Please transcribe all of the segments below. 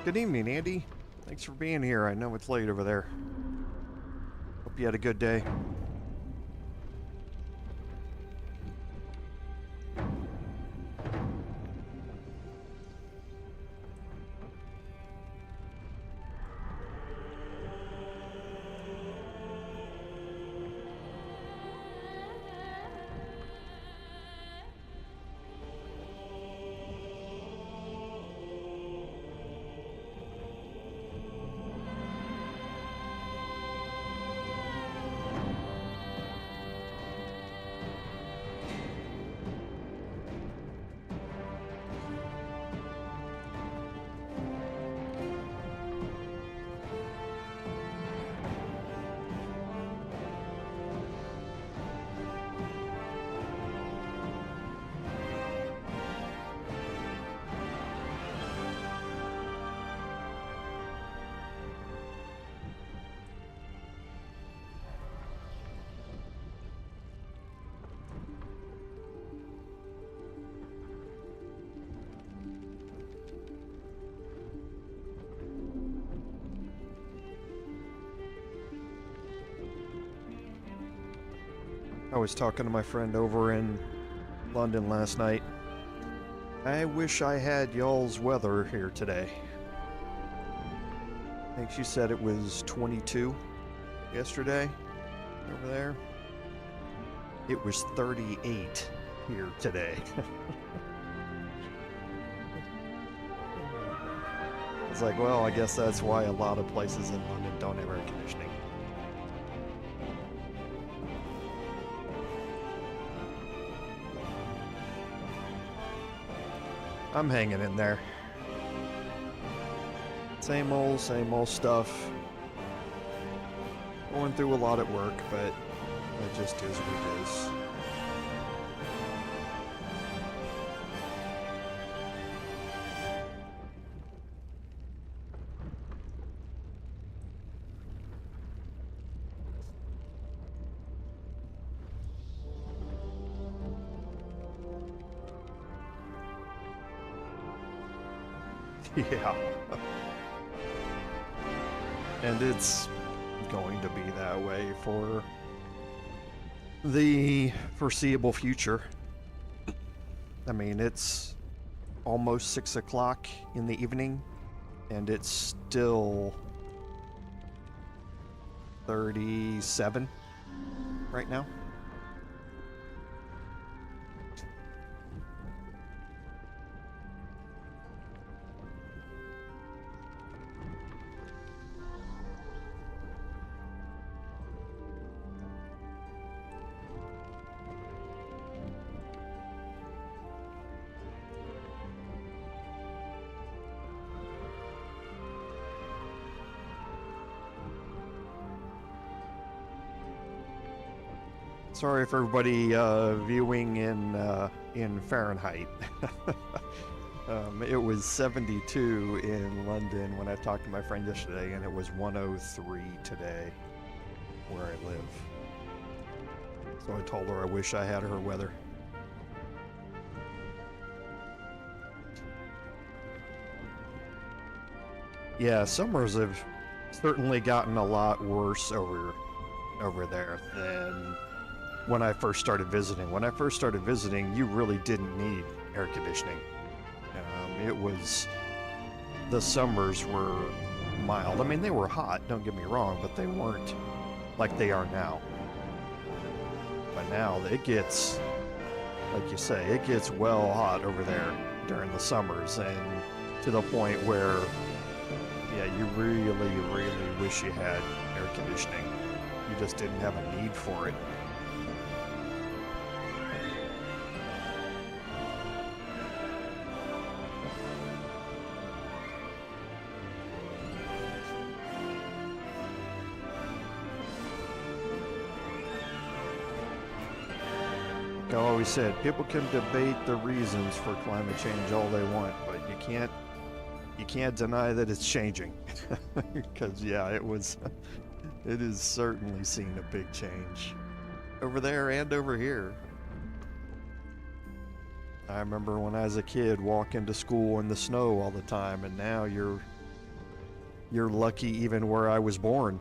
Good evening, Andy. Thanks for being here. I know it's late over there. Hope you had a good day. I was talking to my friend over in London last night. I wish I had y'all's weather here today. I think she said it was 22 yesterday over there. It was 38 here today. It's like, well, I guess that's why a lot of places in London don't have air conditioning. I'm hanging in there. Same old stuff. Going through a lot at work, but it just is what it is. Yeah. And it's going to be that way for the foreseeable future. I mean, it's almost 6 o'clock in the evening, and it's still 37 right now. Sorry for everybody viewing in Fahrenheit. It was 72 in London when I talked to my friend yesterday, and it was 103 today where I live. So I told her I wish I had her weather. Yeah, summers have certainly gotten a lot worse over there than when I first started visiting. When I first started visiting, you really didn't need air conditioning. The summers were mild. I mean, they were hot, don't get me wrong, but they weren't like they are now. But now it gets, like you say, it gets well hot over there during the summers, and to the point where, yeah, you really, really wish you had air conditioning. You just didn't have a need for it. Like I always said, people can debate the reasons for climate change all they want, but you can't deny that it's changing. Because yeah, it has certainly seen a big change over there and over here. I remember when I was a kid walking to school in the snow all the time, and now you're you're lucky even where I was born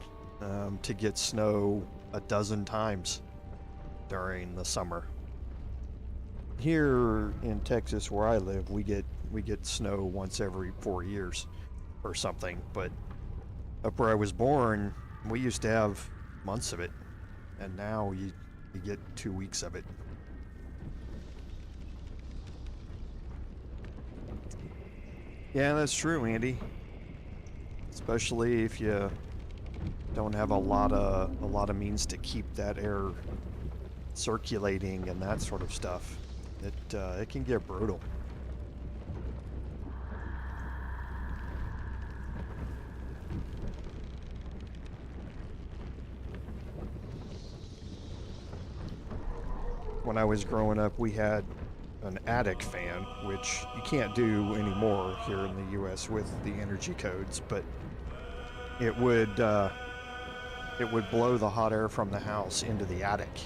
to get snow a dozen times during the summer. Here in Texas where I live, we get snow once every 4 years or something, but up where I was born, we used to have months of it, and now you get 2 weeks of it. Yeah, that's true, Andy. Especially if you don't have a lot of means to keep that air circulating and that sort of stuff. It can get brutal. When I was growing up, we had an attic fan, which you can't do anymore here in the US with the energy codes, but it would blow the hot air from the house into the attic,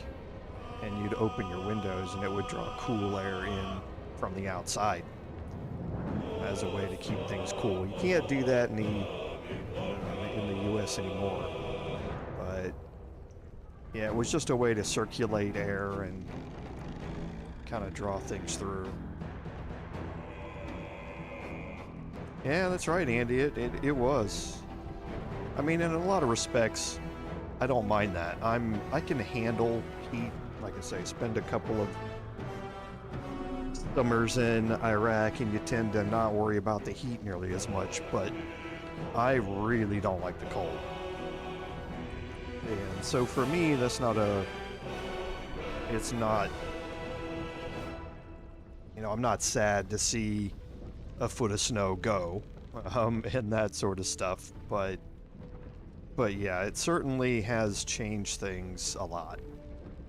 and you'd open your windows and it would draw cool air in from the outside as a way to keep things cool. You can't do that in the US anymore, but yeah, it was just a way to circulate air and kind of draw things through. Yeah, that's right, Andy. It was. I mean, in a lot of respects, I don't mind that. I can handle heat. Like I say, spend a couple of summers in Iraq, and you tend to not worry about the heat nearly as much. But I really don't like the cold. And so for me, that's not a. It's not. You know, I'm not sad to see a foot of snow go, and that sort of stuff, but yeah, it certainly has changed things a lot.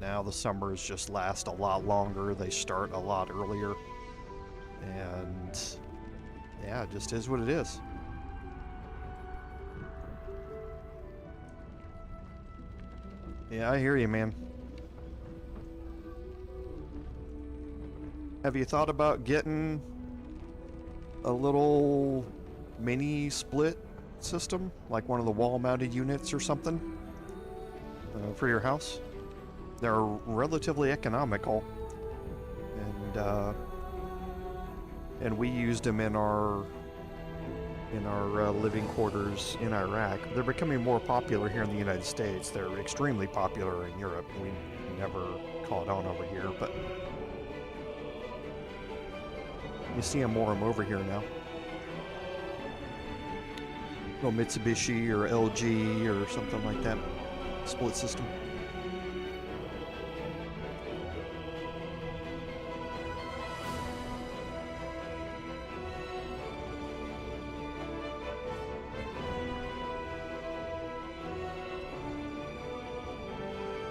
Now the summers just last a lot longer, they start a lot earlier, and yeah, it just is what it is. Yeah, I hear you, man. Have you thought about getting a little mini split system, like one of the wall-mounted units or something, for your house? They're relatively economical, and we used them in our living quarters in Iraq. They're becoming more popular here in the United States. They're extremely popular in Europe. We never caught on over here, but you see more of them over here now. No Mitsubishi or LG or something like that. Split system.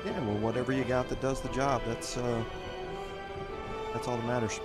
Yeah, well, whatever you got that does the job, that's all that matters.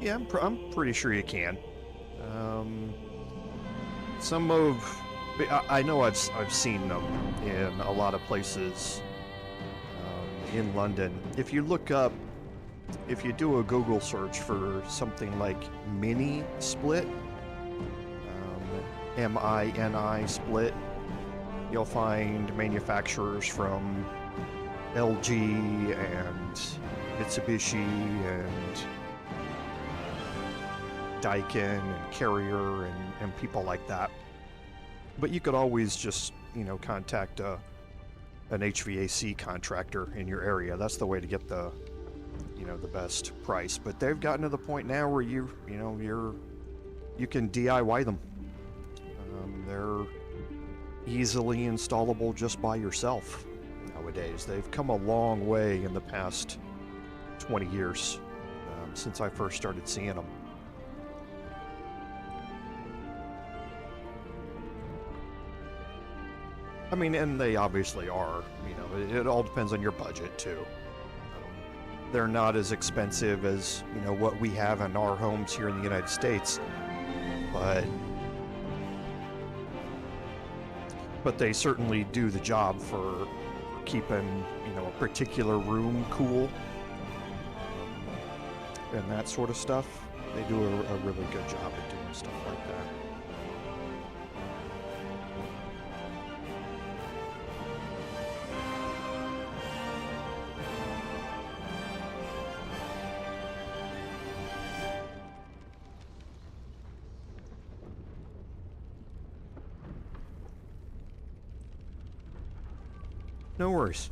Yeah, I'm pretty sure you can. Some of, I know I've seen them in a lot of places in London. If you look up, if you do a Google search for something like mini split, MINI split, you'll find manufacturers from LG and Mitsubishi and Daikin and Carrier and people like that. But you could always just, you know, contact an HVAC contractor in your area. That's the way to get the, you know, the best price. But they've gotten to the point now where you can DIY them. They're easily installable just by yourself nowadays. They've come a long way in the past 20 years since I first started seeing them. I mean, and they obviously are, you know, it all depends on your budget too. They're not as expensive as, you know, what we have in our homes here in the United States, but they certainly do the job for keeping, you know, a particular room cool and that sort of stuff. They do a really good job at doing stuff like that. No worries.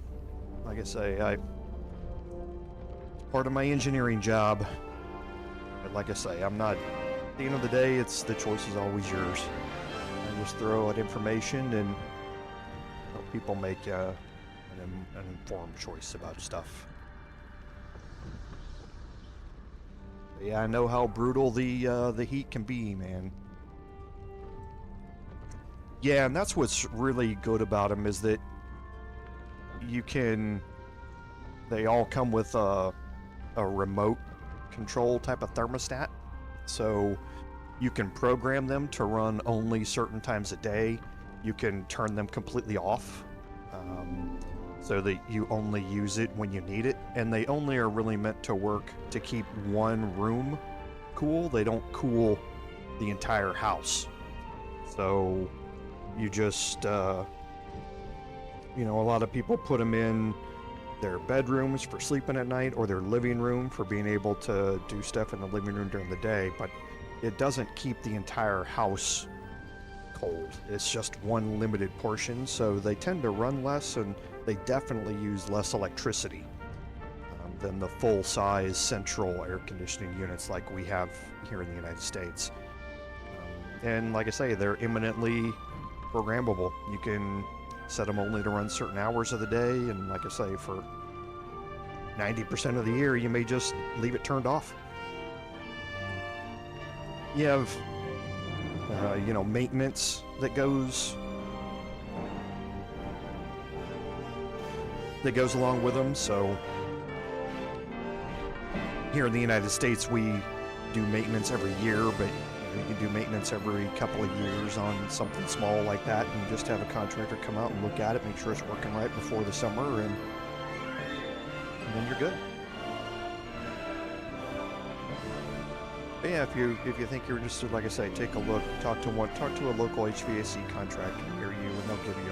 Like I say, part of my engineering job. But like I say, I'm not, at the end of the day, the choice is always yours. I just throw out information and help people make an informed choice about stuff. But yeah, I know how brutal the heat can be, man. Yeah, and that's what's really good about them is that they all come with a remote control type of thermostat, so you can program them to run only certain times a day. You can turn them completely off, so that you only use it when you need it, and they only are really meant to work to keep one room cool. They don't cool the entire house, so you just you know, a lot of people put them in their bedrooms for sleeping at night or their living room for being able to do stuff in the living room during the day, but it doesn't keep the entire house cold. It's just one limited portion, so they tend to run less and they definitely use less electricity than the full-size central air conditioning units like we have here in the United States. And like I say, they're eminently programmable. You can set them only to run certain hours of the day, and like I say, for 90% of the year, you may just leave it turned off. You have, you know, maintenance that goes along with them. So here in the United States, we do maintenance every year, but you can do maintenance every couple of years on something small like that, and just have a contractor come out and look at it, make sure it's working right before the summer, and then you're good. But yeah, if you think you're interested, like I say, take a look, talk to a local HVAC contractor near you, and they'll give you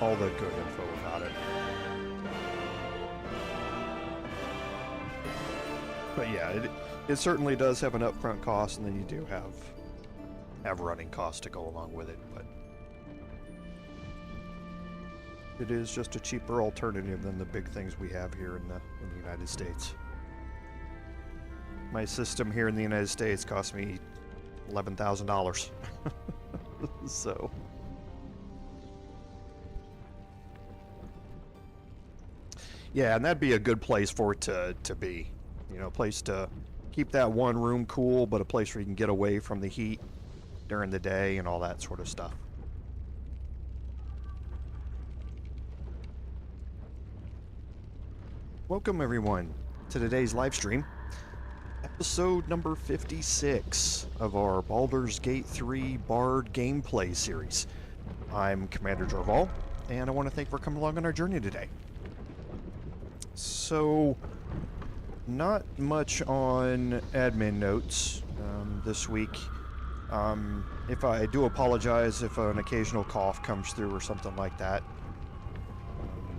all the good info about it. But yeah, it certainly does have an upfront cost, and then you do have running costs to go along with it, but it is just a cheaper alternative than the big things we have here in the United States. My system here in the United States cost me $11,000. So yeah, and that'd be a good place for it to be. You know, a place to keep that one room cool, but a place where you can get away from the heat during the day and all that sort of stuff. Welcome everyone to today's live stream, episode number 56 of our Baldur's Gate 3 Bard gameplay series. I'm Commander Jorval, and I want to thank you for coming along on our journey today. So, not much on admin notes this week. If I do apologize if an occasional cough comes through or something like that.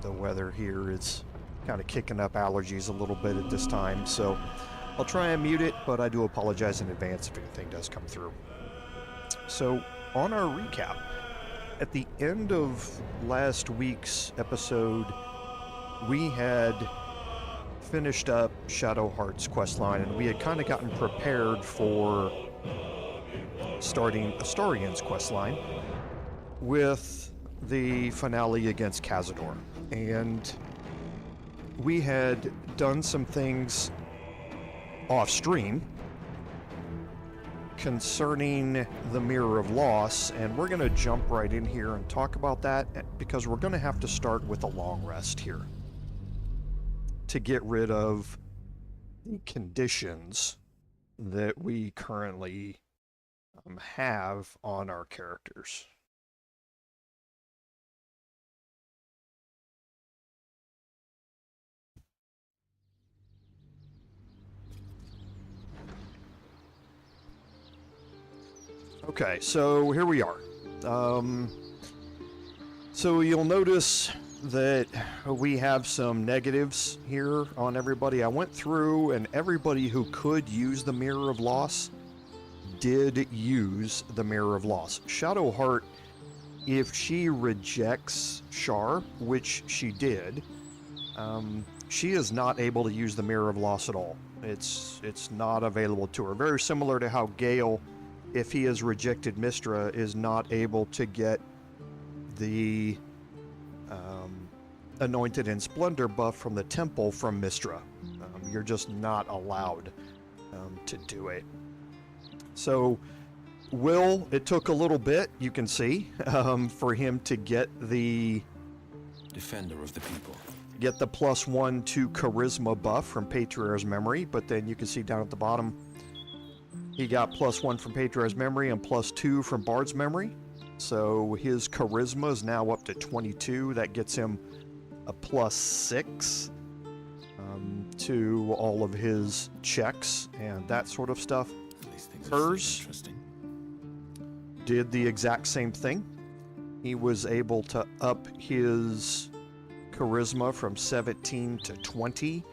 The weather here is kind of kicking up allergies a little bit at this time, so I'll try and mute it, but I do apologize in advance if anything does come through. So, on our recap, at the end of last week's episode, we had finished up Shadowheart's questline, and we had kind of gotten prepared for starting Astarion's questline with the finale against Cazador. And we had done some things off stream concerning the Mirror of Loss, and we're going to jump right in here and talk about that because we're going to have to start with a long rest here to get rid of the conditions that we currently have on our characters. Okay, so here we are. So you'll notice that we have some negatives here on everybody. I went through, and everybody who could use the Mirror of Loss did use the Mirror of Loss. Shadowheart, if she rejects Szarr, which she did, she is not able to use the Mirror of Loss at all. It's not available to her. Very similar to how Gale, if he has rejected Mystra, is not able to get the Anointed in Splendor buff from the temple from Mystra. You're just not allowed to do it. So Will, it took a little bit, you can see, for him to get the Defender of the people. Get the +1 to Charisma buff from Patriarch's Memory, but then you can see down at the bottom, he got +1 from Patriarch's Memory and +2 from Bard's Memory. So his Charisma is now up to 22. That gets him a +6 to all of his checks and that sort of stuff. Hers did the exact same thing. He was able to up his Charisma from 17 to 20.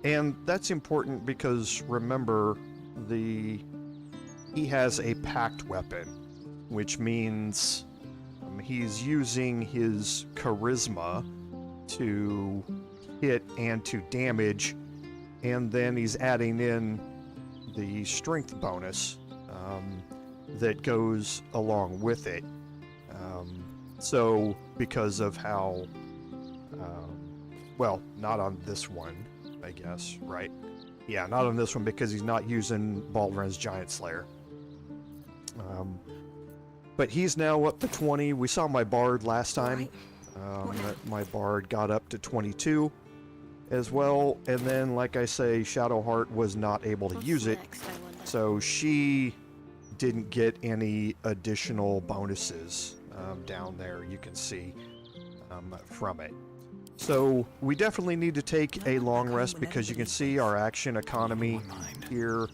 And that's important because, remember, he has a packed weapon, which means he's using his Charisma to hit and to damage, and then he's adding in the strength bonus that goes along with it. So because of how, well, not on this one, I guess, right? Yeah, not on this one because he's not using Baldur's Giant Slayer. But he's now up to 20. We saw my Bard last time. My Bard got up to 22 as well. And then, like I say, Shadowheart was not able to use it. So she didn't get any additional bonuses down there, you can see, from it. So we definitely need to take a long rest because you can see our action economy here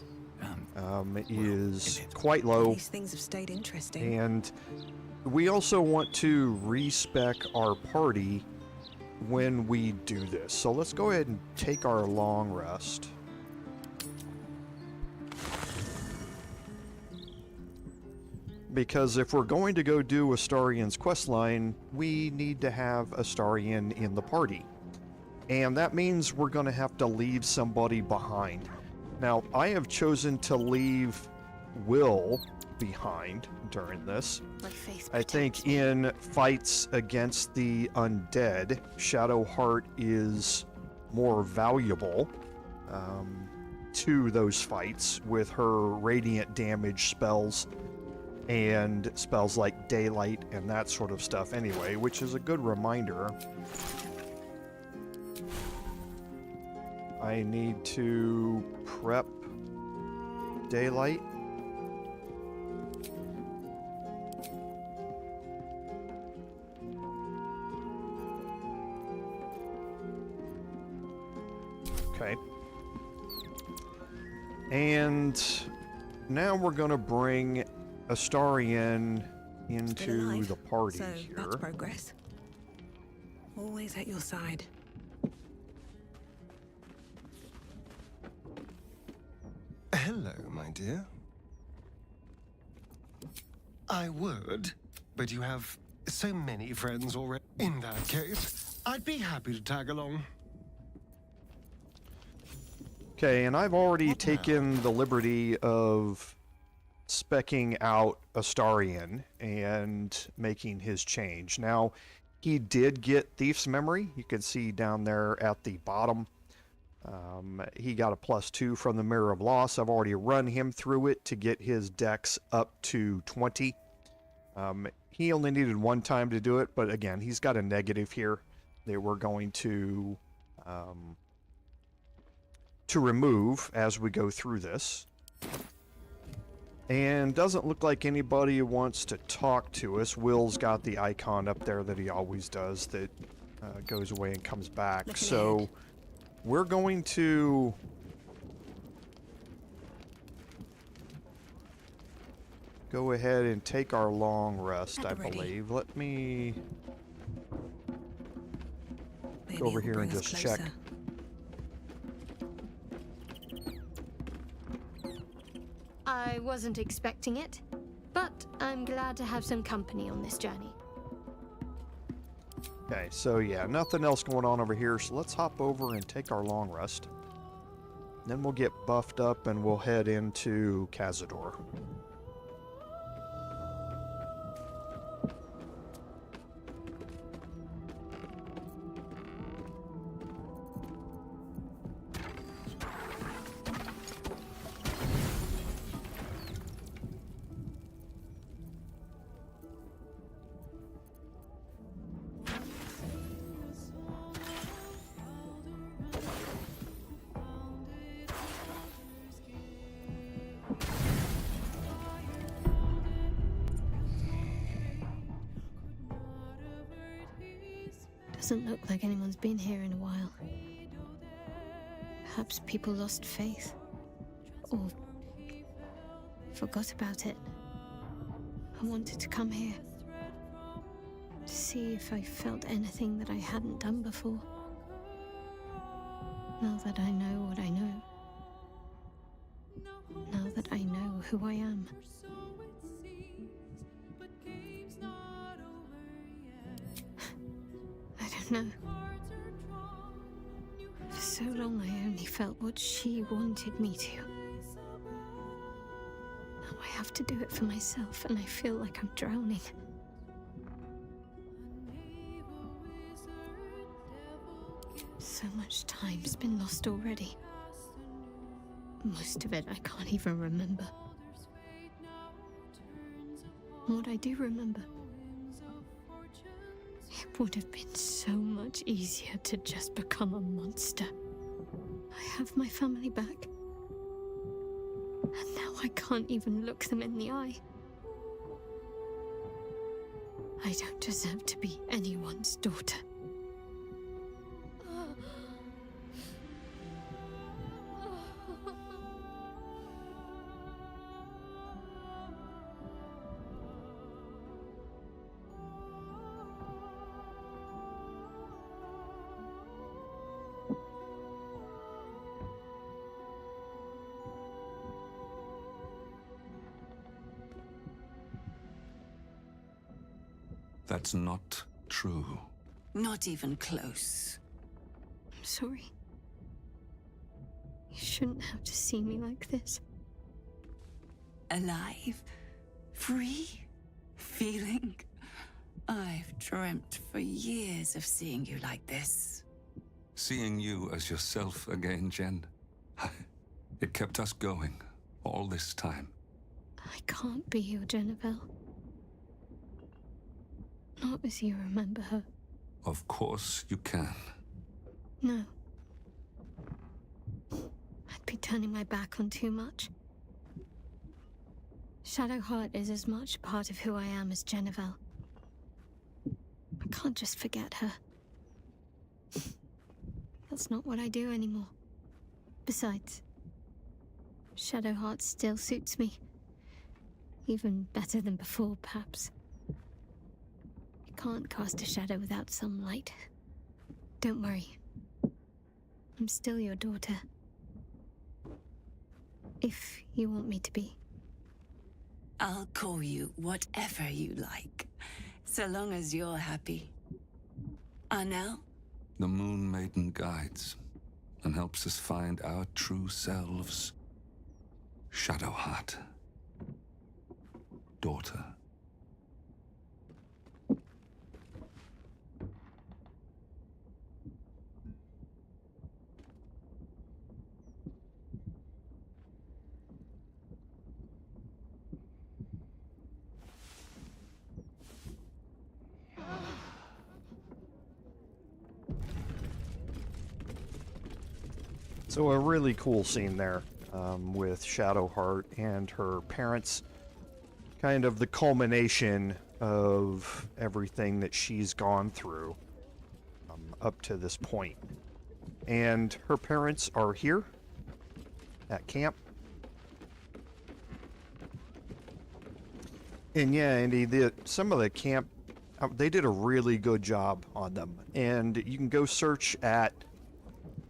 is quite low. These things have stayed interesting. And we also want to respec our party when we do this. So let's go ahead and take our long rest. Because if we're going to go do Astarion's questline, we need to have Astarion in the party. And that means we're going to have to leave somebody behind. Now, I have chosen to leave Will behind during this. I think in fights against the undead, Shadowheart is more valuable to those fights with her radiant damage spells and spells like Daylight and that sort of stuff anyway, which is a good reminder. I need to prep Daylight. Okay. And now we're going to bring Astarion into the party so here. That's progress. Always at your side. Hello, my dear. I would, but you have so many friends already. In that case, I'd be happy to tag along. Okay, and I've already taken the liberty of specking out Astarion and making his change. Now, He did get Thief's Memory. You can see down there at the bottom. He got a +2 from the Mirror of Loss. I've already run him through it to get his dex up to 20. He only needed one time to do it, but again, he's got a negative here that we're going to remove as we go through this. And doesn't look like anybody wants to talk to us. Will's got the icon up there that he always does that goes away and comes back. Looking So ahead. we're going to go ahead and take our long rest, I At the ready. believe. Let me Maybe go over it'll here and bring us just check. closer. I wasn't expecting it, but I'm glad to have some company on this journey. Okay, so yeah, nothing else going on over here, so let's hop over and take our long rest. Then we'll get buffed up and we'll head into Cazador. Doesn't look like anyone's been here in a while. Perhaps people lost faith. Or forgot about it. I wanted to come here. To see if I felt anything that I hadn't done before. Now that I know what I know. Now that I know who I am. I don't know. For so long I only felt what she wanted me to. Now I have to do it for myself and I feel like I'm drowning. So much time's been lost already. Most of it I can't even remember. What I do remember, it would have been so much easier to just become a monster. I have my family back. And now I can't even look them in the eye. I don't deserve to be anyone's daughter. That's not true. Not even close. I'm sorry. You shouldn't have to see me like this. Alive? Free? Feeling? I've dreamt for years of seeing you like this. Seeing you as yourself again, Jen. It kept us going all this time. I can't be your Jennifer. Not as you remember her. Of course you can. No. I'd be turning my back on too much. Shadowheart is as much a part of who I am as Jennifer. I can't just forget her. That's not what I do anymore. Besides, Shadowheart still suits me. Even better than before, perhaps. You can't cast a shadow without some light. Don't worry. I'm still your daughter. If you want me to be. I'll call you whatever you like, so long as you're happy. Now? The Moon Maiden guides and helps us find our true selves. Shadowheart. Daughter. So a really cool scene there with Shadowheart and her parents. Kind of the culmination of everything that she's gone through up to this point. And her parents are here at camp. And yeah, Andy, some of the camp, they did a really good job on them. And you can go search at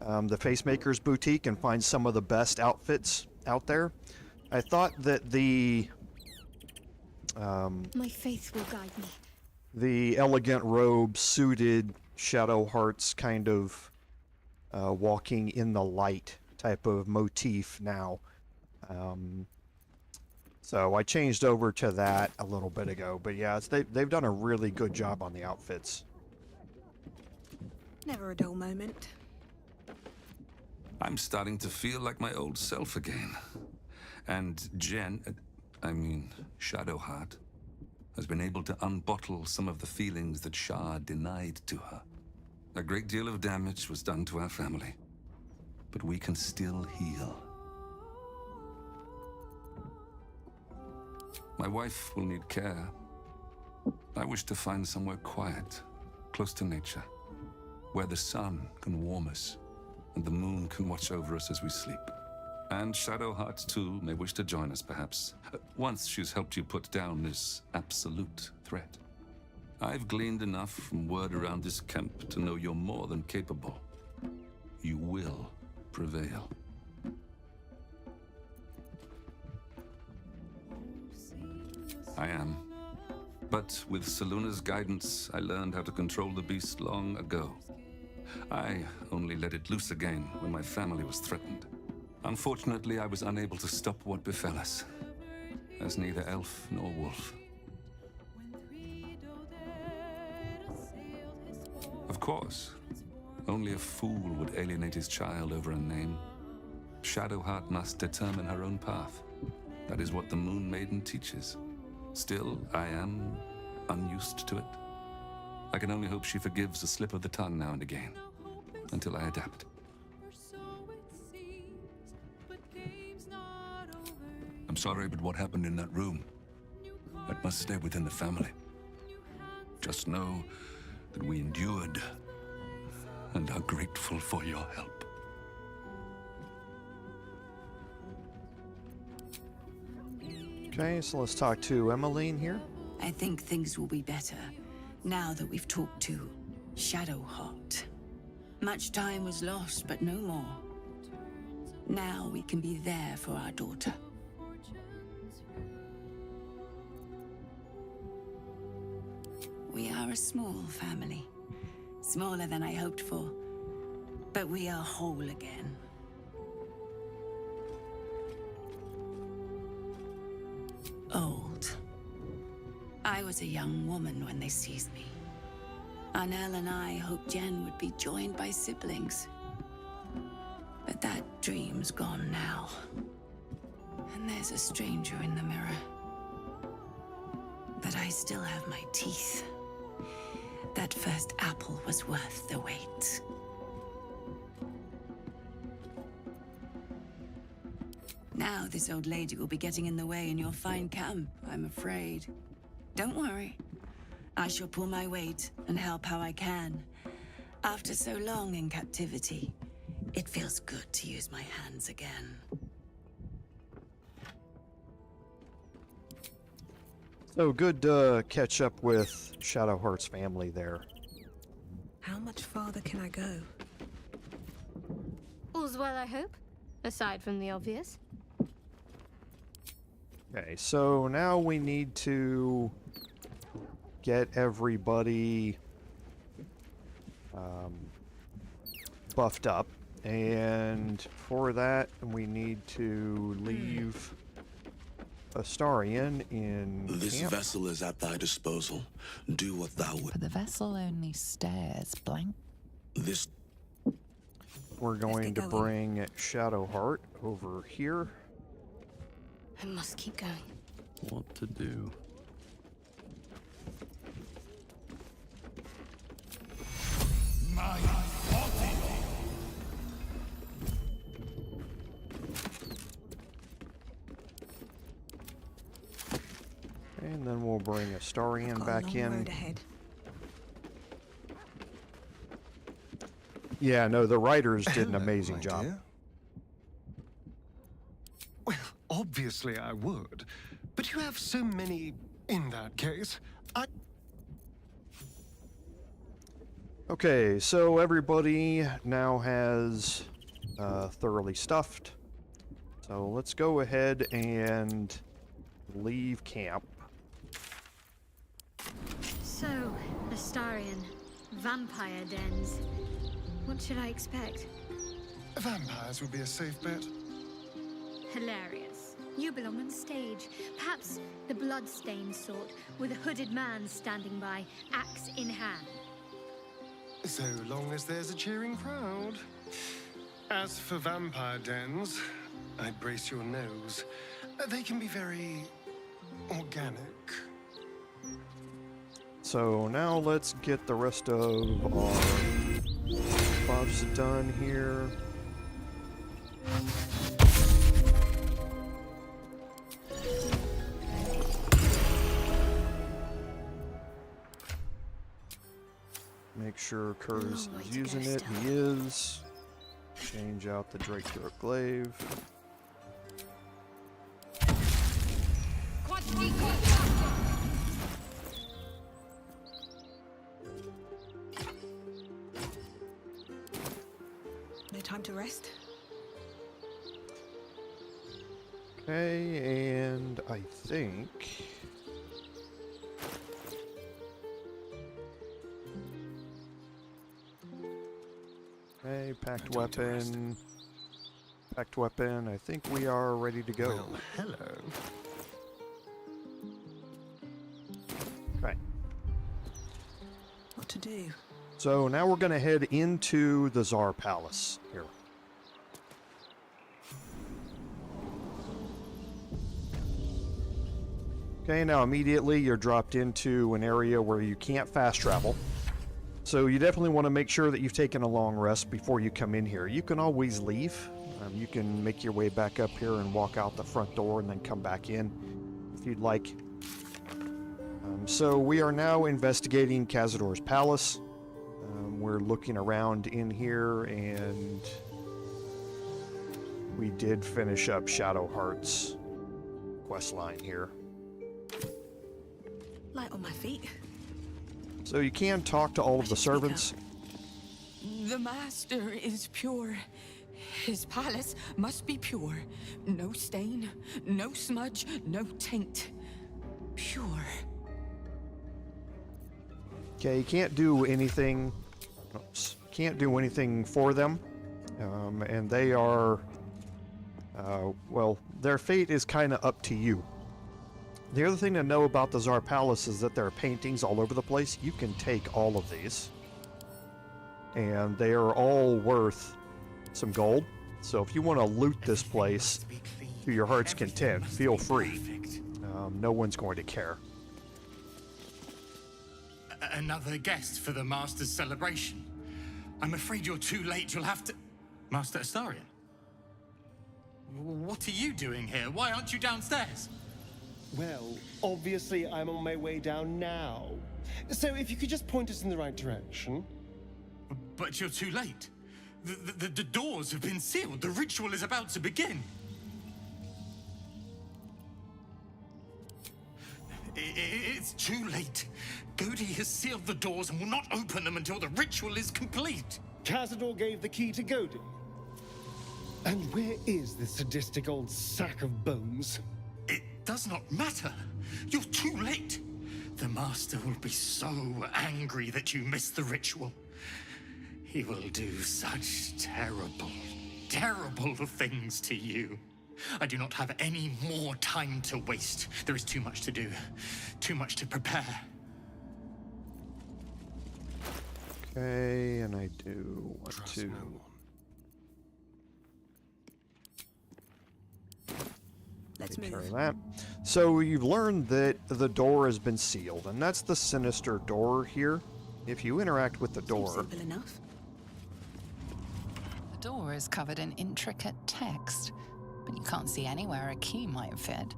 the Facemaker's Boutique and find some of the best outfits out there. I thought that My faith will guide me. the elegant robe suited Shadowheart's kind of walking in the light type of motif now. So I changed over to that a little bit ago, but yeah, they've done a really good job on the outfits. Never a dull moment. I'm starting to feel like my old self again. And Shadowheart, has been able to unbottle some of the feelings that Szarr denied to her. A great deal of damage was done to our family, but we can still heal. My wife will need care. I wish to find somewhere quiet, close to nature, where the sun can warm us and the moon can watch over us as we sleep. And Shadowheart, too, may wish to join us, perhaps, once she's helped you put down this absolute threat. I've gleaned enough from word around this camp to know you're more than capable. You will prevail. I am. But with Seluna's guidance, I learned how to control the beast long ago. I only let it loose again when my family was threatened. Unfortunately, I was unable to stop what befell us, as neither elf nor wolf. Of course, only a fool would alienate his child over a name. Shadowheart must determine her own path. That is what the Moon Maiden teaches. Still, I am unused to it. I can only hope she forgives a slip of the tongue now and again, until I adapt. I'm sorry, but what happened in that room, that must stay within the family. Just know that we endured and are grateful for your help. Okay, so let's talk to Emmeline here. I think things will be better now that we've talked to Shadowheart. Much time was lost, but no more. Now we can be there for our daughter. We are a small family. Smaller than I hoped for. But we are whole again. Old. I was a young woman when they seized me. Arnell and I hoped Jen would be joined by siblings. But that dream's gone now. And there's a stranger in the mirror. But I still have my teeth. That first apple was worth the wait. Now this old lady will be getting in the way in your fine camp, I'm afraid. Don't worry. I shall pull my weight and help how I can. After so long in captivity, it feels good to use my hands again. So good to catch up with Shadowheart's family there. How much farther can I go? All's well, I hope, aside from the obvious. Okay, so now we need to get everybody buffed up, and for that we need to leave Astarion in This camp. vessel is at thy disposal. Do what thou wilt. But the vessel only stares blank. This We're going to get going. bring Shadowheart over here. I must keep going. What to do? then we'll bring Astarion Got a back long in. road ahead. Yeah, no, the writers did an Hello, amazing my job. dear. Well, obviously I would. But you have so many... In that case, Okay, so everybody now has thoroughly stuffed. So let's go ahead and leave camp. So, Astarion, vampire dens. What should I expect? vampires would be a safe bet. Hilarious. You belong on stage. Perhaps the blood-stained sort, with a hooded man standing by, axe in hand. So long as there's a cheering crowd. As for vampire dens, I'd brace your nose. They can be very organic. So now let's get the rest of our buffs done here. Make sure Kurz Long way is to go using it. still. He is. Change out the Drake Throat Glaive. No time to rest. Okay, and I think... Okay, packed No time to rest. weapon. Packed weapon. I think we are ready to go. Well, hello. Okay. What to do? So now we're going to head into the Szarr Palace here. Okay, now immediately you're dropped into an area where you can't fast travel. So you definitely want to make sure that you've taken a long rest before you come in here. You can always leave. You can make your way back up here and walk out the front door and then come back in if you'd like. So we are now investigating Cazador's palace. We're looking around in here, and we did finish up Shadowheart's quest line here. Light on my feet. So you can talk to all of the should speak up. servants. The master is pure. His palace must be pure. No stain, no smudge, no taint. Pure. Okay, you can't do anything. Oops, can't do anything for them, and they are. Well, their fate is kind of up to you. The other thing to know about the Szarr Palace is that there are paintings all over the place. You can take all of these, and they are all worth some gold. So if you want to loot this place to your heart's content, feel free. No one's going to care. Another guest for the Master's celebration. I'm afraid you're too late. You'll have to... Master Astarion? What are you doing here? Why aren't you downstairs? Well, obviously I'm on my way down now. So if you could just point us in the right direction. But you're too late. The doors have been sealed. The ritual is about to begin. It's too late. Godey has sealed the doors and will not open them until the ritual is complete. Cazador gave the key to Godey. And where is this sadistic old sack of bones? It does not matter. You're too late. The Master will be so angry that you missed the ritual. He will do such terrible, terrible things to you. I do not have any more time to waste. There is too much to do, too much to prepare. Okay, and I do want Trust to. no one. Let's Take care move. of that. So you've learned that the door has been sealed, and that's the sinister door here. If you interact with the Seems door, simple enough. The door is covered in intricate text, but you can't see anywhere a key might fit.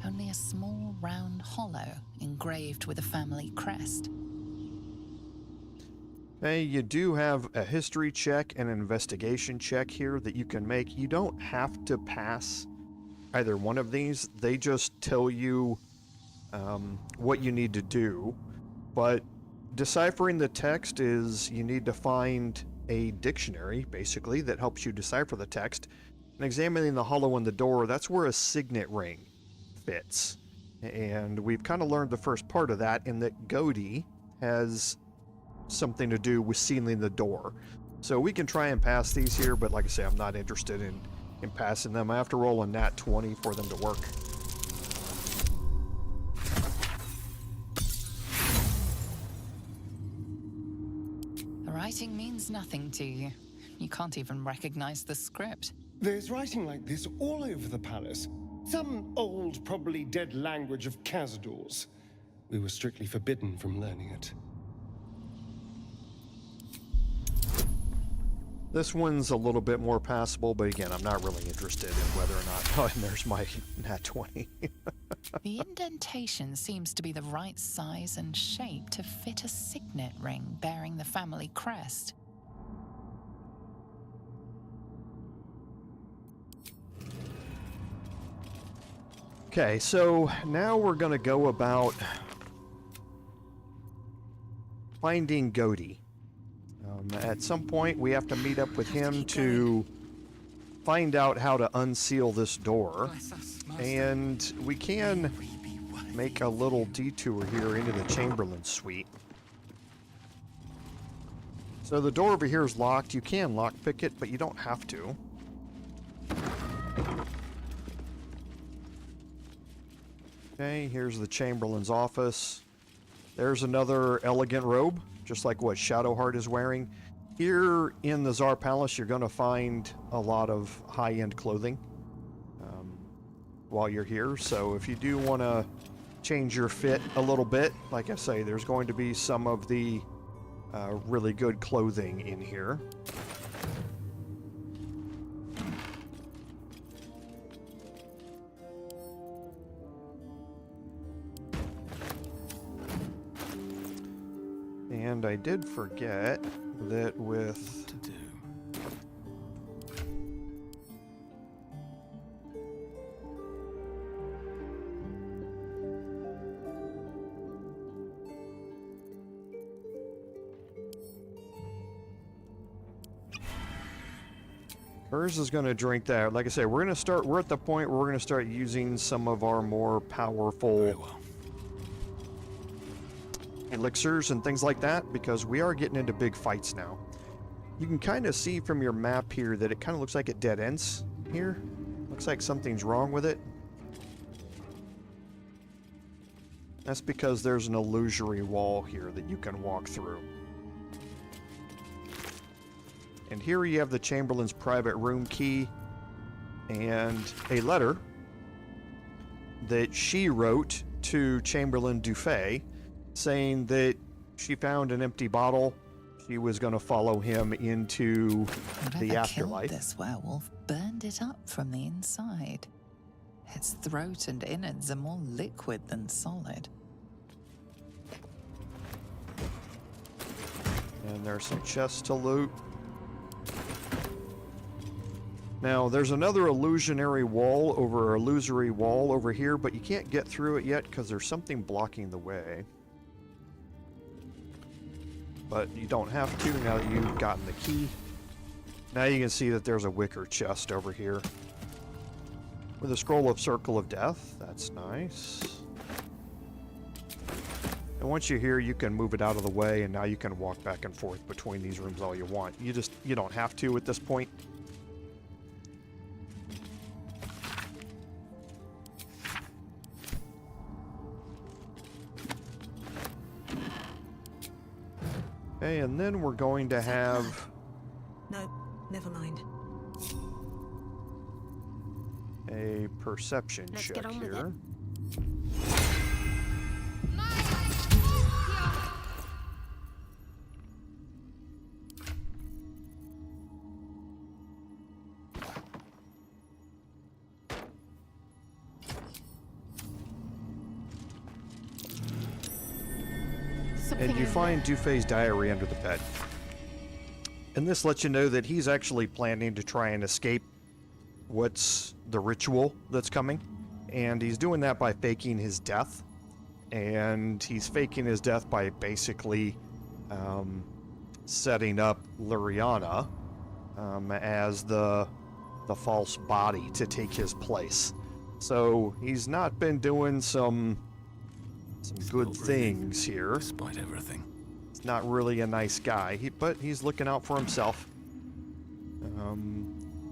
Only a small round hollow engraved with a family crest. Hey, you do have a history check and an investigation check here that you can make. You don't have to pass either one of these. They just tell you what you need to do. But deciphering the text is you need to find a dictionary, basically, that helps you decipher the text. And examining the hollow in the door, that's where a signet ring fits. And we've kind of learned the first part of that in that Godey has something to do with sealing the door. So we can try and pass these here, but like I say, I'm not interested in passing them. I have to roll a nat 20 for them to work. The writing means nothing to you. You can't even recognize the script. There's writing like this all over the palace. Some old, probably dead language of Cazador's. We were strictly forbidden from learning it. This one's a little bit more passable, but again, I'm not really interested in whether or not... Oh, and there's my nat 20. The indentation seems to be the right size and shape to fit a signet ring bearing the family crest. Okay, so now we're going to go about finding Godey. At some point, we have to meet up with him to find out how to unseal this door. And we can make a little detour here into the Chamberlain's suite. So the door over here is locked. You can lockpick it, but you don't have to. Okay, here's the Chamberlain's office. There's another elegant robe, just like what Shadowheart is wearing. Here in the Szarr Palace, you're going to find a lot of high-end clothing while you're here. So if you do want to change your fit a little bit, like I say, there's going to be some of the really good clothing in here. And I did forget that with... To do. Hers is going to drink that. Like I say, we're at the point where we're going to start using some of our more powerful elixirs and things like that, because we are getting into big fights now. You can kind of see from your map here that it kind of looks like it dead ends here. Looks like something's wrong with it. That's because there's an illusory wall here that you can walk through. And here you have the Chamberlain's private room key and a letter that she wrote to Chamberlain Dufay, saying that she found an empty bottle. She was going to follow him into the afterlife. Killed this werewolf burned it up from the inside. Its throat and innards are more liquid than solid. And there's some chests to loot. Now, there's another illusory wall over here, but you can't get through it yet because there's something blocking the way. But you don't have to now that you've gotten the key. Now you can see that there's a wicker chest over here with a scroll of Circle of Death. That's nice. And once you're here, you can move it out of the way, and now you can walk back and forth between these rooms all you want. You don't have to at this point. Okay, and then we're going to have... No, never mind. A perception Let's check get on with here. something And you over find there. Dufay's diary under the bed. And this lets you know that he's actually planning to try and escape what's the ritual that's coming. And he's doing that by faking his death. And he's faking his death by basically setting up Lariana as the false body to take his place. So he's not been doing some good things here. Despite everything. He's not really a nice guy, but he's looking out for himself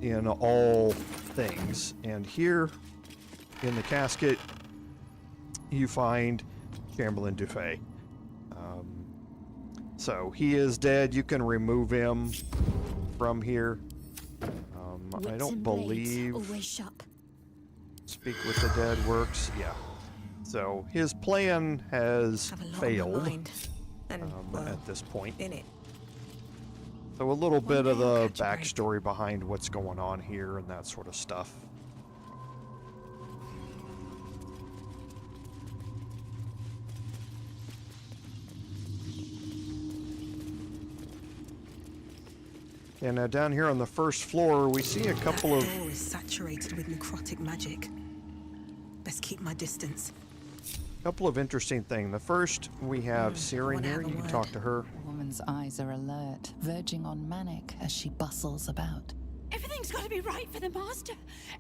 in all things. And here in the casket, you find Chamberlain Dufay. So he is dead. You can remove him from here. I Wits don't and blades, believe always sharp. Speak with the Dead works. Yeah. So his plan has Have a lot on my failed mind. And, well, at this point. in it. So a little bit of day I'll the catch a break. backstory behind what's going on here and that sort of stuff. And down here on the first floor, we see a couple of... That door is saturated with necrotic magic. Best keep my distance. Couple of interesting things. The first, we have Siri wanna here. have a You can word. talk to her. The woman's eyes are alert, verging on manic as she bustles about. Everything's got to be right for the master.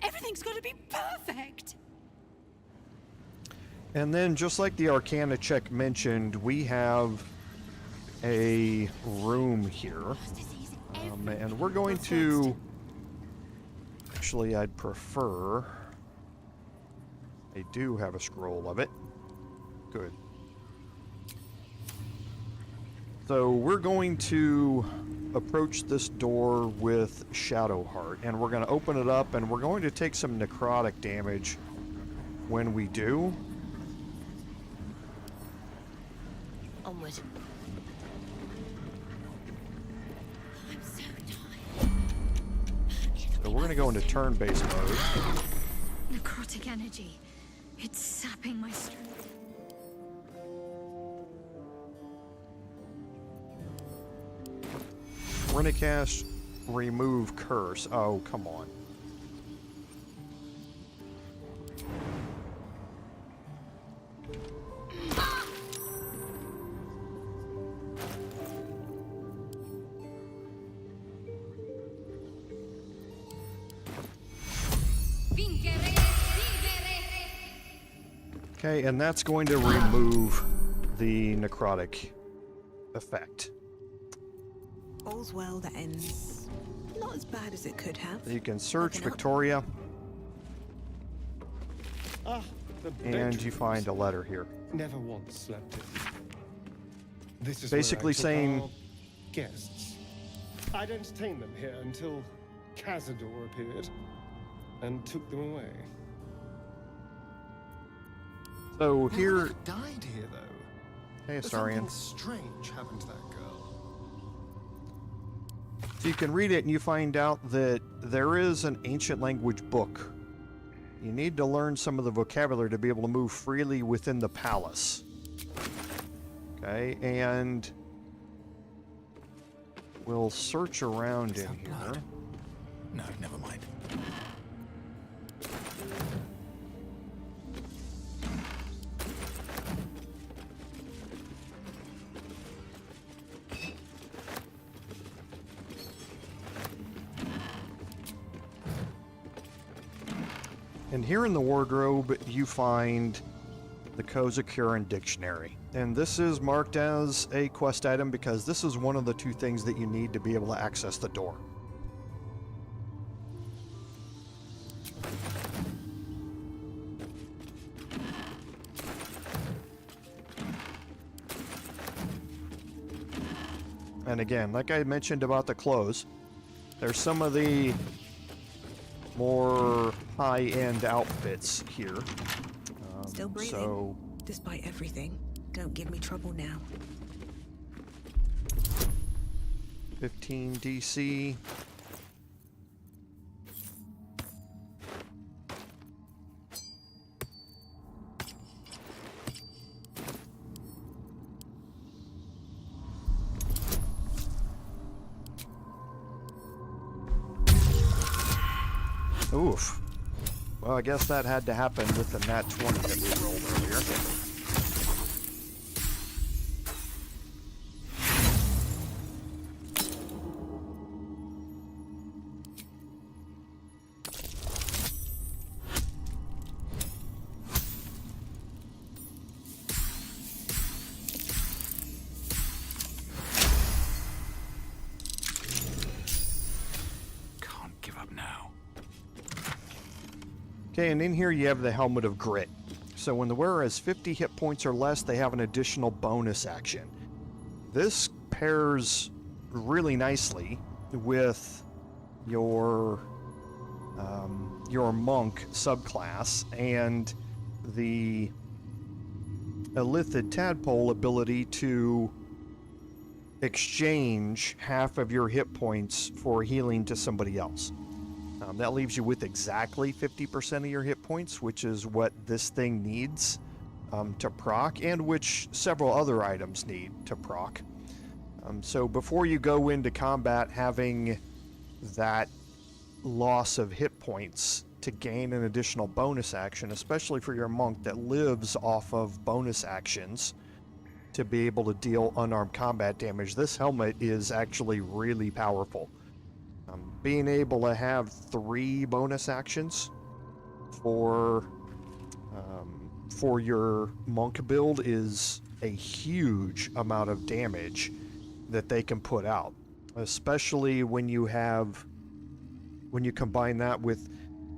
Everything's got to be perfect. And then, just like the Arcana check mentioned, we have a room here. And we're going to... Actually, I'd prefer... I do have a scroll of it. Good. So we're going to approach this door with Shadowheart, and we're going to open it up, and we're going to take some necrotic damage when we do. Onward. I'm so tired. So we're going to go into turn-based mode. Necrotic energy. It's sapping my strength. We're going to cast Remove Curse. Oh, come on. Okay, and that's going to remove the necrotic effect. All's well that ends not as bad as it could have. You can search Looking up. Victoria, Ah, the and you bedrooms. find a letter here. Never once slept in. This is Basically where I took saying- our guests. I'd entertained them here until Cazador appeared and took them away. So Who here, ever died here, though? hey Something Astarion. strange happened to that girl. So you can read it and you find out that there is an ancient language book. You need to learn some of the vocabulary to be able to move freely within the palace. Okay, and we'll search around in here. Blood? No, never mind. And here in the wardrobe, you find the Kozakuran Dictionary. And this is marked as a quest item because this is one of the two things that you need to be able to access the door. And again, like I mentioned about the clothes, there's some of the more high-end outfits here. Still breathing. So Despite everything, don't give me trouble now. 15 DC. Oof. Well, I guess that had to happen with the nat 20 that we rolled earlier. Okay, and in here you have the Helmet of Grit. So when the wearer has 50 hit points or less, they have an additional bonus action. This pairs really nicely with your monk subclass and the Illithid Tadpole ability to exchange half of your hit points for healing to somebody else. That leaves you with exactly 50% of your hit points, which is what this thing needs to proc, and which several other items need to proc. So before you go into combat having that loss of hit points to gain an additional bonus action, especially for your monk that lives off of bonus actions to be able to deal unarmed combat damage, this helmet is actually really powerful. Being able to have 3 bonus actions for your monk build is a huge amount of damage that they can put out, especially when you combine that with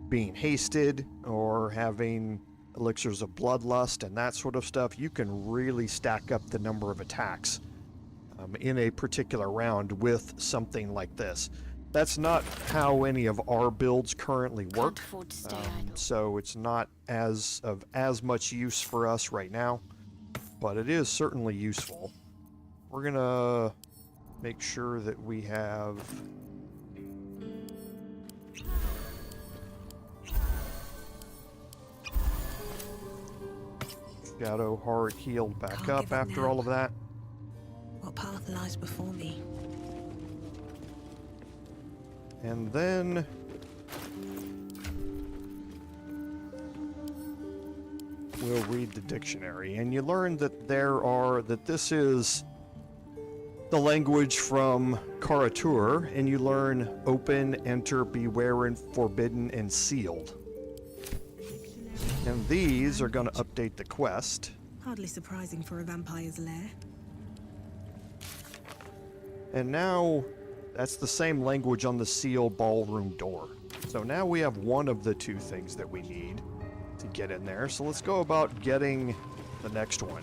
being hasted or having elixirs of bloodlust and that sort of stuff. You can really stack up the number of attacks in a particular round with something like this. That's not how any of our builds currently work, so it's not as much use for us right now, but it is certainly useful. We're gonna make sure that we have Shadow Heart healed back up after all of that. What path lies before me? And then we'll read the dictionary, and you learn that this is the language from Karatur, and you learn open, enter, beware, and forbidden, and sealed. And these are going to update the quest. Hardly surprising for a vampire's lair. And now that's the same language on the sealed ballroom door. So now we have one of the 2 things that we need to get in there. So let's go about getting the next one.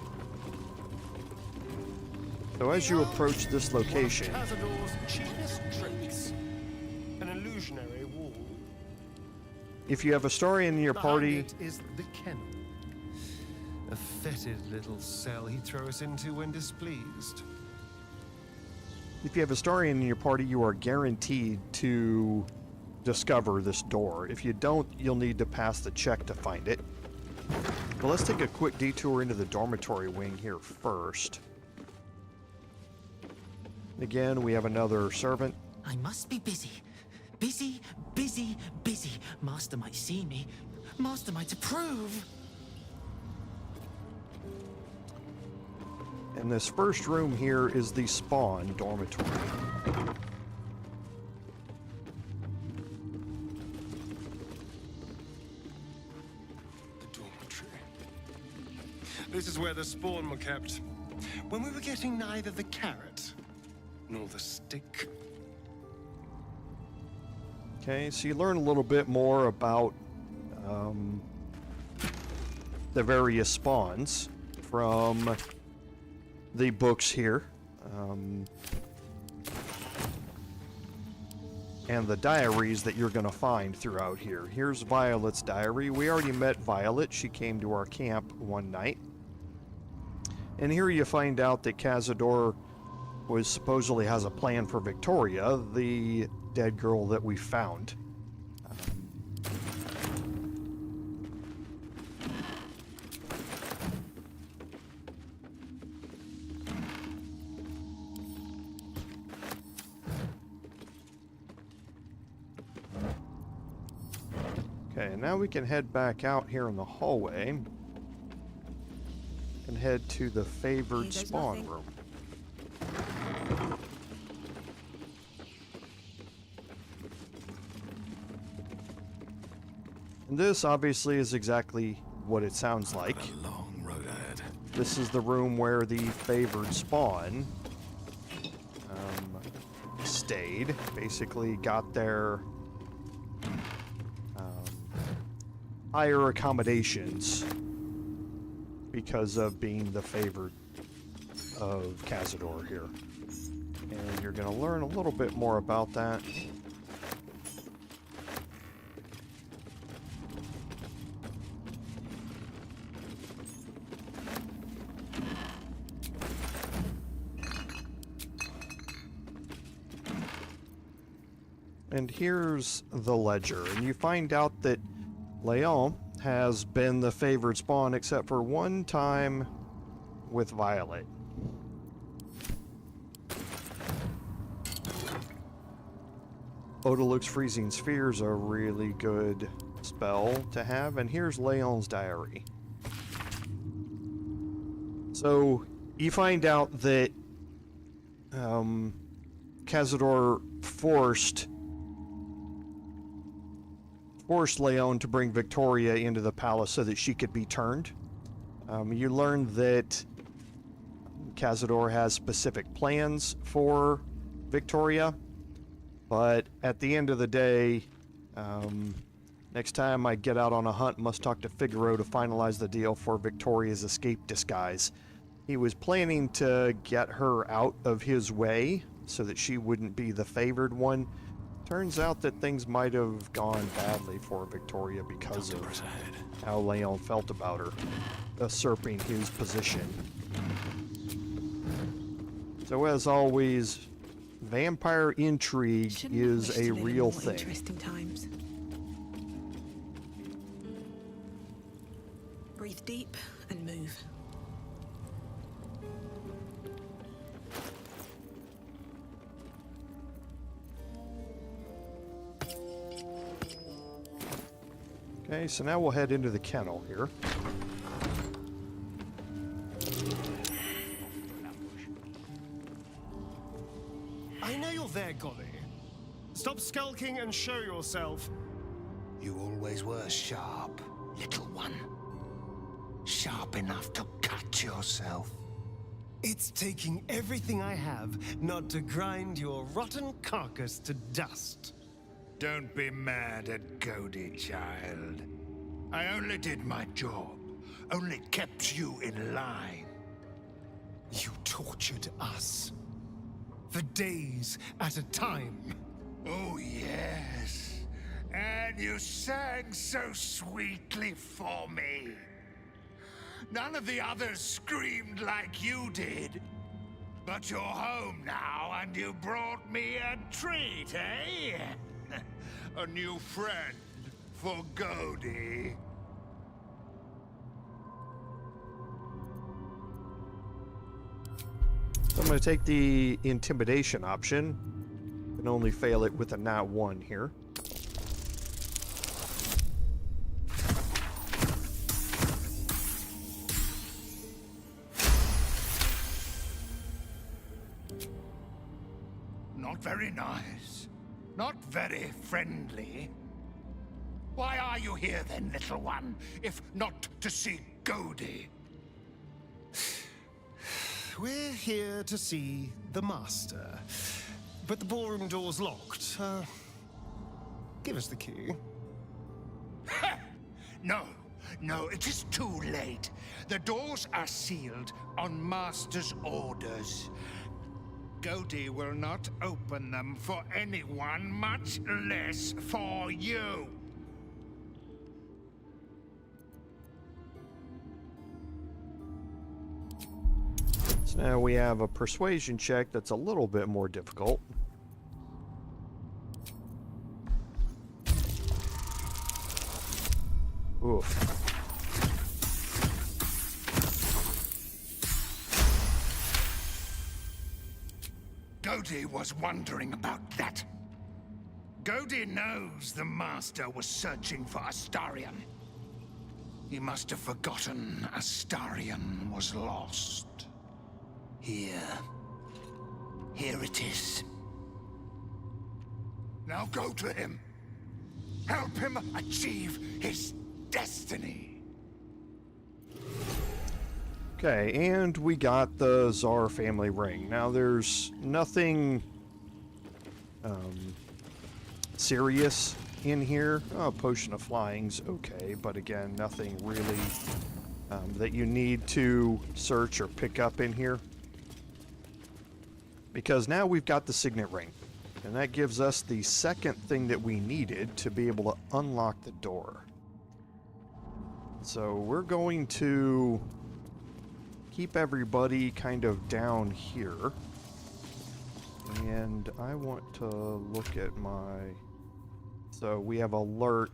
So as you approach this location, Cazador's cheapest tricks. An illusionary wall. if you have Astarion in your party, Behind it is the kennel. A fetid little cell he'd throw us into when displeased. if you have Astarion in your party, you are guaranteed to discover this door. If you don't, you'll need to pass the check to find it. But let's take a quick detour into the dormitory wing here first. Again, we have another servant. I must be busy. Busy, busy, busy. Master might see me. Master might approve. And this first room here is the spawn dormitory. The dormitory. This is where the spawn were kept. When we were getting neither the carrot nor the stick. Okay, so you learn a little bit more about the various spawns from the books here, and the diaries that you're going to find throughout here. Here's Violet's diary. We already met Violet. She came to our camp one night. And here you find out that Cazador supposedly has a plan for Victoria, the dead girl that we found. Okay, now we can head back out here in the hallway and head to the favored spawn room. And this obviously is exactly what it sounds like. A long road ahead. This is the room where the favored spawn stayed. Basically got their higher accommodations because of being the favored of Cazador here. And you're going to learn a little bit more about that. And here's the ledger, and you find out that Leon has been the favored spawn except for one time with Violet. Odaluk's Freezing Sphere is a really good spell to have, and here's Leon's diary. So, you find out that Cazador forced Leon to bring Victoria into the palace so that she could be turned. You learn that Cazador has specific plans for Victoria, but at the end of the day, next time I get out on a hunt, must talk to Figaro to finalize the deal for Victoria's escape disguise. He was planning to get her out of his way so that she wouldn't be the favored one. Turns out that things might have gone badly for Victoria because of how Leon felt about her, usurping his position. So as always, vampire intrigue is a real thing. Interesting times. Breathe deep and move. Okay, so now we'll head into the kennel here. I know you're there, Godey. Stop skulking and show yourself. You always were sharp, little one. Sharp enough to cut yourself. It's taking everything I have not to grind your rotten carcass to dust. Don't be mad at Godey, child. I only did my job. Only kept you in line. You tortured us. For days at a time. Oh, yes. And you sang so sweetly for me. None of the others screamed like you did. But you're home now, and you brought me a treat, eh? A new friend for Godey. So I'm going to take the intimidation option. Can only fail it with a nat 1 here. Not very nice. Not very friendly. Why are you here then, little one, if not to see Godey? We're here to see the master. But the ballroom door's locked. Give us the key. No, it is too late. The doors are sealed on master's orders. Godey will not open them for anyone, much less for you. So now we have a persuasion check that's a little bit more difficult. Oof. Godey was wondering about that. Godey knows the Master was searching for Astarion. He must have forgotten Astarion was lost. Here it is. Now go to him. Help him achieve his destiny. Okay, and we got the Szarr family ring. Now there's nothing serious in here. Oh, potion of flying's okay, but again, nothing really that you need to search or pick up in here. Because now we've got the Signet ring. And that gives us the second thing that we needed to be able to unlock the door. So we're going to keep everybody kind of down here. And I want to look at my... So we have alert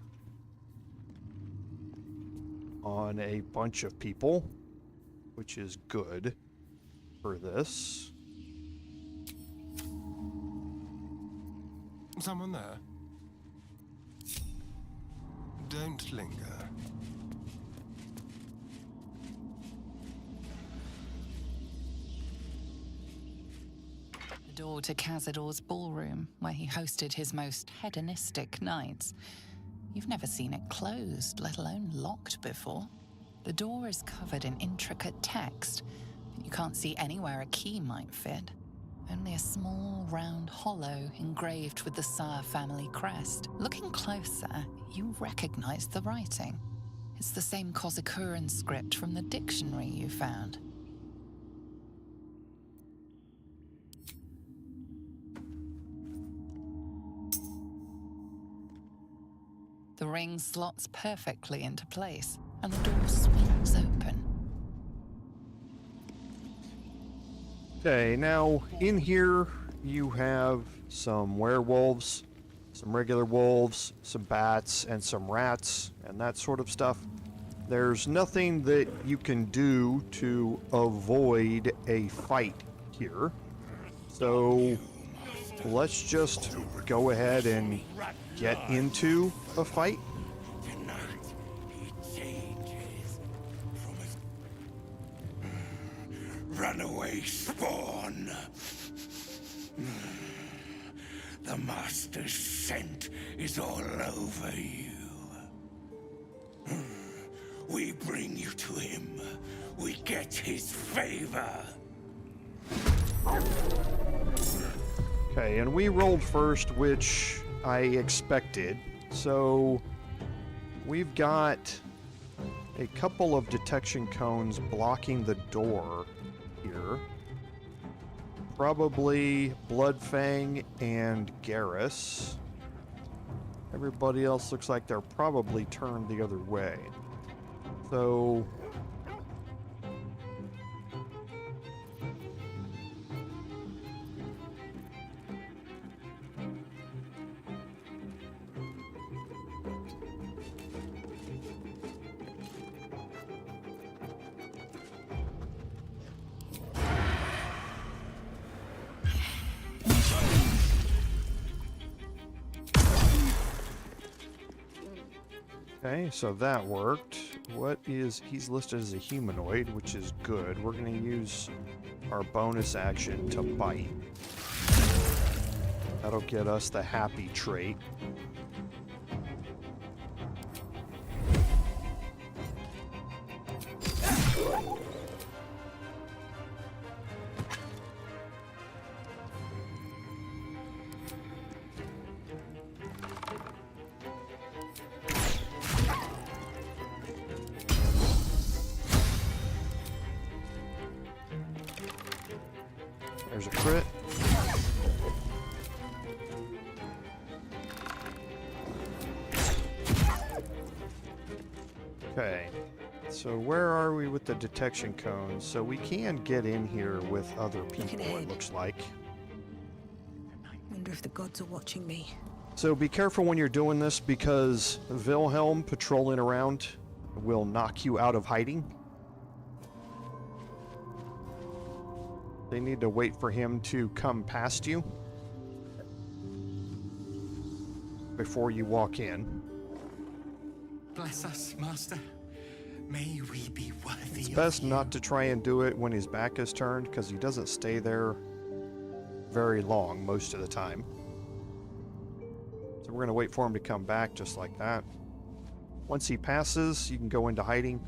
on a bunch of people, which is good for this. Someone there? Don't linger. The door to Cazador's ballroom, where he hosted his most hedonistic nights. You've never seen it closed, let alone locked before. The door is covered in intricate text, but you can't see anywhere a key might fit. Only a small, round hollow engraved with the Szarr family crest. Looking closer, you recognize the writing. It's the same Cazador script from the dictionary you found. The ring slots perfectly into place, and the door swings open. Okay, now in here you have some werewolves, some regular wolves, some bats, and some rats, and that sort of stuff. There's nothing that you can do to avoid a fight here. So let's just go ahead and get into a fight. Runaway spawn. The Master's scent is all over you. We bring you to him. We get his favor. Okay, and we rolled first, which I expected. So we've got a couple of detection cones blocking the door here. Probably Bloodfang and Garrus. Everybody else looks like they're probably turned the other way. So okay, so that worked. He's listed as a humanoid, which is good. We're going to use our bonus action to bite. That'll get us the happy trait. There's a crit. Okay, so where are we with the detection cones? So we can get in here with other people, it looks like. Wonder if the gods are watching me. So be careful when you're doing this, because Wilhelm patrolling around will knock you out of hiding. They need to wait for him to come past you. before you walk in. Bless us, Master. May we be worthy. It's best not to try and do it when his back is turned, because he doesn't stay there very long most of the time. So we're going to wait for him to come back just like that. Once he passes, you can go into hiding.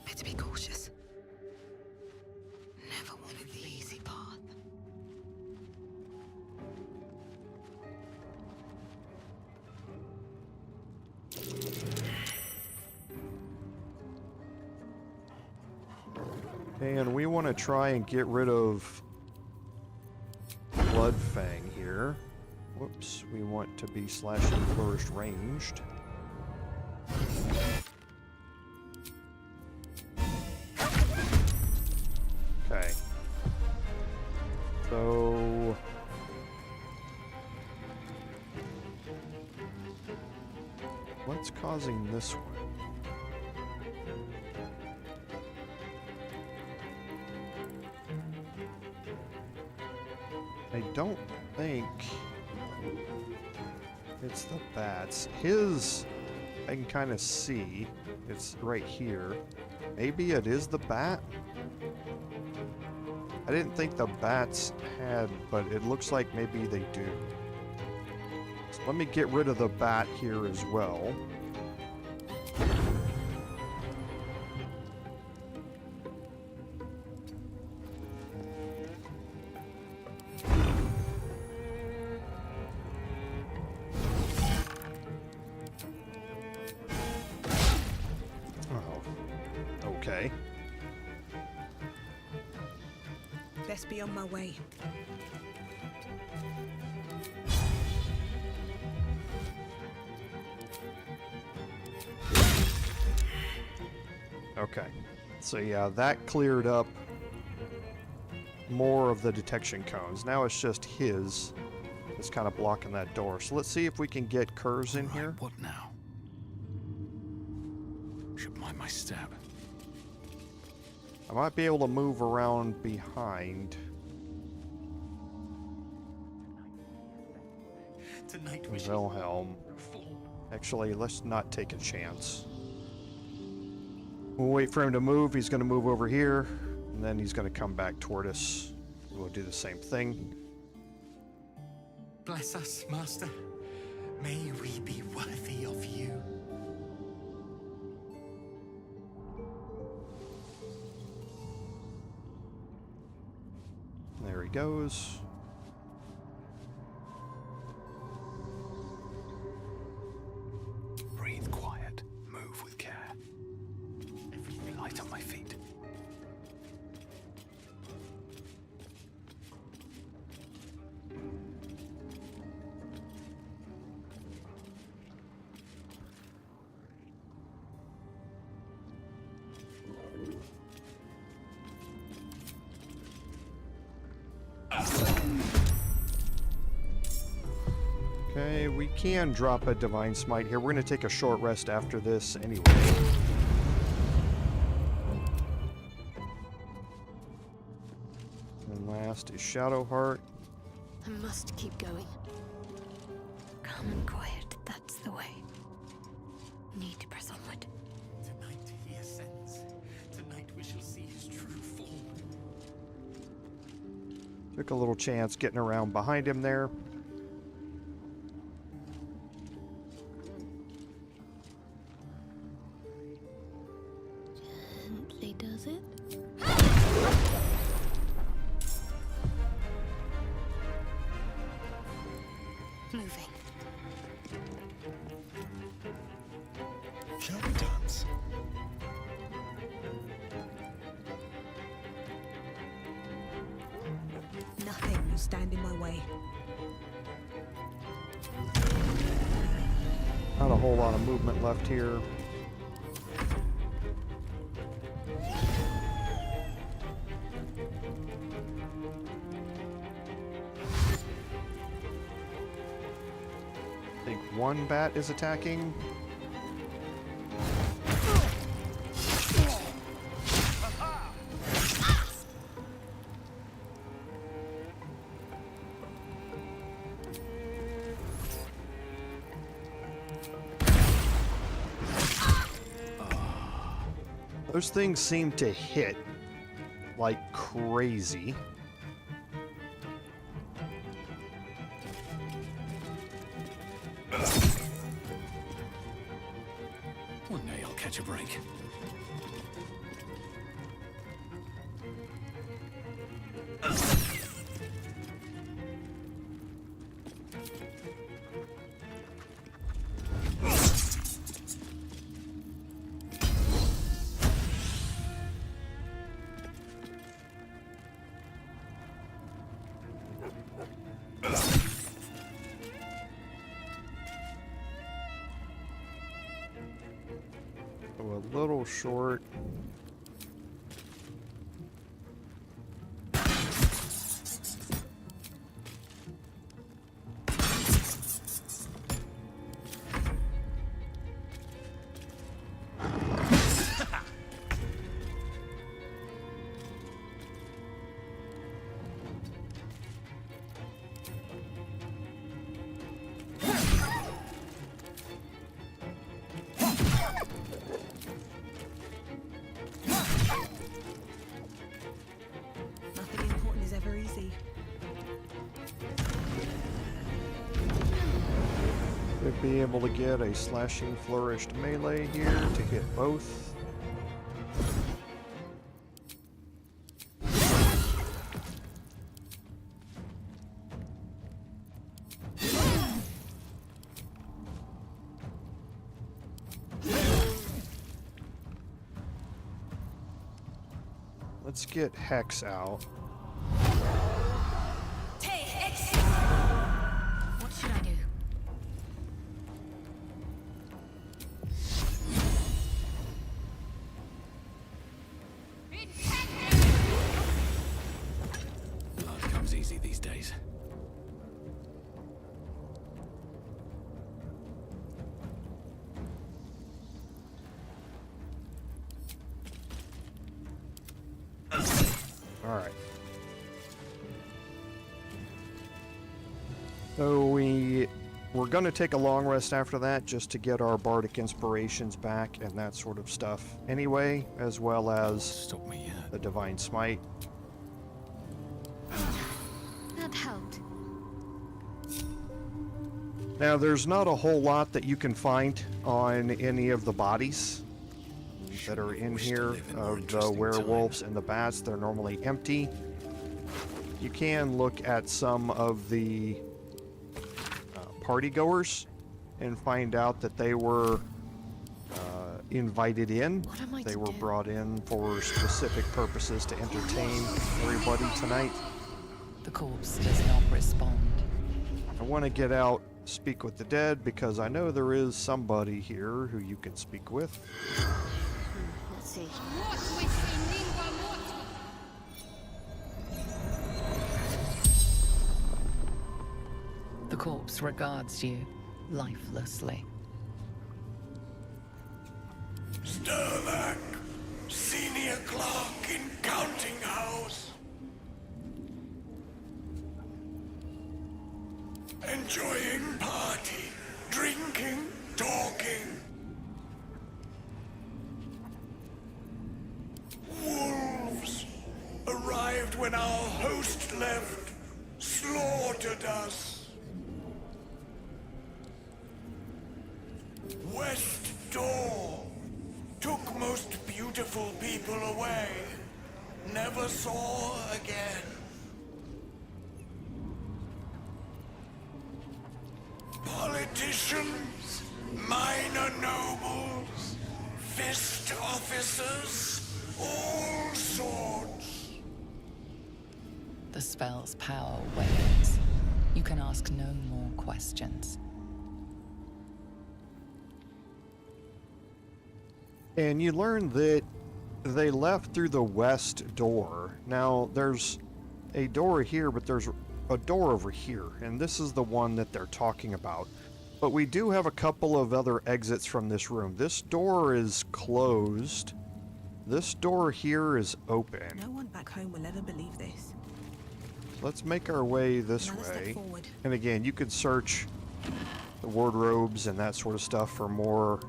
Better be cautious. Never wanted the easy path. And we want to try and get rid of Bloodfang here. Whoops, we want to be slashing flourished ranged. Okay. So what's causing this one? I don't think it's the bats. His, I can kind of see. It's right here. Maybe it is the bat? I didn't think the bats had, but it looks like maybe they do. So let me get rid of the bat here as well. Okay. Best be on my way. Okay. So yeah, that cleared up more of the detection cones. Now it's just his that's kind of blocking that door. So let's see if we can get Kurz in here. What now? Should mind my step. I might be able to move around behind Wilhelm. Actually, let's not take a chance. We'll wait for him to move. He's going to move over here, and then he's going to come back toward us. We'll do the same thing. Bless us, Master. May we be worthy of you. There he goes. Breathe quiet. Move with care. Everything light on my feet. Okay, we can drop a Divine Smite here. We're going to take a short rest after this anyway. And last is Shadowheart. I must keep going. Calm and quiet, that's the way. Need to press onward. Tonight he ascends. Tonight we shall see his true form. Took a little chance getting around behind him there. Gently does it. Moving. Shall we dance? Nothing will stand in my way. Not a whole lot of movement left here. I think one bat is attacking. Those things seem to hit like crazy. One day I'll catch a break. A little short. Nothing important is ever easy. Should be able to get a slashing flourished melee here to hit both. Let's get Hex out. What should I do? Blood comes easy these days. Alright. So we're going to take a long rest after that just to get our bardic inspirations back and that sort of stuff anyway, as well as Stop me yet. the divine smite. That helped. Now there's not a whole lot that you can find on any of the bodies that are in here of the werewolves and the bats. They're normally empty. You can look at some of the party goers and find out that they were invited in. What am I They to were do? brought in for specific purposes to entertain everybody tonight. The corpse does not respond. I want to get out, speak with the dead, because I know there is somebody here who you can speak with. Let's see. The corpse regards you lifelessly. Sterlac, senior clerk in counting house. Enjoying party, drinking, talking. Wolves arrived when our host left, slaughtered us. West Door took most beautiful people away. Never saw again. Politicians, minor nobles, fist officers, all sorts. The spell's power wanes. You can ask no more questions. And you learn that they left through the west door. Now, there's a door here, but there's a door over here, and this is the one that they're talking about. But we do have a couple of other exits from this room. This door is closed. This door here is open. No one back home will ever believe this. Let's make our way this Another step way. forward. And again, you could search the wardrobes and that sort of stuff for more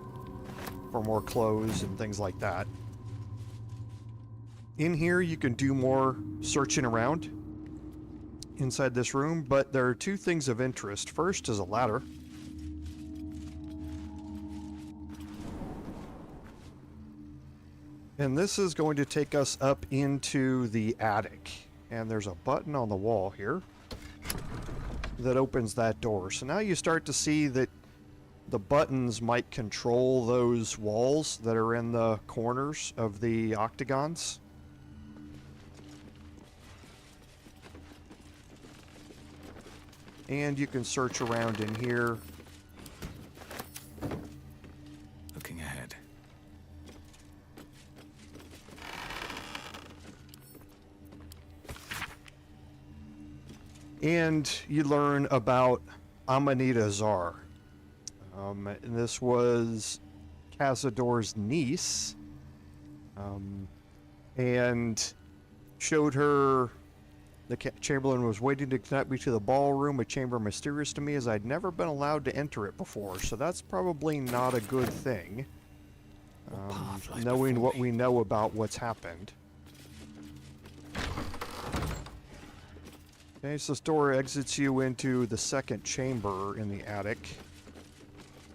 clothes and things like that. In here, you can do more searching around inside this room, but there are two things of interest. First is a ladder. And this is going to take us up into the attic. And there's a button on the wall here that opens that door. So now you start to see that the buttons might control those walls that are in the corners of the octagons. And you can search around in here. Looking ahead. And you learn about Amanita Szarr. And this was Cazador's niece. And showed her the Chamberlain was waiting to connect me to the ballroom, a chamber mysterious to me as I'd never been allowed to enter it before. So that's probably not a good thing. Knowing what we know about what's happened. Okay, so this door exits you into the second chamber in the attic.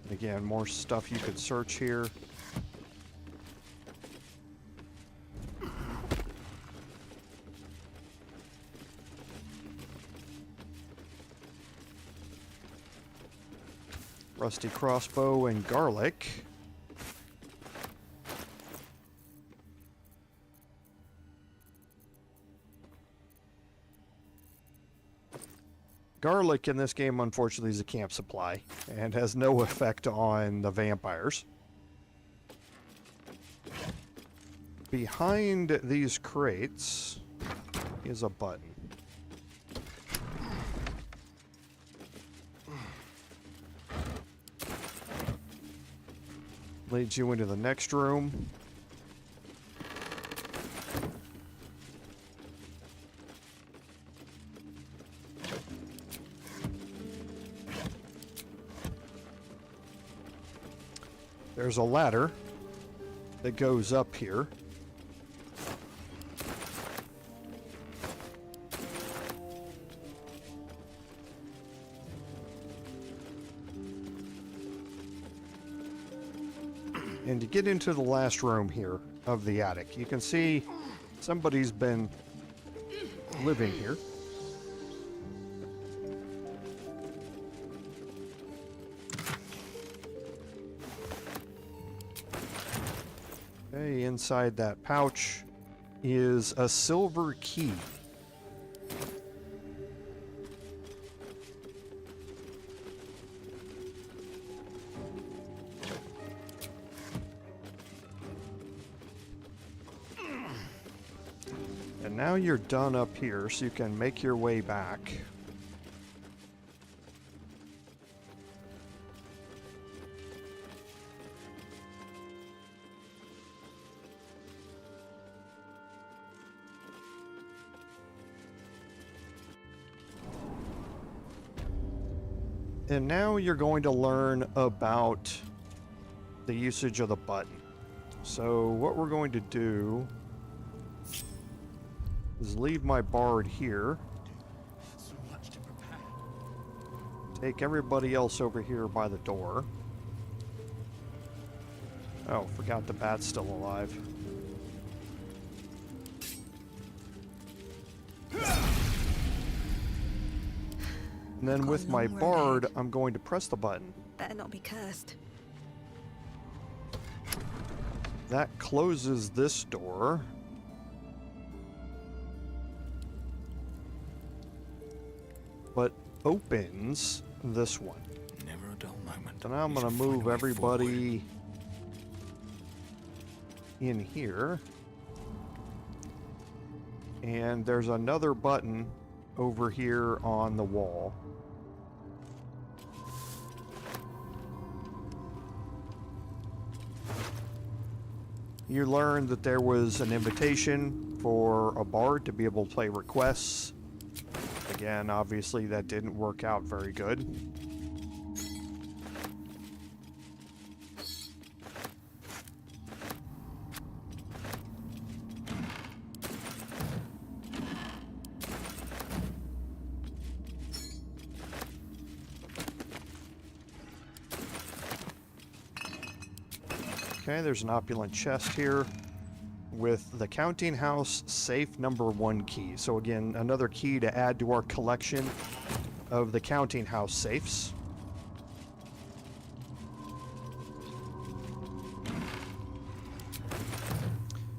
Again, more stuff you could search here. Rusty crossbow and garlic. Garlic in this game, unfortunately, is a camp supply and has no effect on the vampires. Behind these crates is a button. Leads you into the next room. There's a ladder that goes up here. And to get into the last room here of the attic, you can see somebody's been living here. Okay, inside that pouch is a silver key. And now you're done up here, so you can make your way back. And now you're going to learn about the usage of the button. So what we're going to do is leave my bard here. So much to prepare. Take everybody else over here by the door. Oh, forgot the bat's still alive. And then with my bard, I'm going to press the button. Better not be cursed. That closes this door. But opens this one. Never a dull moment. So now I'm going to move everybody in here. And there's another button over here on the wall. You learned that there was an invitation for a bard to be able to play requests. Again, obviously that didn't work out very good. Okay, there's an opulent chest here with the counting house safe number 1 key. So again, another key to add to our collection of the counting house safes.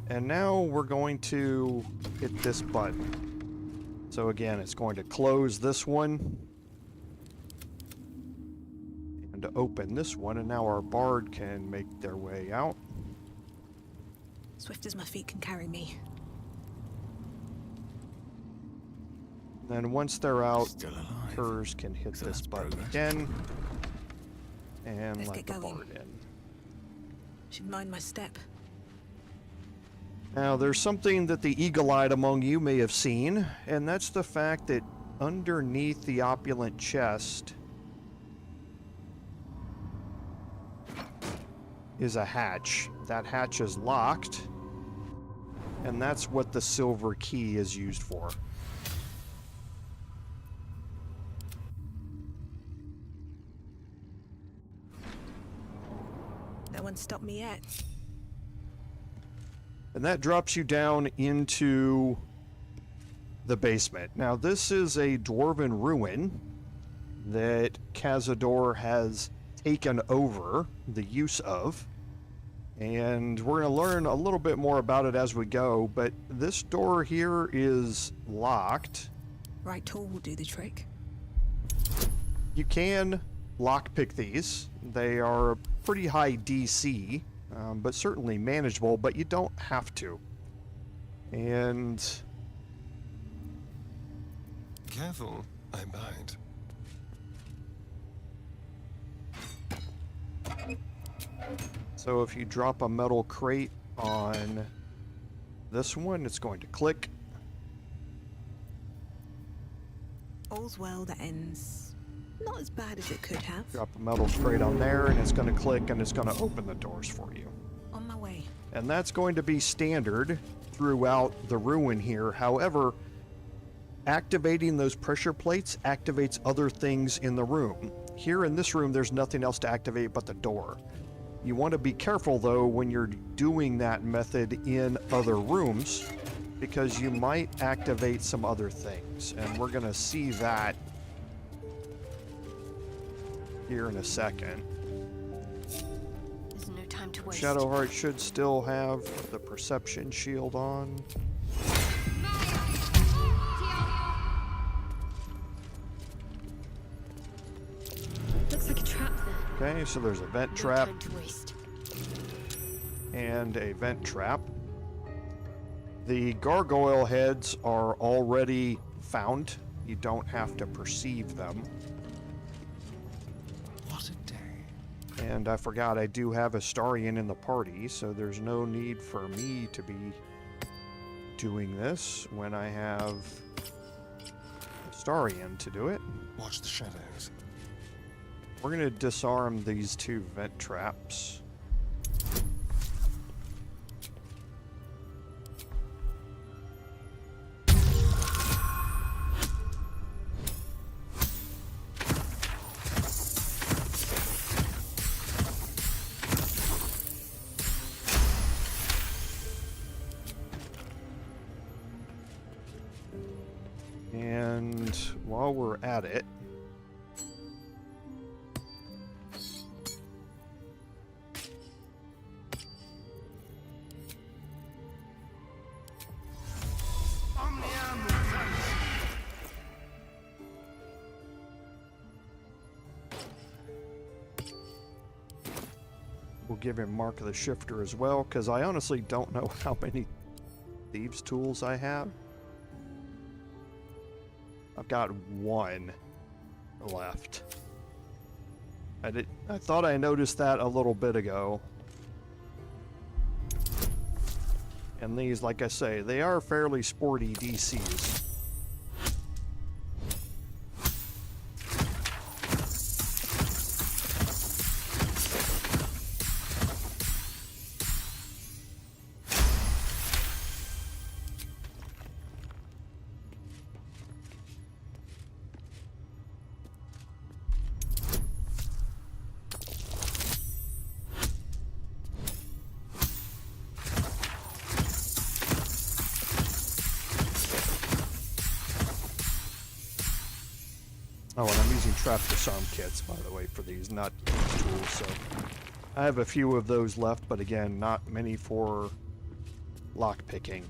And now we're going to hit this button. So again, it's going to close this one and to open this one, and now our bard can make their way out. Swift as my feet can carry me. Then once they're out, Still alive. hers can hit So this that's button progress. again and Let's let get the going. bard in. Should mind my step. Now, there's something that the eagle-eyed among you may have seen, and that's the fact that underneath the opulent chest is a hatch. That hatch is locked, and that's what the silver key is used for. No one stopped me yet. And that drops you down into the basement. Now, this is a dwarven ruin that Cazador has taken over the use of. And we're going to learn a little bit more about it as we go, but this door here is locked. Right tool will do the trick. You can lockpick these. They are pretty high DC, but certainly manageable, but you don't have to. And Careful, I bite. so if you drop a metal crate on this one, it's going to click. All's well that ends not as bad as it could have. Drop a metal crate on there, and it's going to click, and it's going to open the doors for you. On my way. And that's going to be standard throughout the ruin here. However, activating those pressure plates activates other things in the room. Here in this room, there's nothing else to activate but the door. You want to be careful, though, when you're doing that method in other rooms, because you might activate some other things. And we're going to see that here in a second. There's no time to waste. Shadowheart should still have the perception shield on. Looks like a trap there. Okay, so there's a vent No trap time to waste. and a vent trap. The gargoyle heads are already found. You don't have to perceive them. What a day. And I forgot, I do have Astarion in the party, so there's no need for me to be doing this when I have Astarion to do it. Watch the shadows. We're going to disarm these two vent traps. And while we're at it, we'll give him Mark of the Shifter as well, because I honestly don't know how many thieves' tools I have. I've got one left. I thought I noticed that a little bit ago. And these, like I say, they are fairly sporty DCs. Oh, and I'm using trap disarm kits, by the way, for these, not tools, so... I have a few of those left, but again, not many for lockpicking.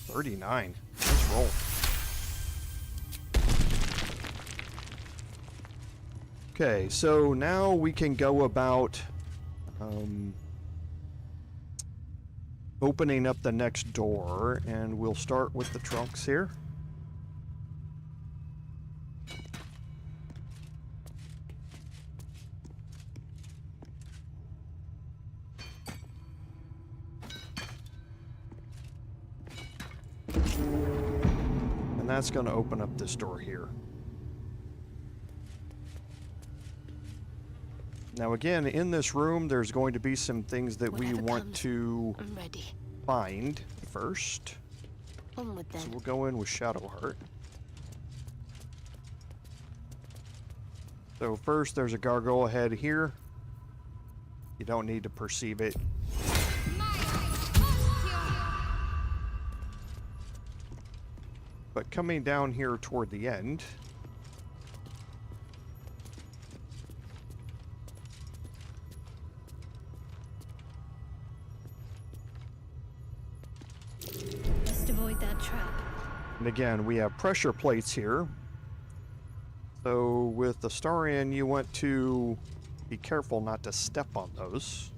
$39. Nice roll. Okay, so now we can go about opening up the next door, and we'll start with the trunks here. And that's going to open up this door here. Now again, in this room, there's going to be some things that we want to find first. Onward then. So we'll go in with Shadowheart. So first, there's a gargoyle head here. You don't need to perceive it. But coming down here toward the end, Best avoid that trap. and again, we have pressure plates here. So with the Astarion, you want to be careful not to step on those.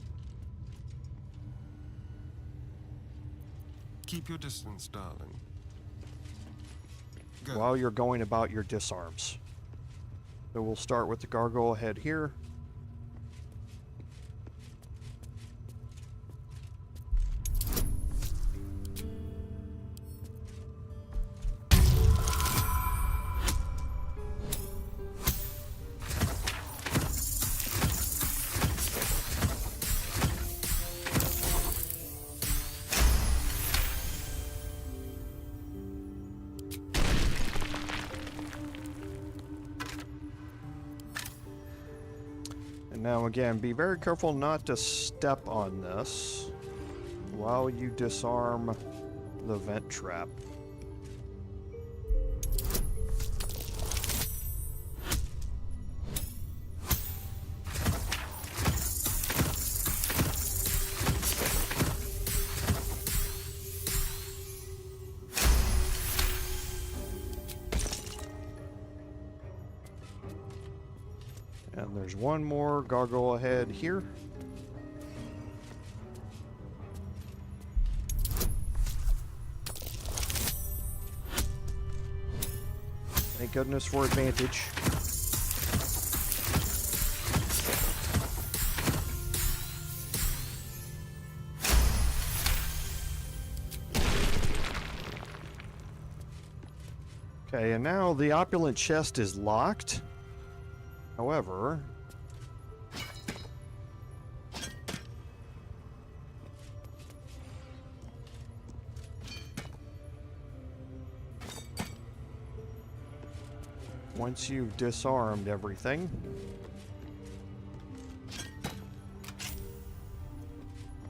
Keep your distance, darling. Go. While you're going about your disarms. So we'll start with the gargoyle head here. Now again, be very careful not to step on this while you disarm the vent trap. And there's one more gargoyle head here. Thank goodness for advantage. Okay, and now the opulent chest is locked. However, once you've disarmed everything,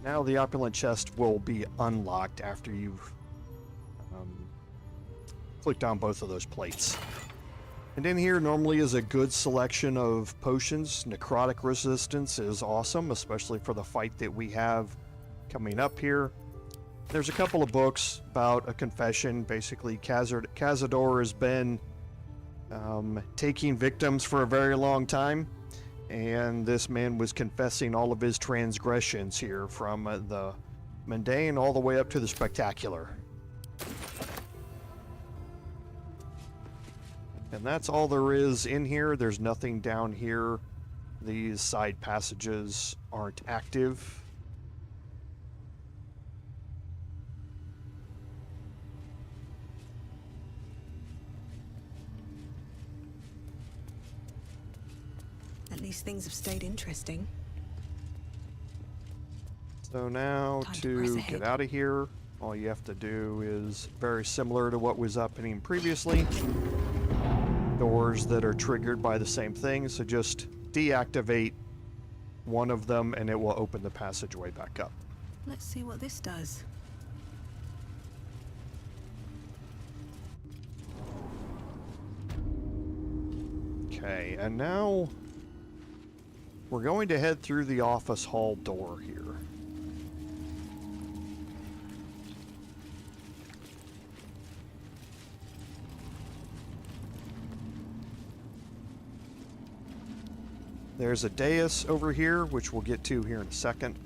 now the opulent chest will be unlocked after you've clicked on both of those plates. And in here normally is a good selection of potions. Necrotic resistance is awesome, especially for the fight that we have coming up here. There's a couple of books about a confession. Basically, Cazador has been taking victims for a very long time, and this man was confessing all of his transgressions here, from the mundane all the way up to the spectacular. And that's all there is in here. There's nothing down here. These side passages aren't active. At least things have stayed interesting. So now Time to press to ahead. get out of here, all you have to do is very similar to what was happening previously. Go doors that are triggered by the same thing, so just deactivate one of them and it will open the passageway back up. Let's see what this does. Okay, and now we're going to head through the office hall door here. There's a dais over here, which we'll get to here in a second.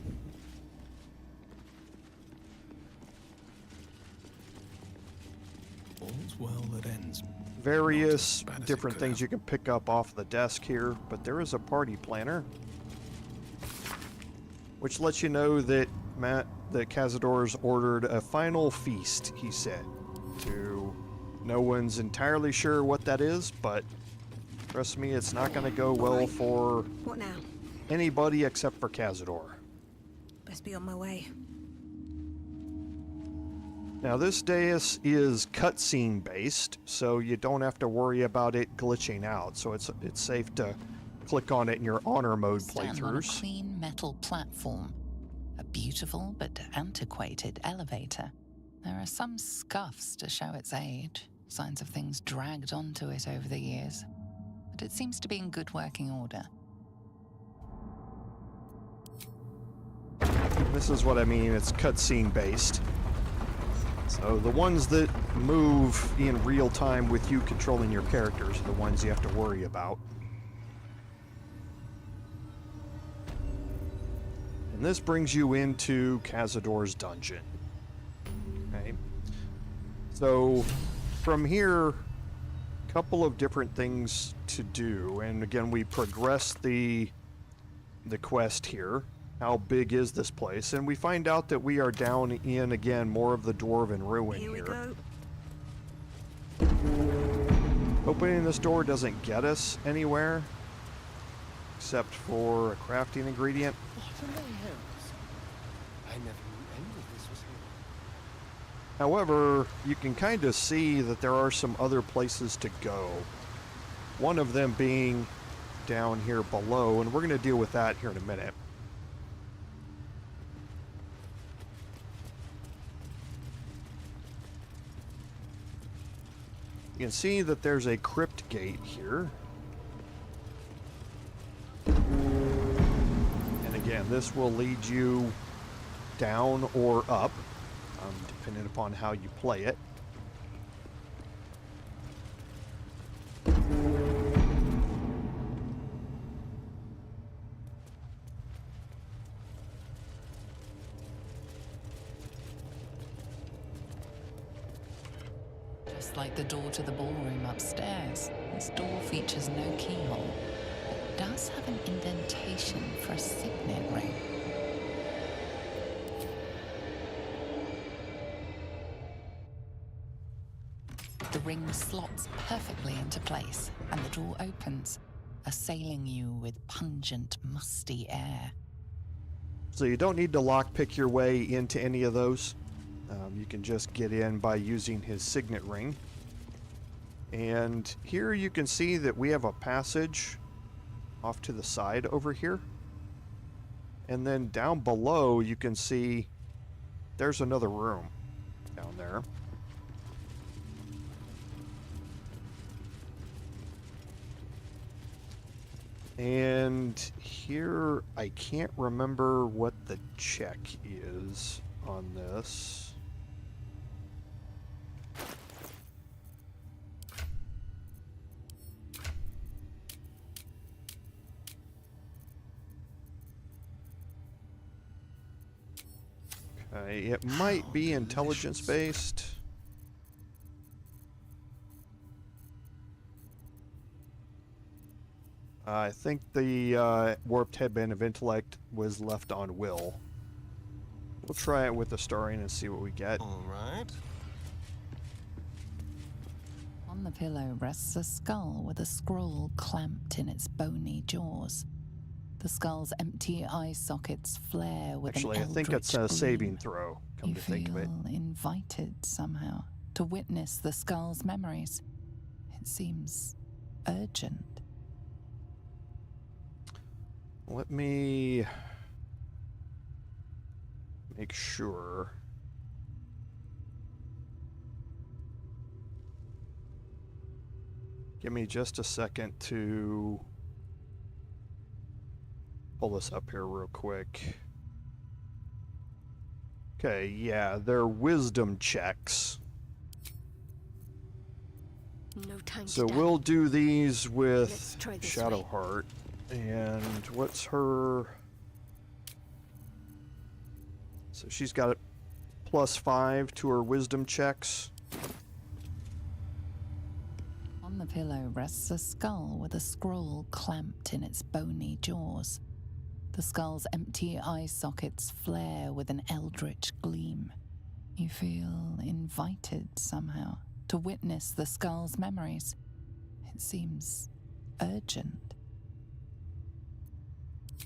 All's well that ends. Various different things you can pick up off the desk here, but there is a party planner, which lets you know that that Cazador's ordered a final feast, he said. No one's entirely sure what that is, but trust me, it's not going to go well for What now? anybody except for Cazador. Best be on my way. Now this dais is cutscene based, so you don't have to worry about it glitching out. So it's safe to click on it in your honor mode Stand on a playthroughs. clean metal platform. A beautiful but antiquated elevator. There are some scuffs to show its age, signs of things dragged onto it over the years. But it seems to be in good working order. This is what I mean, it's cutscene based. So the ones that move in real time with you controlling your characters are the ones you have to worry about. And this brings you into Cazador's dungeon. Okay. So from here, a couple of different things to do. And again, we progress the quest here. How big is this place? And we find out that we are down in, again, more of the Dwarven ruin here. We go. Opening this door doesn't get us anywhere, except for a crafting ingredient. What in the hells? I never knew any of this was here. However, you can kind of see that there are some other places to go. One of them being down here below, and we're going to deal with that here in a minute. You can see that there's a crypt gate here. And again, this will lead you down or up, depending upon how you play it. Just like the door to the ballroom upstairs, this door features no keyhole, but does have an indentation for a signet ring. The ring slots perfectly into place, and the door opens, assailing you with pungent, musty air. So you don't need to lockpick your way into any of those. You can just get in by using his signet ring. And here you can see that we have a passage off to the side over here. And then down below you can see there's another room down there. And here, I can't remember what the check is on this. Okay, it might be intelligence-based. I think the warped headband of intellect was left on will. We'll try it with the Astarion and see what we get. All right. On the pillow rests a skull with a scroll clamped in its bony jaws. The skull's empty eye sockets flare with Actually, an I think it's a eldritch saving gleam. throw, come You to think of it. feel invited somehow to witness the skull's memories. It seems urgent. Let me make sure. Give me just a second to pull this up here real quick. Okay, yeah, they're wisdom checks. No time So to we'll do these Let's with try this way. Shadowheart. And what's her... So she's got a +5 to her wisdom checks. On the pillow rests a skull with a scroll clamped in its bony jaws. The skull's empty eye sockets flare with an eldritch gleam. You feel invited somehow to witness the skull's memories. It seems urgent.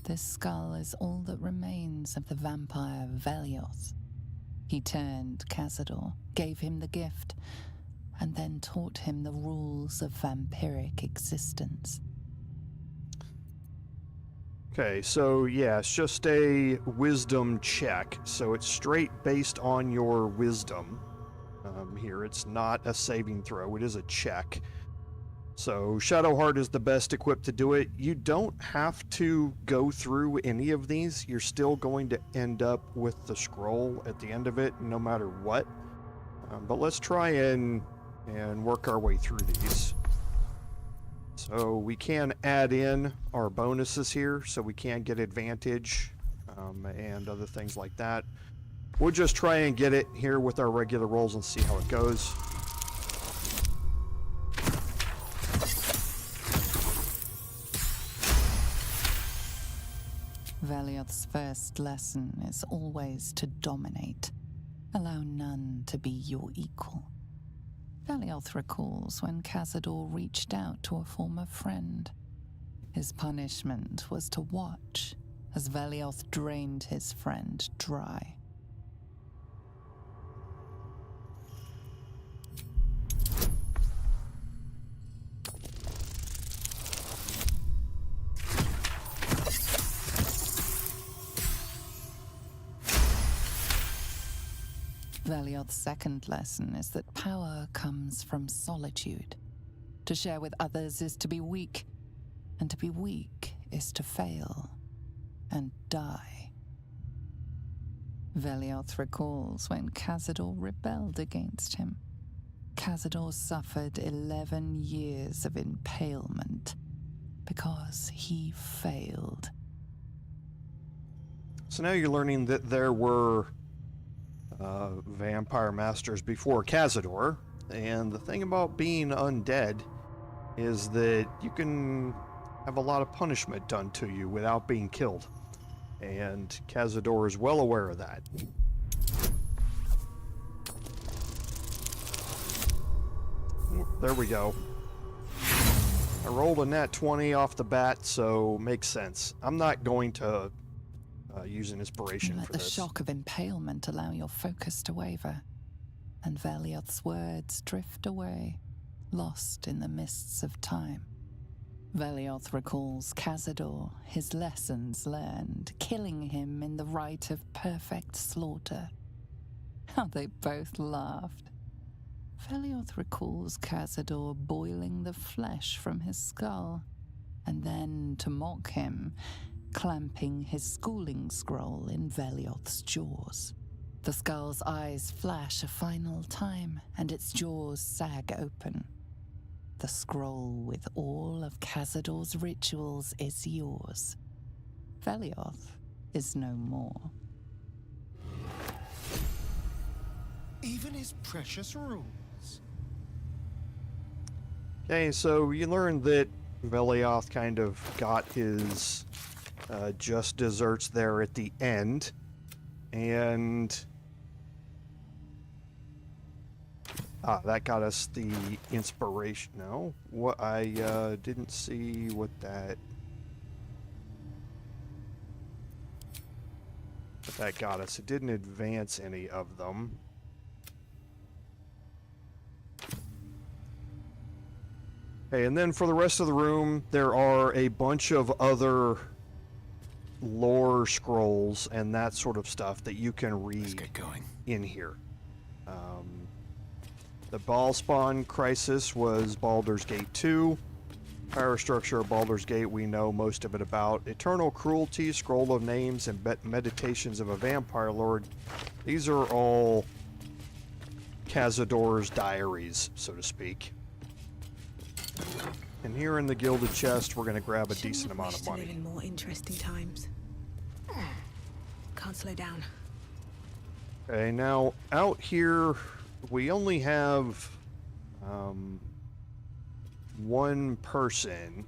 This skull is all that remains of the vampire Velioth. He turned Cazador, gave him the gift, and then taught him the rules of vampiric existence. Okay, so yeah, it's just a wisdom check. So it's straight based on your wisdom. Here, it's not a saving throw, it is a check. So Shadowheart is the best equipped to do it. You don't have to go through any of these. You're still going to end up with the scroll at the end of it, no matter what. But let's try and work our way through these. So we can add in our bonuses here, so we can get advantage and other things like that. We'll just try and get it here with our regular rolls and see how it goes. Velioth's first lesson is always to dominate. Allow none to be your equal. Velioth recalls when Cazador reached out to a former friend. His punishment was to watch as Velioth drained his friend dry. Velioth's second lesson is that power comes from solitude. To share with others is to be weak, and to be weak is to fail and die. Velioth recalls when Cazador rebelled against him. Cazador suffered 11 years of impalement because he failed. So now you're learning that there were vampire masters before Cazador, and the thing about being undead is that you can have a lot of punishment done to you without being killed, and Cazador is well aware of that. There we go. I rolled a nat 20 off the bat, so makes sense. I'm not going to use an inspiration Let for the this. shock of impalement allow your focus to waver, and Velioth's words drift away, lost in the mists of time. Velioth recalls Cazador, his lessons learned, killing him in the rite of perfect slaughter. How they both laughed. Velioth recalls Cazador boiling the flesh from his skull, and then, to mock him, clamping his schooling scroll in Velioth's jaws. The skull's eyes flash a final time, and its jaws sag open. The scroll with all of Cazador's rituals is yours. Velioth is no more. Even his precious rules. Okay, so you learned that Velioth kind of got his just desserts there at the end, and that got us the inspiration. No, what I didn't see what that got us. It didn't advance any of them. Okay, and then for the rest of the room, there are a bunch of other lore scrolls and that sort of stuff that you can read. Let's get going. In here. The Ballspawn Crisis was Baldur's Gate 2. Power structure of Baldur's Gate, we know most of it about. Eternal Cruelty, Scroll of Names, and Meditations of a Vampire Lord. These are all Cazador's diaries, so to speak. And here in the Gilded Chest, we're going to grab a decent amount of money. To live in more interesting times. Can't slow down. Okay, now out here, we only have one person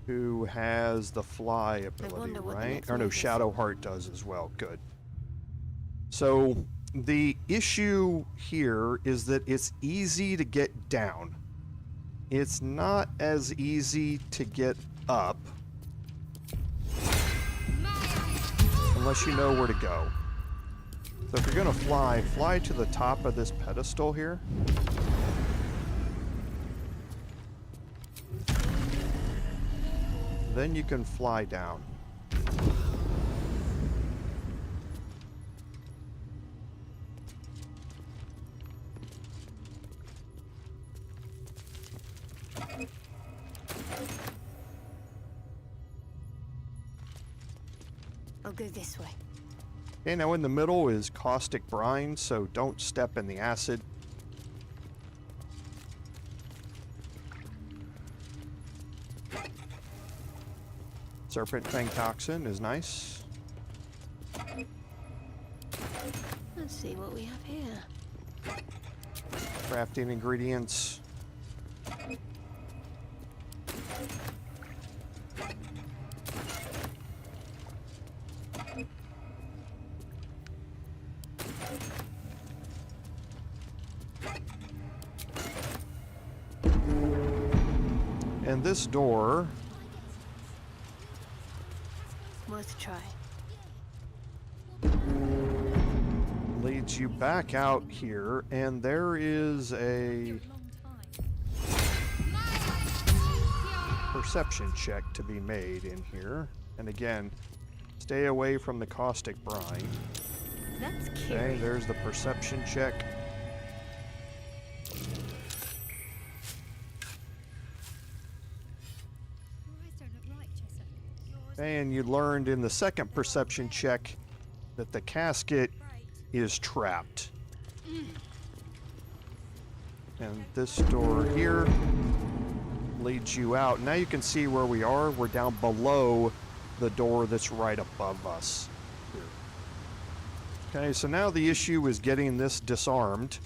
who has the fly ability, right? Or no, Shadowheart does as well. Good. So the issue here is that it's easy to get down. It's not as easy to get up unless you know where to go. So if you're gonna fly to the top of this pedestal here. Then you can fly down. I'll go this way. Okay, now in the middle is caustic brine, so don't step in the acid. Serpent Fang Toxin is nice. Let's see what we have here. Crafting ingredients. And this door worth a try. Leads you back out here, and there is a perception check to be made in here. And again, stay away from the caustic brine. That's curious. Okay, there's the perception check. And you learned in the second perception check that the casket is trapped. And this door here leads you out. Now you can see where we are. We're down below the door that's right above us here. Okay, so now the issue is getting this disarmed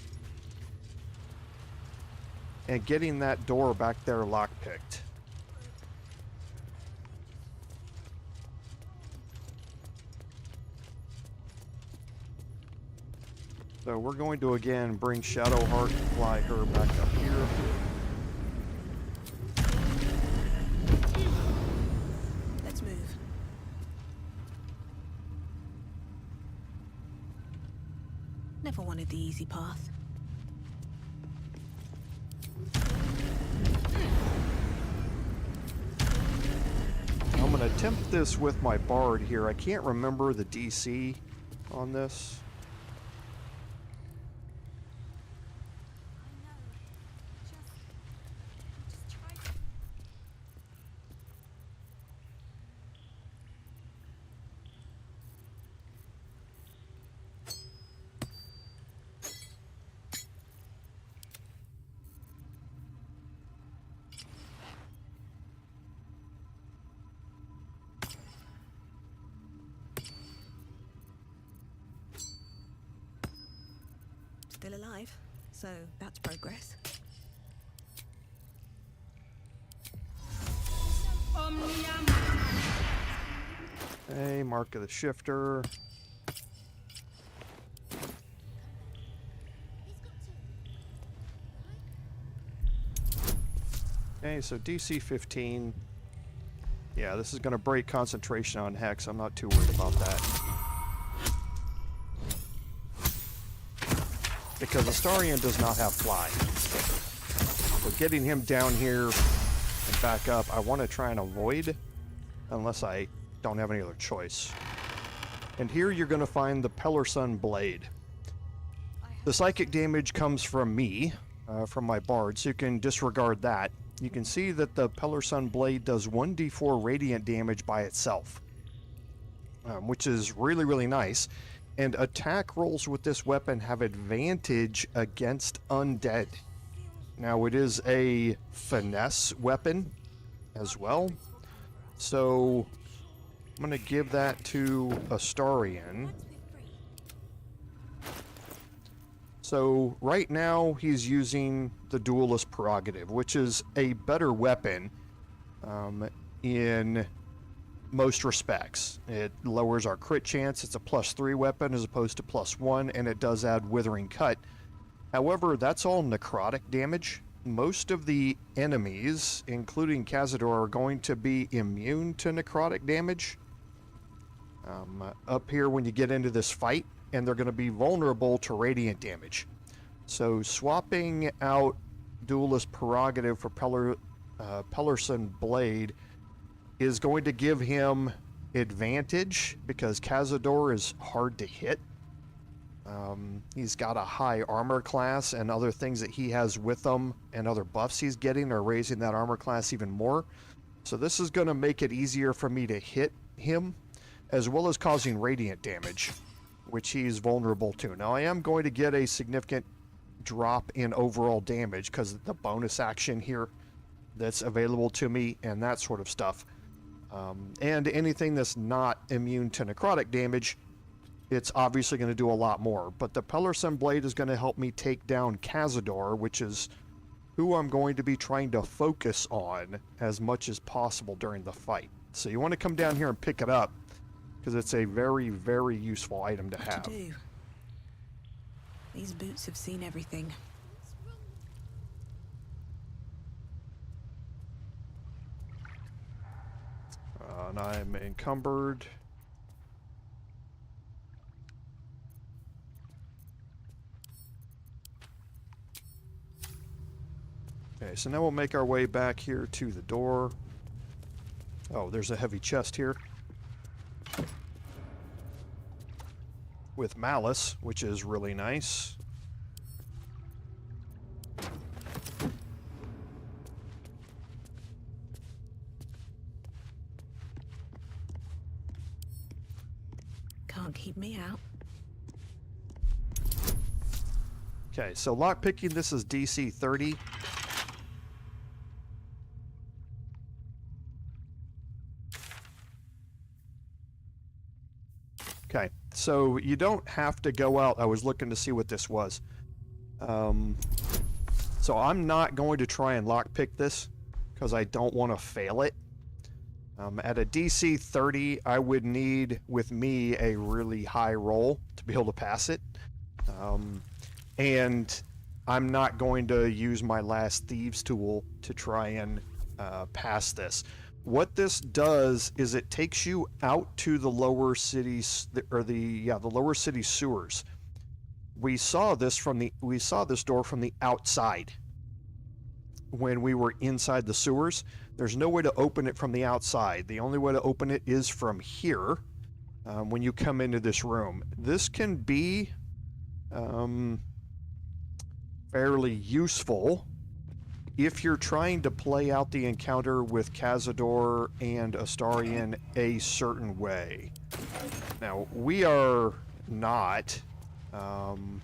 and getting that door back there lockpicked. So we're going to again bring Shadowheart and fly her back up here. Let's move. Never wanted the easy path. I'm going to attempt this with my bard here. I can't remember the DC on this. Still alive, so that's progress. Okay, Mark of the Shifter. Okay, so DC 15. Yeah, this is going to break concentration on Hex. I'm not too worried about that. Because Astarion does not have fly. So getting him down here and back up, I want to try and avoid, unless I don't have any other choice. And here you're going to find the Pellerson Blade. The psychic damage comes from me, from my bard, so you can disregard that. You can see that the Pellerson Blade does 1d4 radiant damage by itself, which is really, really nice. And attack rolls with this weapon have advantage against undead. Now, it is a finesse weapon as well, so I'm going to give that to Astarion. So right now he's using the Duelist Prerogative, which is a better weapon in most respects. It lowers our crit chance. It's a +3 weapon as opposed to +1, and it does add Withering Cut. However, that's all necrotic damage. Most of the enemies, including Cazador, are going to be immune to necrotic damage up here when you get into this fight, and they're going to be vulnerable to radiant damage. So swapping out Duelist Prerogative for Pellerson Blade is going to give him advantage because Cazador is hard to hit. He's got a high armor class, and other things that he has with him and other buffs he's getting are raising that armor class even more. So this is going to make it easier for me to hit him, as well as causing radiant damage, which he's vulnerable to. Now, I am going to get a significant drop in overall damage because of the bonus action here that's available to me and that sort of stuff. And anything that's not immune to necrotic damage, it's obviously going to do a lot more. But the Pellerson Blade is going to help me take down Cazador, which is who I'm going to be trying to focus on as much as possible during the fight. So you want to come down here and pick it up, because it's a very, very useful item to have. What to do? These boots have seen everything. And I'm encumbered. Okay, so now we'll make our way back here to the door. Oh, there's a heavy chest here with malice, which is really nice. Can't keep me out. Okay, so lockpicking, this is DC 30. Okay, so you don't have to go out. I was looking to see what this was. So I'm not going to try and lockpick this because I don't want to fail it. At a DC 30, I would need, with me, a really high roll to be able to pass it. And I'm not going to use my last Thieves tool to try and pass this. What this does is it takes you out to the lower cities, or the lower city sewers. We saw this door from the outside when we were inside the sewers. There's no way to open it from the outside. The only way to open it is from here when you come into this room. This can be fairly useful if you're trying to play out the encounter with Cazador and Astarion a certain way. Now, we are not trying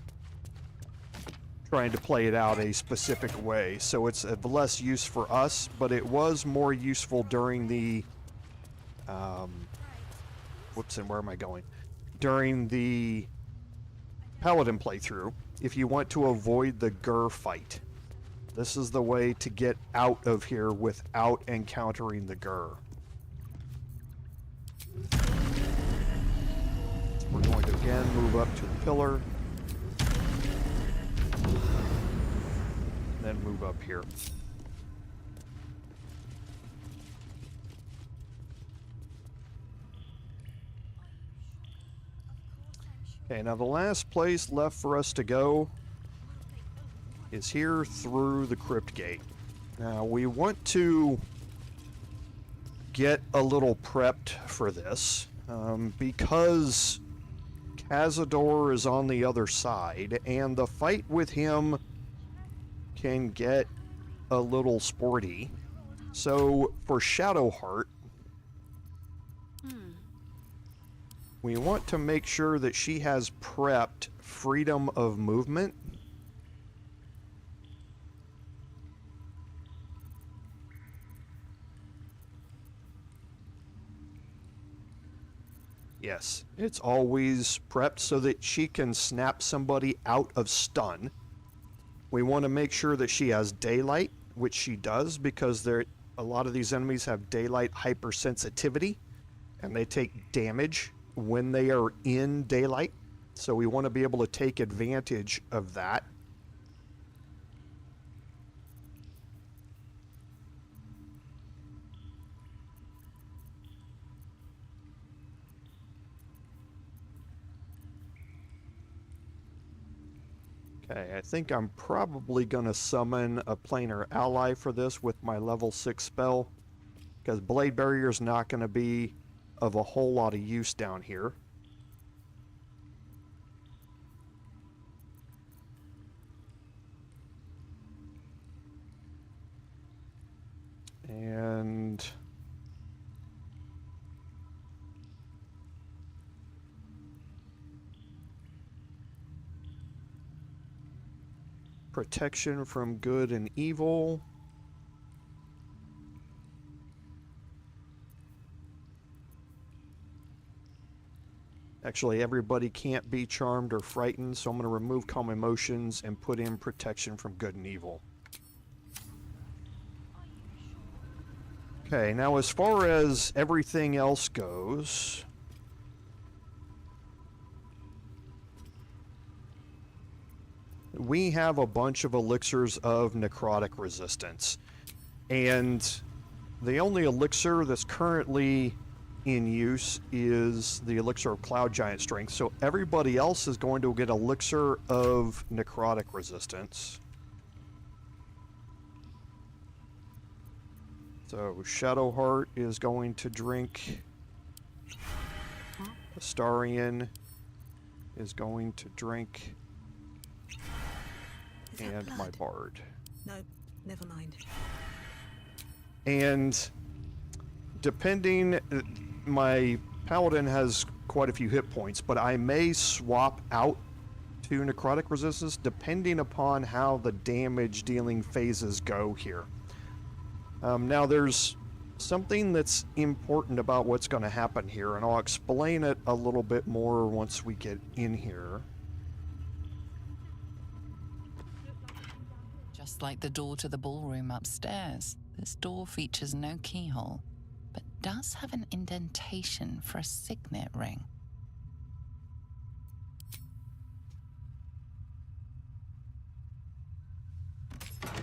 to play it out a specific way, so it's of less use for us, but it was more useful during the whoops, and where am I going? During the Paladin playthrough, if you want to avoid the Gur fight. This is the way to get out of here without encountering the Gur. We're going to again move up to the pillar. Then move up here. Okay, now the last place left for us to go is here through the crypt gate. Now we want to get a little prepped for this, because Cazador is on the other side, and the fight with him can get a little sporty. So for Shadowheart, we want to make sure that she has prepped freedom of movement. Yes, it's always prepped so that she can snap somebody out of stun. We want to make sure that she has daylight, which she does, because a lot of these enemies have daylight hypersensitivity, and they take damage when they are in daylight. So we want to be able to take advantage of that. Okay, I think I'm probably going to summon a planar ally for this with my level 6 spell, because Blade Barrier is not going to be of a whole lot of use down here. And protection from good and evil. Actually, everybody can't be charmed or frightened, so I'm going to remove calm emotions and put in protection from good and evil. Okay, now as far as everything else goes, we have a bunch of elixirs of necrotic resistance, and the only elixir that's currently in use is the elixir of Cloud Giant Strength, so everybody else is going to get elixir of necrotic resistance. So Shadowheart is going to drink. Astarion is going to drink. And my bard. No, never mind. And depending, my paladin has quite a few hit points, but I may swap out to necrotic resistance depending upon how the damage dealing phases go here. Now there's something that's important about what's going to happen here, and I'll explain it a little bit more once we get in here. Just like the door to the ballroom upstairs, this door features no keyhole, but does have an indentation for a signet ring.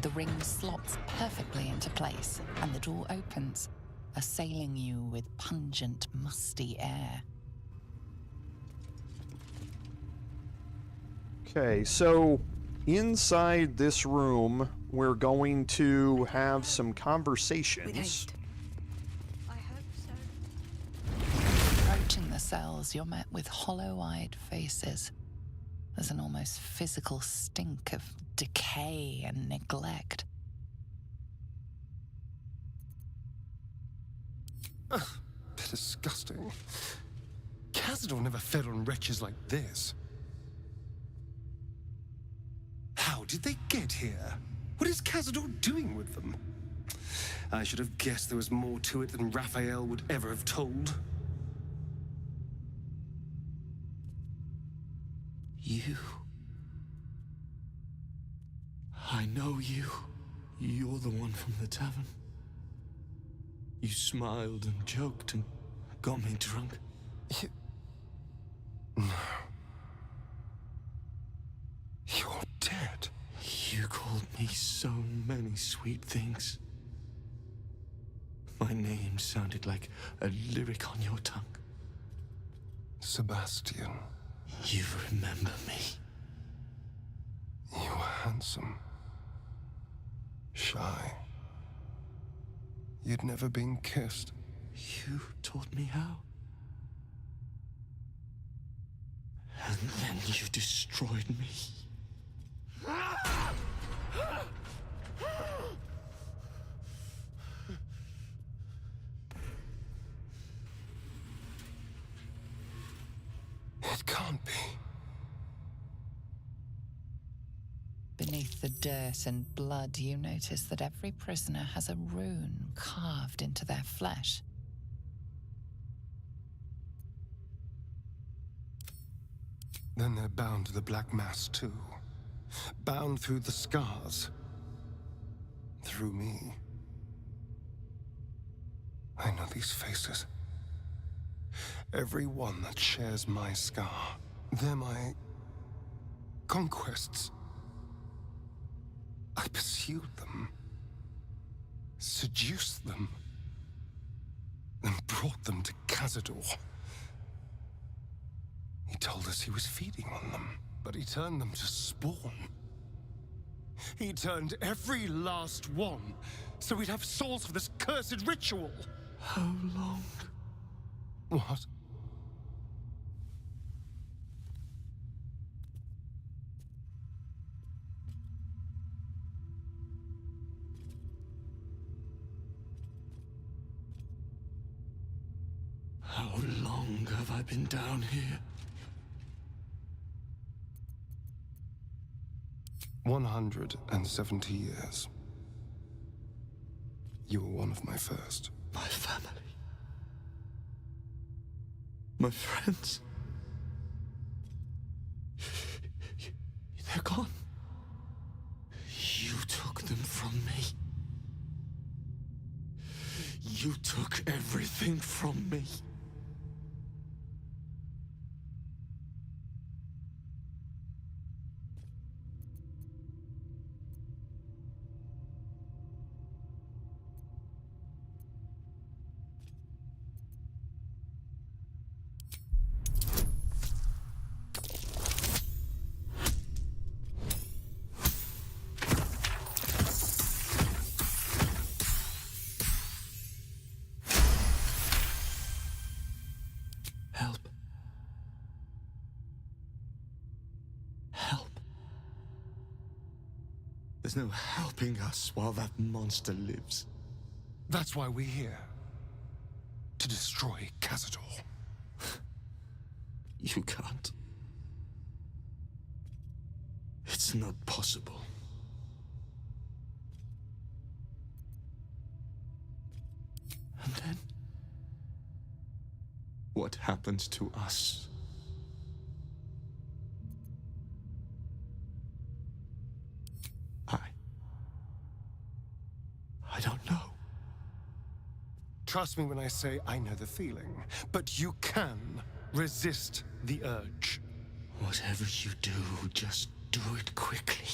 The ring slots perfectly into place, and the door opens, assailing you with pungent, musty air. Okay, so inside this room, we're going to have some conversations. I hope so. Approaching the cells, you're met with hollow-eyed faces. There's an almost physical stink of decay and neglect. Ugh, disgusting. Cazador never fed on wretches like this. How did they get here? What is Cazador doing with them? I should have guessed there was more to it than Raphael would ever have told. You. I know you. You're the one from the tavern. You smiled and joked and got me drunk. No. You're dead. You called me so many sweet things. My name sounded like a lyric on your tongue. Sebastian. You remember me. You were handsome. Shy. you'd never been kissed. You taught me how. And then you destroyed me. It can't be. Beneath the dirt and blood, you notice that every prisoner has a rune carved into their flesh. Then they're bound to the Black Mass too. Bound through the scars. Through me. I know these faces. Every one that shares my scar. They're my conquests. I pursued them. Seduced them. Then brought them to Cazador. He told us he was feeding on them, but he turned them to spawn. He turned every last one, so we'd have souls for this cursed ritual. How long? What? How long have I been down here? 170 years. You were one of my first. My family. My friends. They're gone. You took them from me. You took everything from me. Help. Help. There's no helping us while that monster lives. That's why we're here. To destroy Cazador. You can't. It's not possible. And then? What happens to us? I don't know. Trust me when I say I know the feeling, but you can resist the urge. Whatever you do, just do it quickly.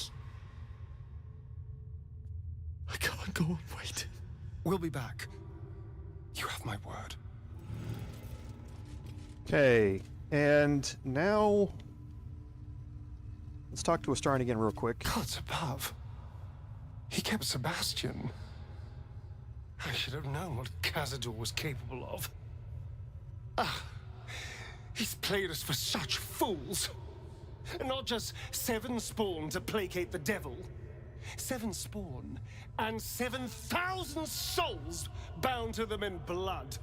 I can't go on waiting. We'll be back. You have my word. Okay, and now let's talk to Astarion again real quick. Gods above. He kept Sebastian. I should have known what Cazador was capable of. He's played us for such fools. And not just 7 spawn to placate the devil. 7 spawn and 7,000 souls bound to them in blood.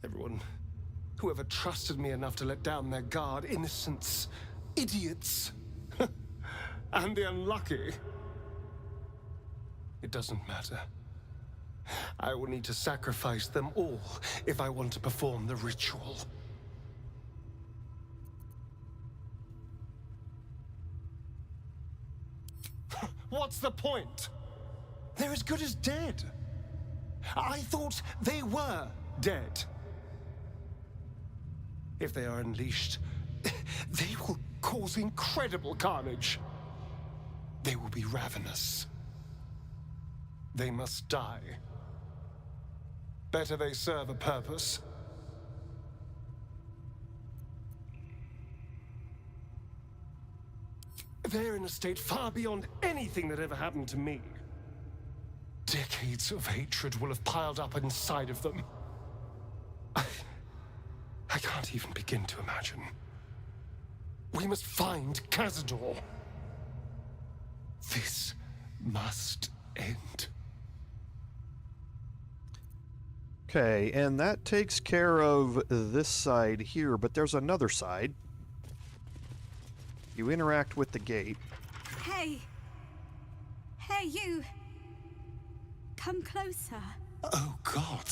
Everyone, whoever trusted me enough to let down their guard, innocents, idiots, and the unlucky. It doesn't matter. I will need to sacrifice them all if I want to perform the ritual. What's the point? They're as good as dead. I thought they were dead. If they are unleashed, they will cause incredible carnage. They will be ravenous. They must die. Better they serve a purpose. They're in a state far beyond anything that ever happened to me. Decades of hatred will have piled up inside of them. I can't even begin to imagine. We must find Cazador. This must end. Okay, and that takes care of this side here, but there's another side. You interact with the gate. Hey! Hey, you! Come closer. Oh, God.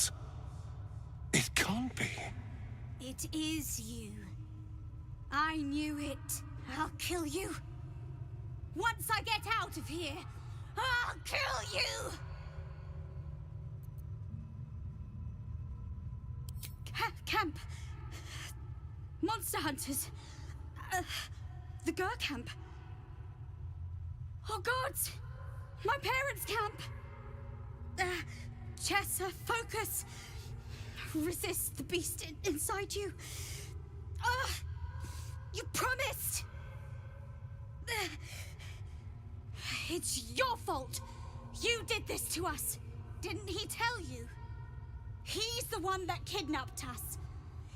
It can't be. It is you. I knew it. I'll kill you. Once I get out of here, I'll kill you! Camp. Monster hunters. The Gur camp. Oh, gods! My parents' camp! Chessa, focus! Resist the beast inside you. You promised! It's your fault! You did this to us! Didn't he tell you? He's the one that kidnapped us!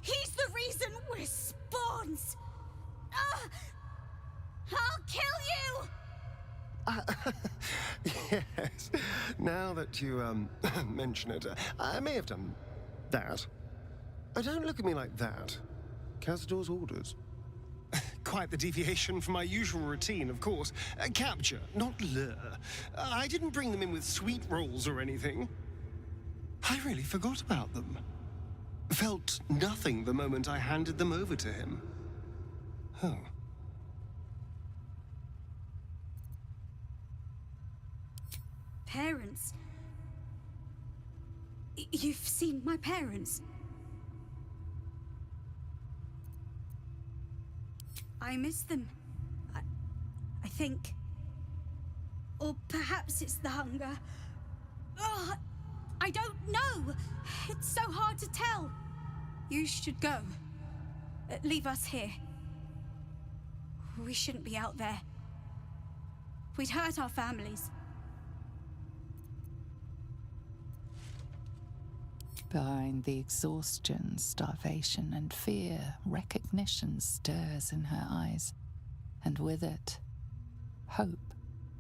He's the reason we're spawns! I'll kill you! Yes. Now that you, mention it, I may have done that. Don't look at me like that. Cazador's orders. Quite the deviation from my usual routine, of course. Capture, not lure. I didn't bring them in with sweet rolls or anything. I really forgot about them. Felt nothing the moment I handed them over to him. Oh. Parents? You've seen my parents? I miss them. I think. Or perhaps it's the hunger. I don't know. It's so hard to tell. You should go. Leave us here. We shouldn't be out there. We'd hurt our families. Behind the exhaustion, starvation, and fear, recognition stirs in her eyes, and with it, hope.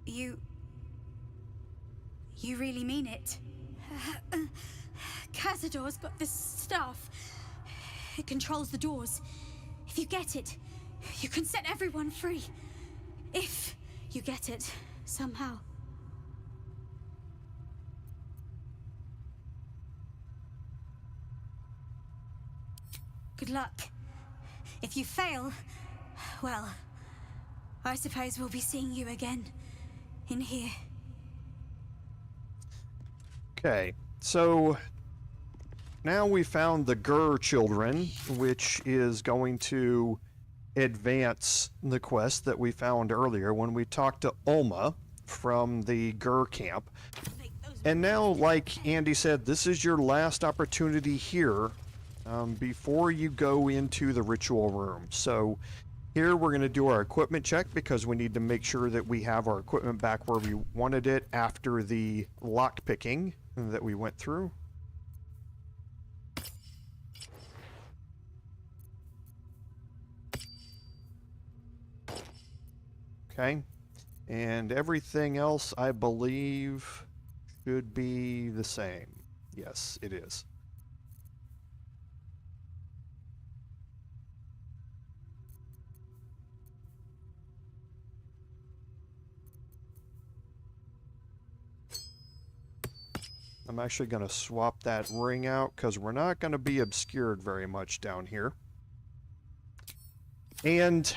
You really mean it? Cazador's got this stuff. It controls the doors. If you get it, you can set everyone free. If you get it, somehow. Good luck. If you fail, well, I suppose we'll be seeing you again in here. Okay, so now we found the Gur children, which is going to advance the quest that we found earlier when we talked to Ulma from the Gur camp. And now, like Andy said, this is your last opportunity here before you go into the ritual room. So here we're going to do our equipment check because we need to make sure that we have our equipment back where we wanted it after the lock picking that we went through. Okay, and everything else I believe should be the same. Yes, it is. I'm actually going to swap that ring out because we're not going to be obscured very much down here. And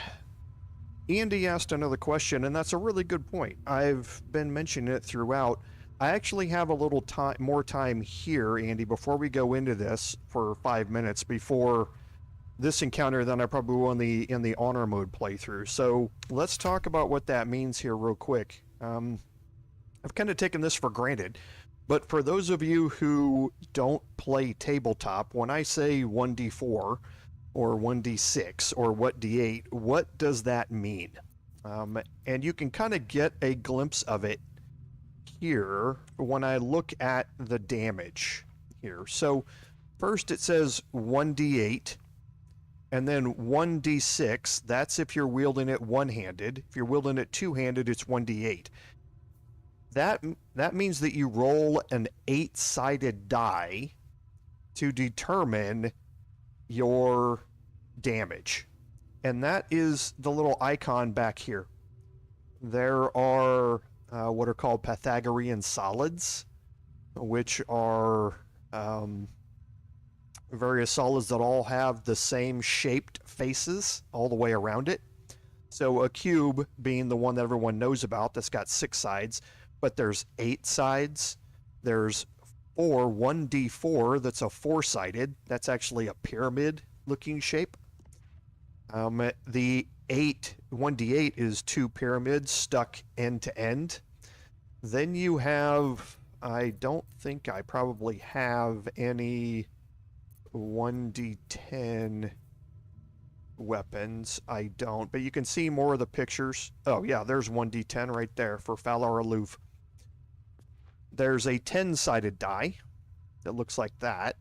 Andy asked another question, and that's a really good point. I've been mentioning it throughout. I actually have a little more time here, Andy, before we go into this for 5 minutes before this encounter than I probably will in the honor mode playthrough. So let's talk about what that means here real quick. I've kind of taken this for granted. But for those of you who don't play tabletop, when I say 1d4 or 1d6 or what d8, what does that mean? And you can kind of get a glimpse of it here when I look at the damage here. So first it says 1d8 and then 1d6. That's if you're wielding it one-handed. If you're wielding it two-handed, it's 1d8. That means that you roll an 8-sided die to determine your damage. And that is the little icon back here. There are what are called Pythagorean solids, which are various solids that all have the same shaped faces all the way around it. So a cube being the one that everyone knows about, that's got 6 sides, but there's 8 sides. There's 1d4, that's a 4-sided. That's actually a pyramid looking shape. The 1d8 is 2 pyramids stuck end to end. Then you have, I don't think I probably have any 1d10 weapons. I don't, but you can see more of the pictures. Oh yeah, there's 1d10 right there for Falar Aloof. There's a 10-sided die that looks like that.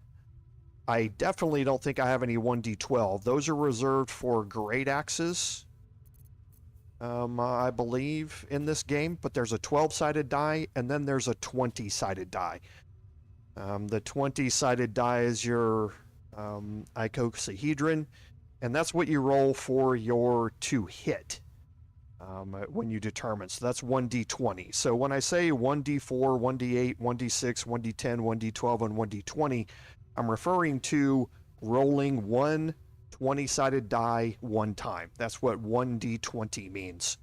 I definitely don't think I have any 1d12. Those are reserved for great axes, I believe, in this game. But there's a 12-sided die, and then there's a 20-sided die. The 20-sided die is your icosahedron, and that's what you roll for your to hit when you determine. So that's 1d20. So when I say 1d4, 1d8, 1d6, 1d10, 1d12, and 1d20, I'm referring to rolling one 20-sided die one time. That's what 1d20 means.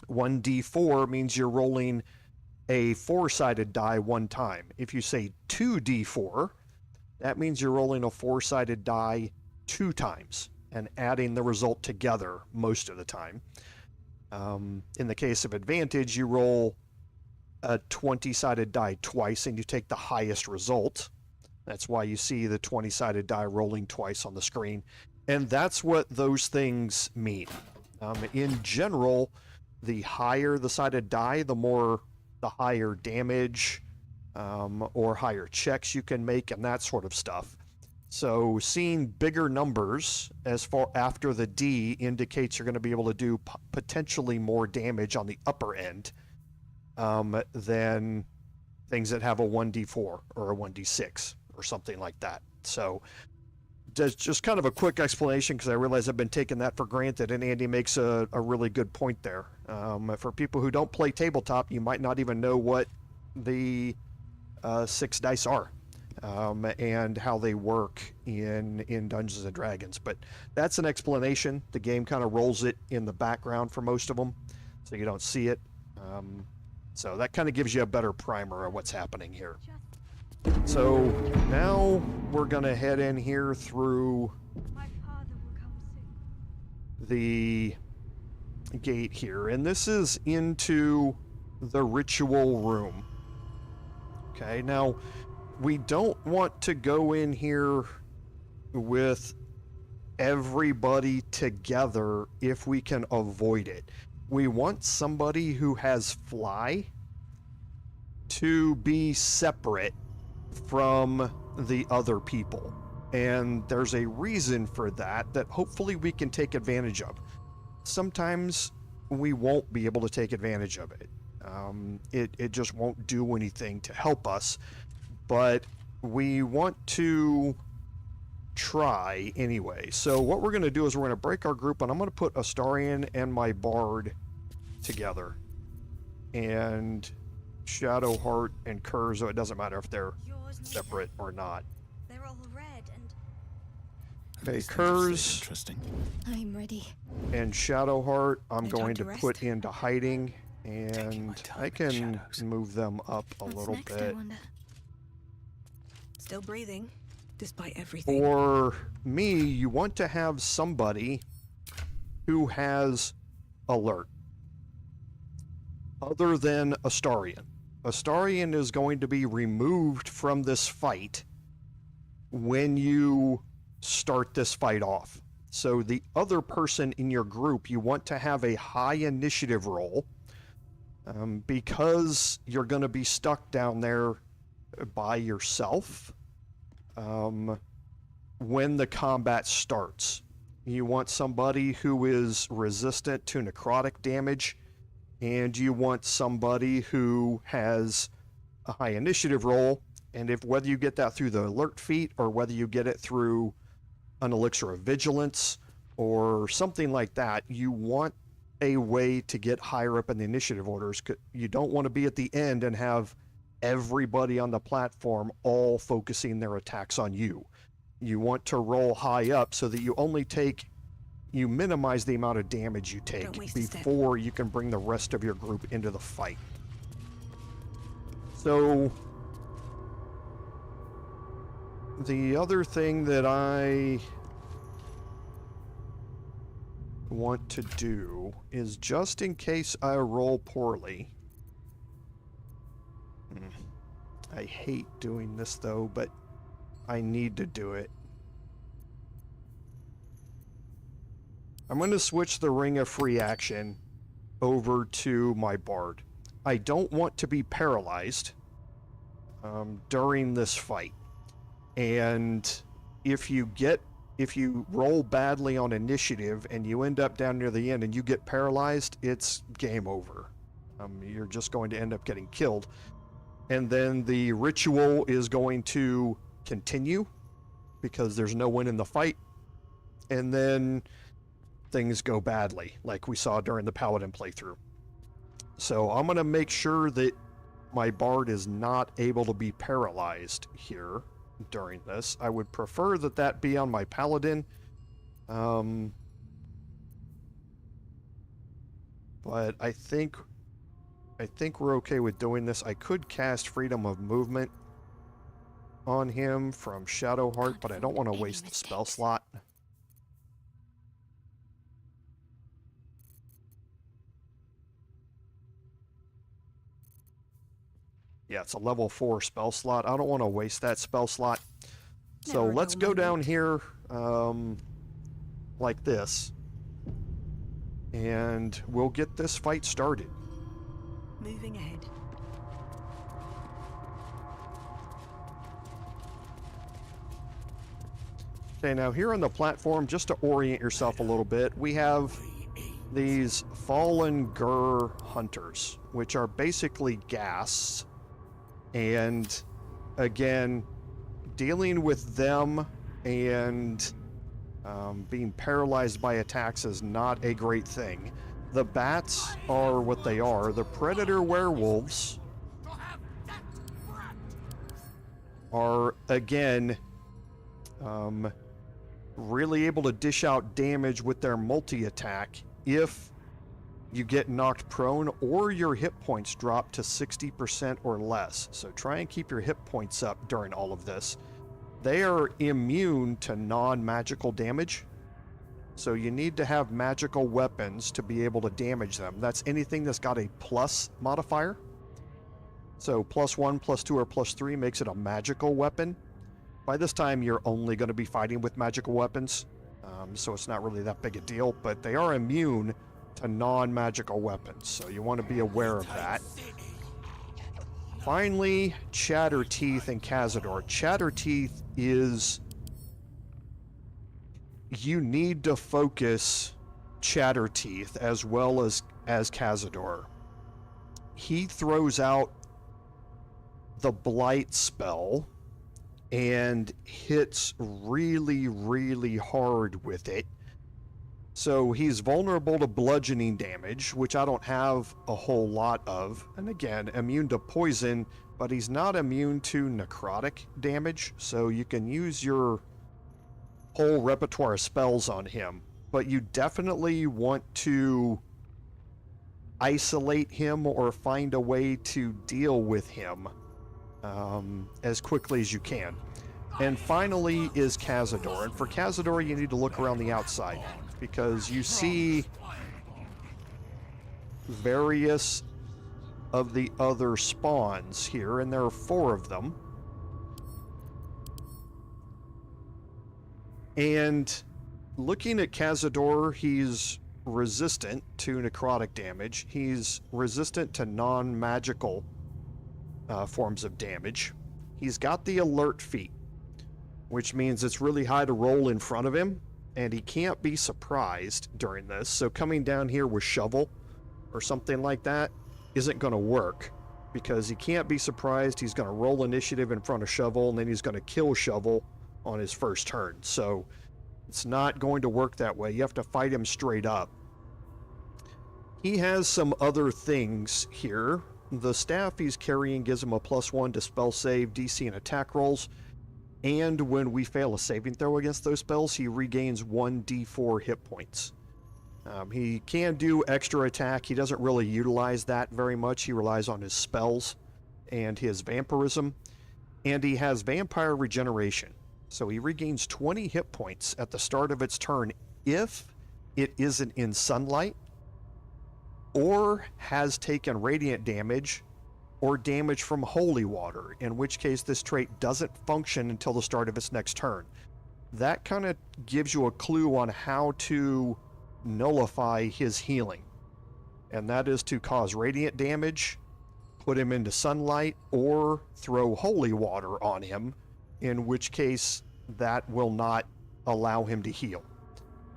1d4 means you're rolling a 4-sided die one time. If you say 2d4, that means you're rolling a 4-sided die 2 times and adding the result together most of the time. In the case of advantage, you roll a 20-sided die twice and you take the highest result. That's why you see the 20-sided die rolling twice on the screen. And that's what those things mean. In general, the higher the sided die, the higher damage or higher checks you can make and that sort of stuff. So seeing bigger numbers as far after the D indicates you're going to be able to do potentially more damage on the upper end than things that have a 1d4 or a 1d6 or something like that. So just kind of a quick explanation, because I realize I've been taking that for granted, and Andy makes a really good point there. For people who don't play tabletop, you might not even know what the 6 dice are and how they work in Dungeons & Dragons. But that's an explanation. The game kind of rolls it in the background for most of them, so you don't see it. So that kind of gives you a better primer of what's happening here. So now we're going to head in here through the gate here, and this is into the ritual room. Okay, now we don't want to go in here with everybody together if we can avoid it. We want somebody who has fly to be separate from the other people, and there's a reason for that hopefully we can take advantage of. Sometimes we won't be able to take advantage of it. It just won't do anything to help us, but we want to try anyway. So what we're going to do is we're going to break our group, and I'm going to put Astarion and my bard together, and Shadowheart and Kurz, so it doesn't matter if they're separate or not. They're all red and... Okay, Kurz. Interesting. I'm ready. And Shadowheart, I'm No going time to to rest. put into hiding, Taking my and time I in the can shadows. move them up a What's little next, I bit. wonder? Still breathing, despite everything. For me, you want to have somebody who has alert, other than Astarion. Astarion is going to be removed from this fight when you start this fight off. So the other person in your group, you want to have a high initiative roll Because you're going to be stuck down there by yourself when the combat starts. You want somebody who is resistant to necrotic damage, and you want somebody who has a high initiative roll, and whether you get that through the alert feat or whether you get it through an elixir of vigilance or something like that, you want a way to get higher up in the initiative orders. You don't want to be at the end and have everybody on the platform all focusing their attacks on you. You want to roll high up so that you minimize the amount of damage you take before you can bring the rest of your group into the fight. So the other thing that I want to do is, just in case I roll poorly, I hate doing this though, but I need to do it. I'm going to switch the Ring of Free Action over to my Bard. I don't want to be paralyzed during this fight. And if you roll badly on initiative and you end up down near the end and you get paralyzed, it's game over. You're just going to end up getting killed. And then the ritual is going to continue because there's no one in the fight. And then things go badly, like we saw during the Paladin playthrough. So I'm going to make sure that my Bard is not able to be paralyzed here during this. I would prefer that be on my Paladin. But I think we're okay with doing this. I could cast Freedom of Movement on him from Shadowheart, but I don't want to waste the spell slot. Yeah, it's a level 4 spell slot. I don't want to waste that spell slot. So let's go down here like this. And we'll get this fight started. Moving ahead. Okay, now here on the platform, just to orient yourself a little bit, we have these Fallen Gur Hunters, which are basically ghasts. And again, dealing with them and being paralyzed by attacks is not a great thing. The bats are what they are. The predator werewolves are, again, really able to dish out damage with their multi-attack if you get knocked prone or your hit points drop to 60% or less. So try and keep your hit points up during all of this. They are immune to non-magical damage, so you need to have magical weapons to be able to damage them. That's anything that's got a plus modifier. So +1, +2, or +3 makes it a magical weapon. By this time, you're only going to be fighting with magical weapons, so it's not really that big a deal, but they are immune to non-magical weapons, so you want to be aware of that. Finally, Chatterteeth and Cazador. Chatterteeth is... You need to focus Chatterteeth as well as Cazador. He throws out the Blight spell and hits really, really hard with it. So he's vulnerable to bludgeoning damage, which I don't have a whole lot of. And again, immune to poison, but he's not immune to necrotic damage. So you can use your whole repertoire of spells on him. But you definitely want to isolate him or find a way to deal with him as quickly as you can. And finally is Cazador. And for Cazador, you need to look around the outside, because you see various of the other spawns here, and there are 4 of them. And looking at Cazador, he's resistant to necrotic damage. He's resistant to non-magical forms of damage. He's got the alert feat, which means it's really high to roll in front of him, and he can't be surprised during this. So coming down here with shovel or something like that isn't going to work, because he can't be surprised. He's going to roll initiative in front of shovel, and then he's going to kill shovel on his first turn. So it's not going to work that way. You have to fight him straight up. He has some other things here. The staff he's carrying gives him a +1 to spell save, DC, and attack rolls. And when we fail a saving throw against those spells, he regains 1d4 hit points. He can do extra attack. He doesn't really utilize that very much. He relies on his spells and his vampirism. And he has vampire regeneration. So he regains 20 hit points at the start of its turn if it isn't in sunlight, or has taken radiant damage or damage from holy water, in which case this trait doesn't function until the start of its next turn. That kind of gives you a clue on how to nullify his healing, and that is to cause radiant damage, put him into sunlight, or throw holy water on him, in which case that will not allow him to heal.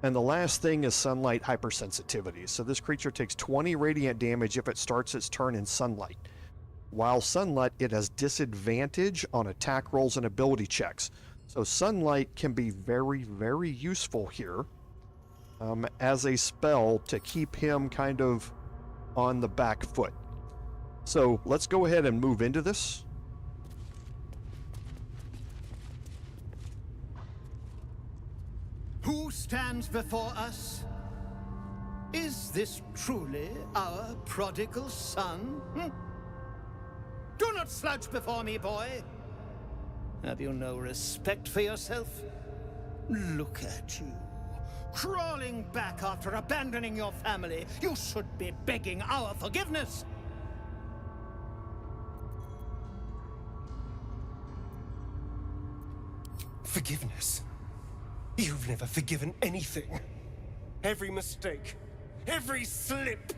And the last thing is sunlight hypersensitivity. So this creature takes 20 radiant damage if it starts its turn in sunlight. While sunlight, it has disadvantage on attack rolls and ability checks. So sunlight can be very, very useful here as a spell to keep him kind of on the back foot. So let's go ahead and move into this. Who stands before us? Is this truly our prodigal son? Do not slouch before me, boy. Have you no respect for yourself? Look at you, crawling back after abandoning your family. You should be begging our forgiveness. Forgiveness? You've never forgiven anything. Every mistake, every slip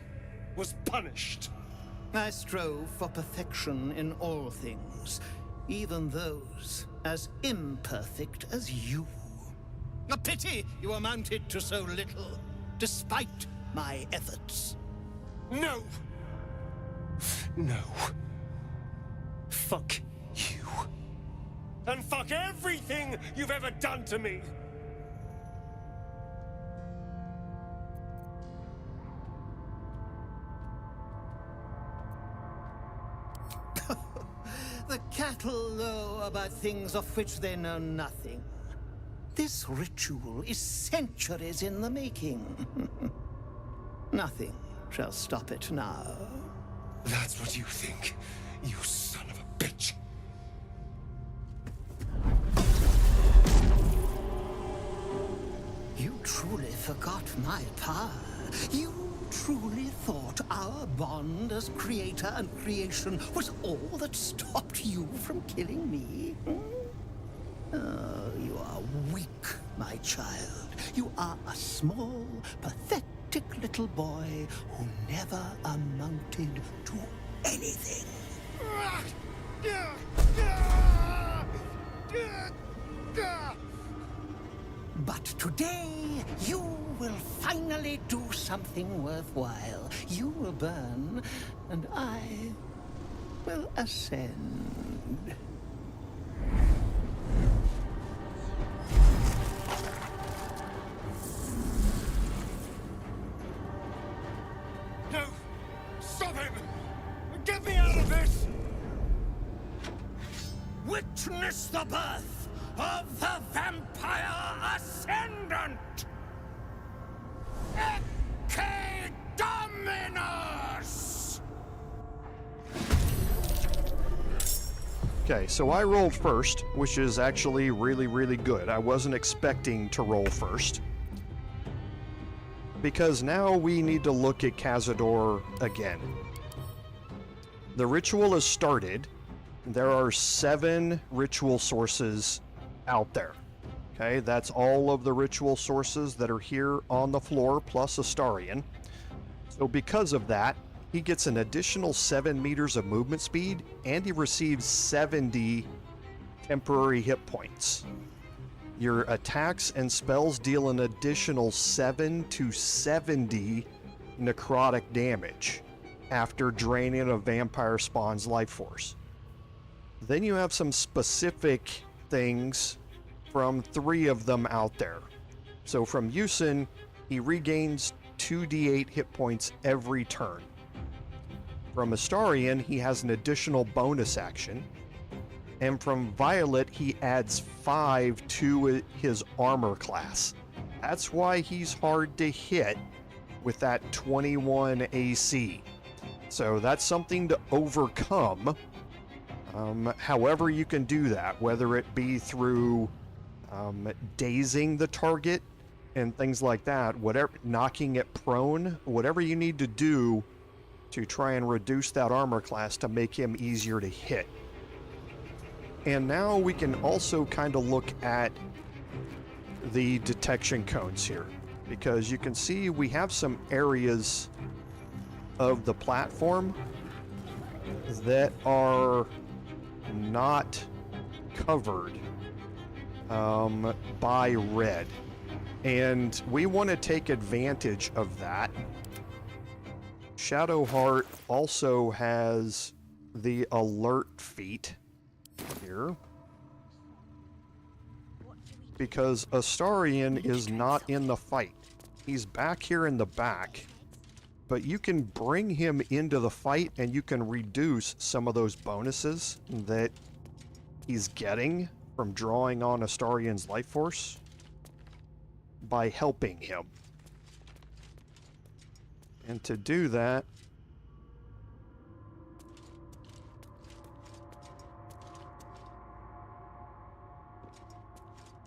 was punished. I strove for perfection in all things, even those as imperfect as you. A pity you amounted to so little, despite my efforts. No! No. Fuck you. And fuck everything you've ever done to me! The cattle know about things of which they know nothing. This ritual is centuries in the making. Nothing shall stop it now. That's what you think, you son of a bitch. You truly forgot my power. You truly thought our bond as creator and creation was all that stopped you from killing me? Oh, you are weak, my child. You are a small, pathetic little boy who never amounted to anything. But today, you will finally do something worthwhile. You will burn, and I will ascend. No! Stop him! Get me out of this! Witness the birth of the Vampire Ascendant! Ecce Dominus! Okay, so I rolled first, which is actually really, really good. I wasn't expecting to roll first, because now we need to look at Cazador again. The ritual is started. There are 7 ritual sources out there. Okay, that's all of the ritual sources that are here on the floor, plus Astarion. So because of that, he gets an additional 7 meters of movement speed, and he receives 70 temporary hit points. Your attacks and spells deal an additional 7 to 70 necrotic damage after draining a vampire spawn's life force. Then you have some specific things from 3 of them out there. So from Yusin, he regains 2d8 hit points every turn. From Astarion, he has an additional bonus action. And from Violet, he adds 5 to his armor class. That's why he's hard to hit with that 21 AC. So that's something to overcome. However you can do that, whether it be through dazing the target and things like that, whatever, knocking it prone, whatever you need to do to try and reduce that armor class to make him easier to hit. And now we can also kind of look at the detection cones here, because you can see we have some areas of the platform that are not covered by red, and we want to take advantage of that. Shadowheart also has the alert feat here, because Astarion is not in the fight. He's back here in the back, but you can bring him into the fight and you can reduce some of those bonuses that he's getting from drawing on Astarion's life force by helping him. And to do that,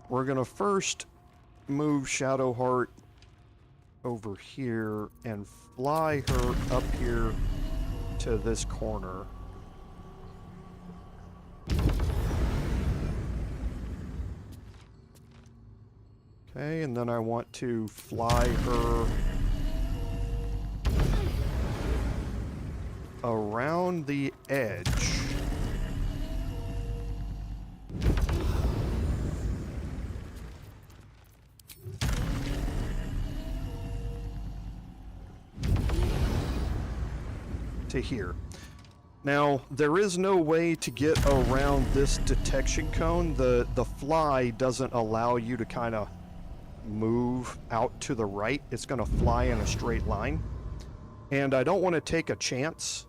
we're going to first move Shadowheart over here and fly her up here to this corner. Okay, and then I want to fly her around the edge. To here. Now, there is no way to get around this detection cone. The fly doesn't allow you to kind of move out to the right. It's going to fly in a straight line. And I don't want to take a chance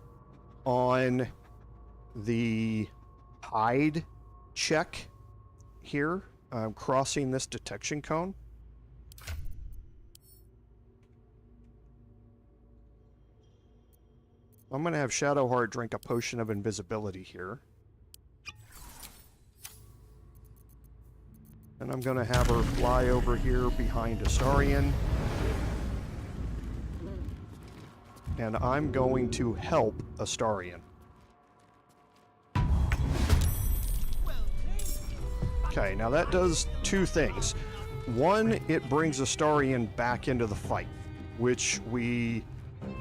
on the hide check here. I'm crossing this detection cone. I'm going to have Shadowheart drink a potion of invisibility here. And I'm going to have her fly over here behind Astarion. And I'm going to help Astarion. Okay, now that does 2 things. One, it brings Astarion back into the fight, which we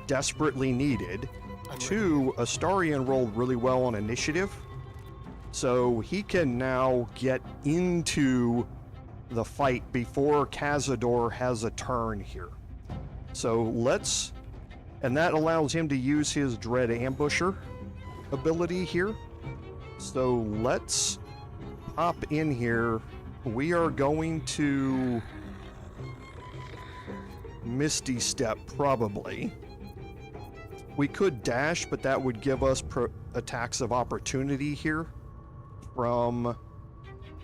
desperately needed. 2, Astarion rolled really well on initiative, so he can now get into the fight before Cazador has a turn here. So let's, and that allows him to use his Dread Ambusher ability here. So let's hop in here. We are going to Misty Step probably. We could dash, but that would give us attacks of opportunity here from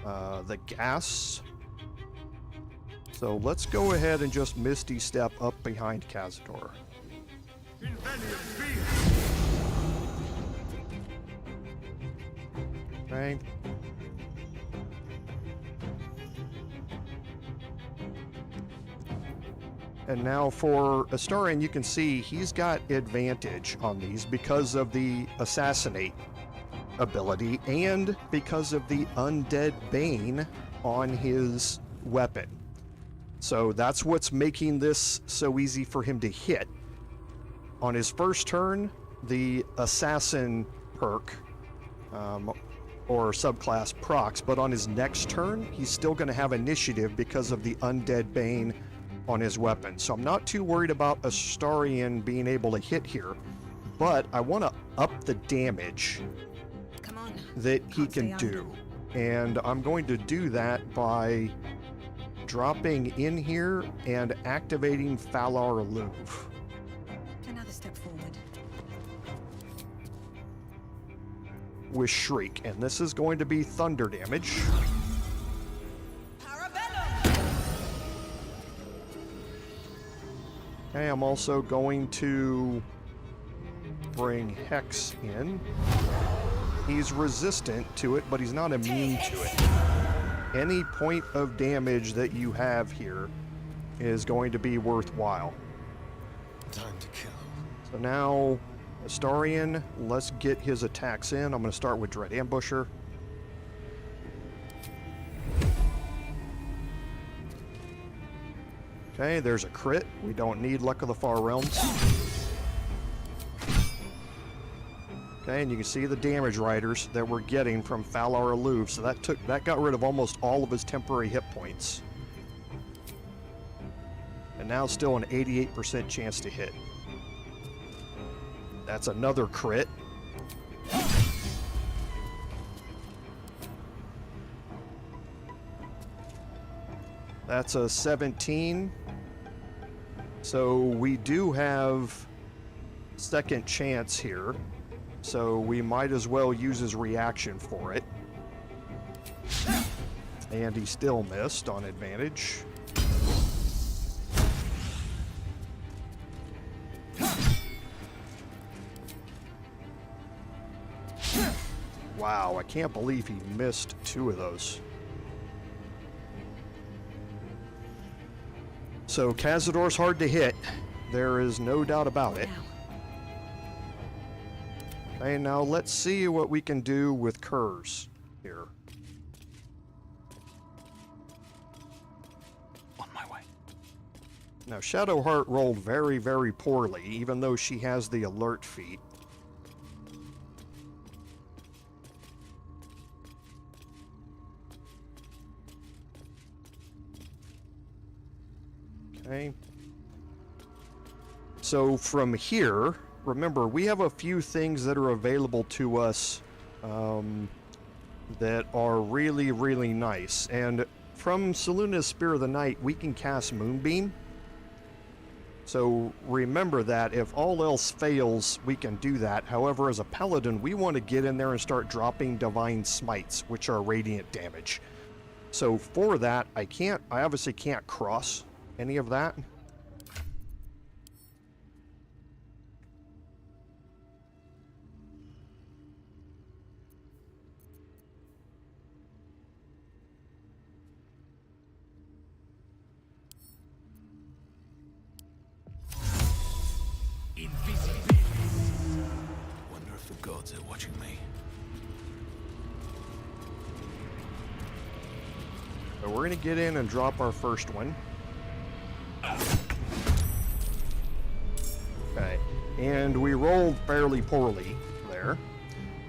the gas. So let's go ahead and just Misty Step up behind Cazador. Okay. And now for Astarion, you can see he's got advantage on these because of the Assassinate ability and because of the Undead Bane on his weapon. So that's what's making this so easy for him to hit. On his first turn, the assassin perk or subclass procs, but on his next turn, he's still going to have initiative because of the undead bane on his weapon. So I'm not too worried about Astarion being able to hit here, but I want to up the damage that he can do. And I'm going to do that by dropping in here and activating Falar Louvre. Another step forward. With Shriek, and this is going to be thunder damage. Okay, I'm also going to bring Hex in. He's resistant to it, but he's not immune to it. Any point of damage that you have here is going to be worthwhile. Time to kill. So now, Astarion, let's get his attacks in. I'm going to start with Dread Ambusher. Okay, there's a crit. We don't need Luck of the Far Realms. Okay, and you can see the damage riders that we're getting from Falar Louvre. So that got rid of almost all of his temporary hit points. And now still an 88% chance to hit. That's another crit. That's a 17. So we do have second chance here. So we might as well use his reaction for it. And he still missed on advantage. Wow, I can't believe he missed 2 of those. So Cazador's hard to hit. There is no doubt about it. Okay, now let's see what we can do with Kurz here. On my way. Now Shadowheart rolled very, very poorly, even though she has the alert feat. Okay. So from here, remember, we have a few things that are available to us that are really, really nice. And from Selûne's Spear of the Night, we can cast Moonbeam. So remember that if all else fails, we can do that. However, as a Paladin, we want to get in there and start dropping Divine Smites, which are radiant damage. So for that, I obviously can't cross any of that. Wonder if the gods are watching me. So we're going to get in and drop our first one. Okay, and we rolled fairly poorly there,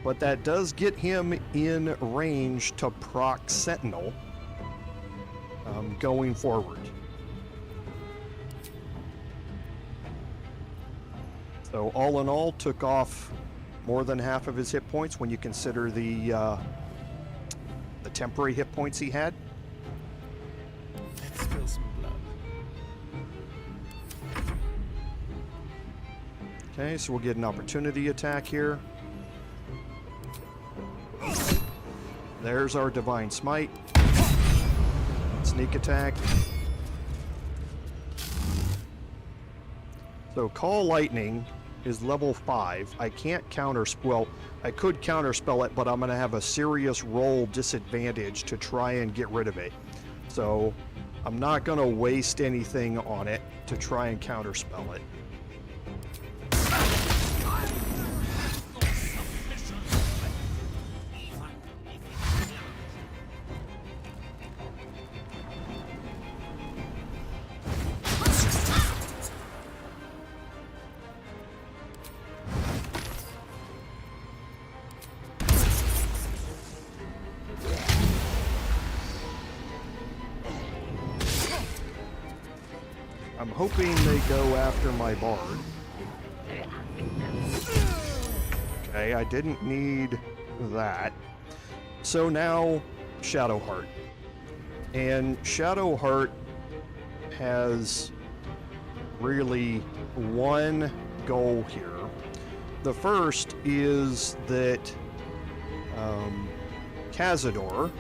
but that does get him in range to proc Sentinel going forward. So all in all, took off more than half of his hit points when you consider the temporary hit points he had. Let's spill some blood. Okay, so we'll get an opportunity attack here. There's our Divine Smite. Sneak attack. So Call Lightning is level 5. I can't well, I could counterspell it, but I'm going to have a serious roll disadvantage to try and get rid of it. So I'm not going to waste anything on it to try and counterspell it. I'm hoping they go after my bard. Okay, I didn't need that. So now, Shadowheart. And Shadowheart has really one goal here. The first is that Cazador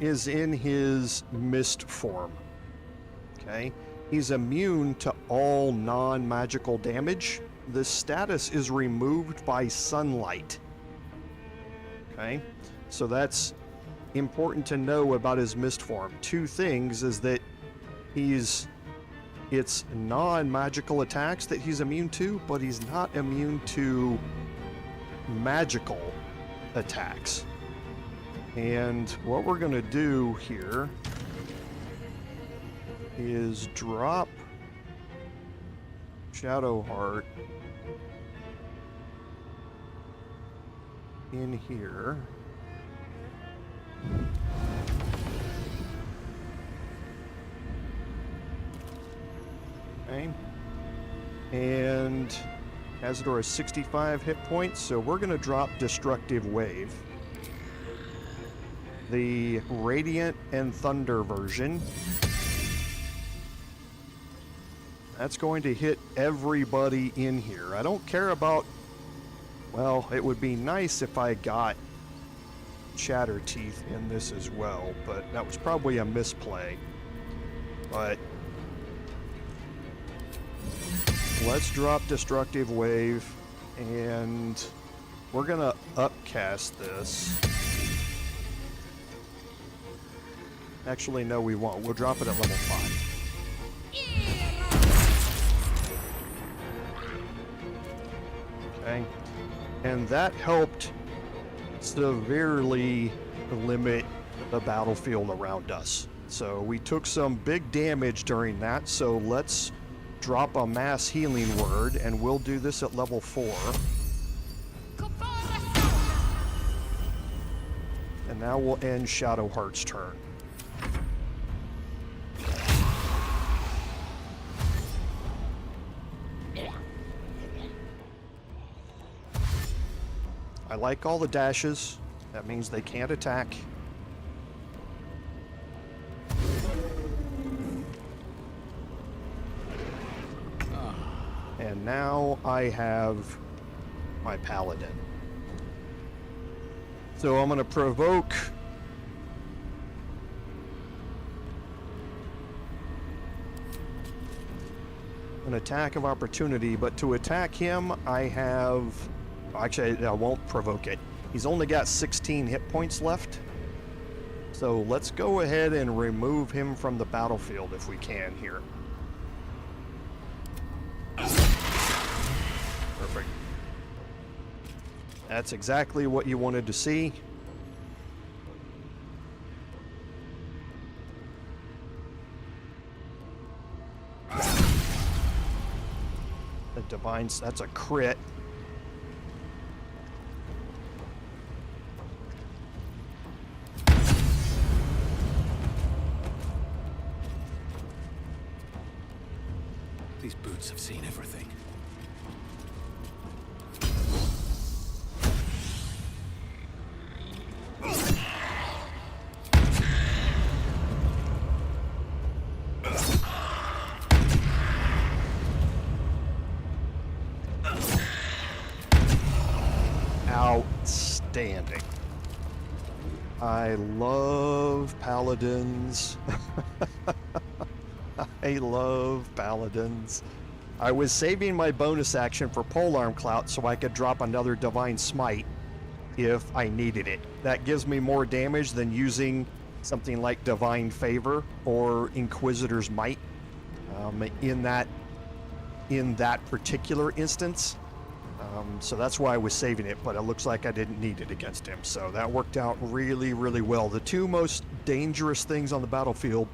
is in his mist form. Okay? He's immune to all non-magical damage. This status is removed by sunlight. Okay? So that's important to know about his mist form. Two things is that it's non-magical attacks that he's immune to, but he's not immune to magical attacks. And what we're going to do here is drop Shadowheart in here. Okay. And Cazador has 65 hit points, so we're going to drop Destructive Wave. The Radiant and Thunder version. That's going to hit everybody in here. I don't care about... Well, it would be nice if I got Shatter Teeth in this as well, but that was probably a misplay. But let's drop Destructive Wave, and we're gonna upcast this. Actually, no, we won't. We'll drop it at level 5. Okay. And that helped severely limit the battlefield around us. So we took some big damage during that, so let's drop a mass healing word, and we'll do this at level 4. And now we'll end Shadowheart's turn. I like all the dashes. That means they can't attack. And now I have my paladin. So I'm going to provoke an attack of opportunity, but to attack him I have... Actually, I won't provoke it. He's only got 16 hit points left. So let's go ahead and remove him from the battlefield if we can here. Perfect. That's exactly what you wanted to see. The divine, that's a crit. These boots have seen everything. Outstanding. I love paladins. I love paladins. I was saving my bonus action for Polearm Clout so I could drop another Divine Smite if I needed it. That gives me more damage than using something like Divine Favor or Inquisitor's Might in that particular instance. So that's why I was saving it, but it looks like I didn't need it against him. So that worked out really, really well. The two most dangerous things on the battlefield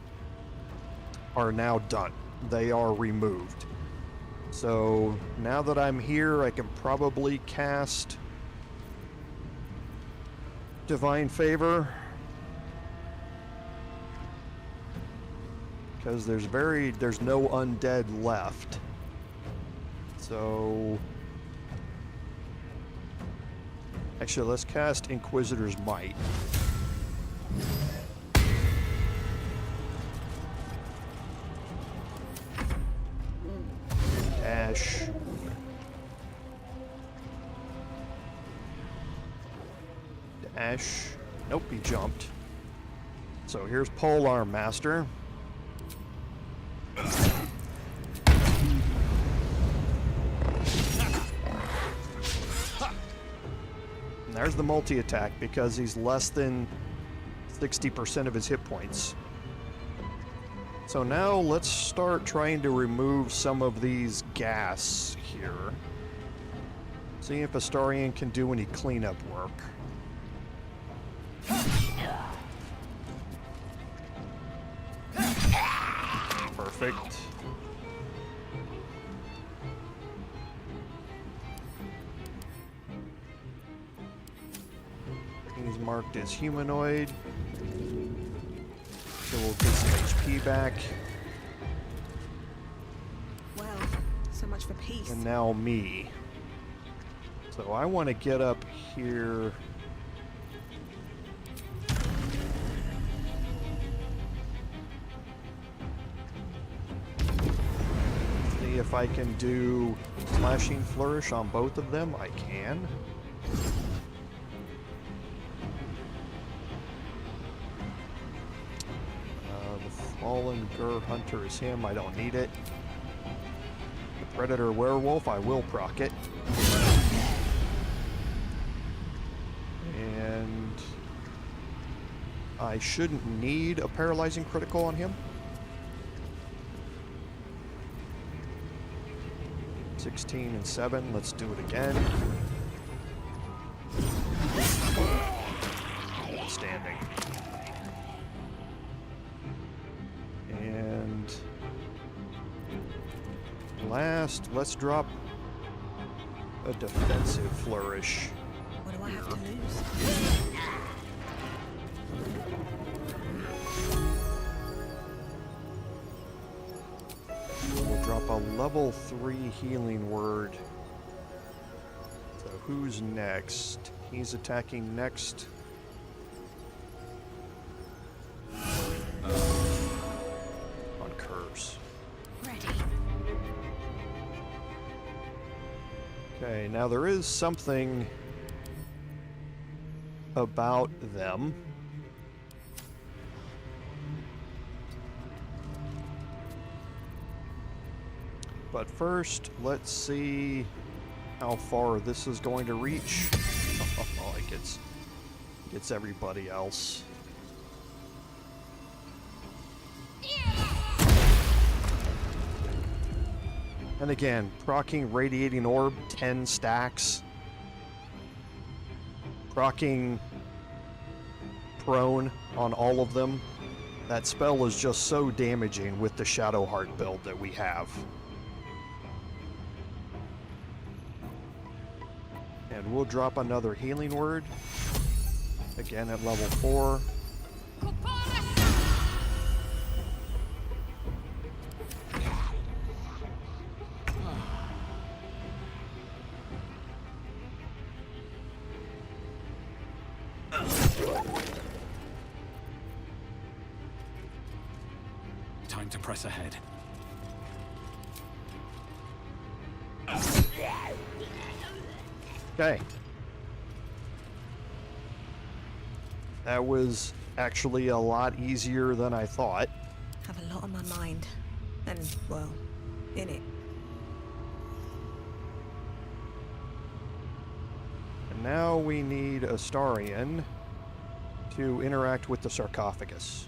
are now done. They are removed. So now that I'm here, I can probably cast Divine Favor. Because there's no undead left. So actually, let's cast Inquisitor's Might. Dash. Dash. Nope, he jumped. So here's Polearm Master. And there's the multi-attack because he's less than 60% of his hit points. So now let's start trying to remove some of these gas here. See if Astarion can do any cleanup work. Perfect. He's marked as humanoid. So we'll get some HP back. Well, so much for peace. And now me. So I want to get up here. See if I can do Slashing Flourish on both of them. I can. Fallen Gur Hunter is him. I don't need it. The Predator Werewolf, I will proc it. And I shouldn't need a Paralyzing Critical on him. 16 and 7. Let's do it again. Outstanding. And last, let's drop a defensive flourish. What do I have to lose? We'll drop a level 3 healing word. So who's next? He's attacking next. On curves. Ready. Okay, now there is something about them. But first, let's see how far this is going to reach. Oh, it gets everybody else. And again, proccing Radiating Orb, 10 stacks. Proccing Prone on all of them. That spell is just so damaging with the Shadowheart build that we have. And we'll drop another healing word. Again at level 4. Time to press ahead. Okay. That was actually a lot easier than I thought. Have a lot on my mind. And, well, in it. And now we need Astarion to interact with the sarcophagus.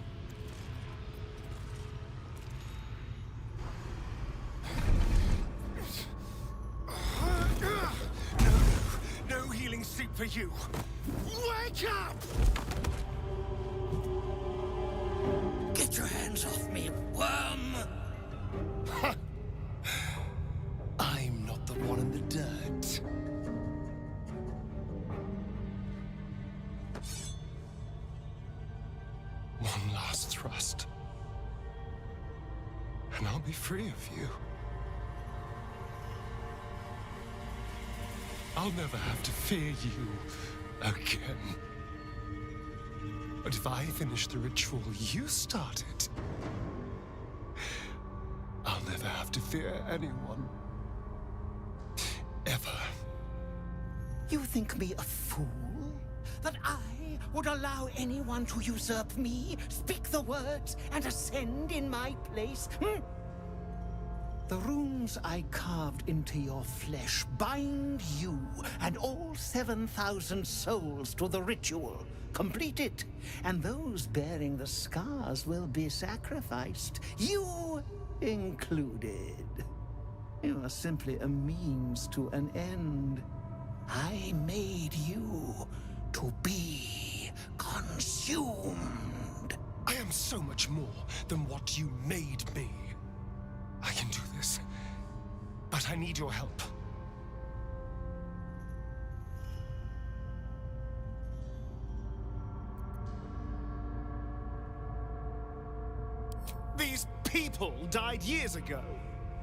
No healing soup for you. Wake up! Get your hands off me, worm! I'm not the one in the dirt. One last thrust. and I'll be free of you. I'll never have to fear you again. But if I finish the ritual you started, I'll never have to fear anyone. Ever. You think me a fool? That I would allow anyone to usurp me, speak the words, and ascend in my place? The runes I carved into your flesh bind you and all 7,000 souls to the ritual. Complete it, and those bearing the scars will be sacrificed, you included. You are simply a means to an end. I made you to be consumed. I am so much more than what you made me. I can do this, but I need your help. These people died years ago.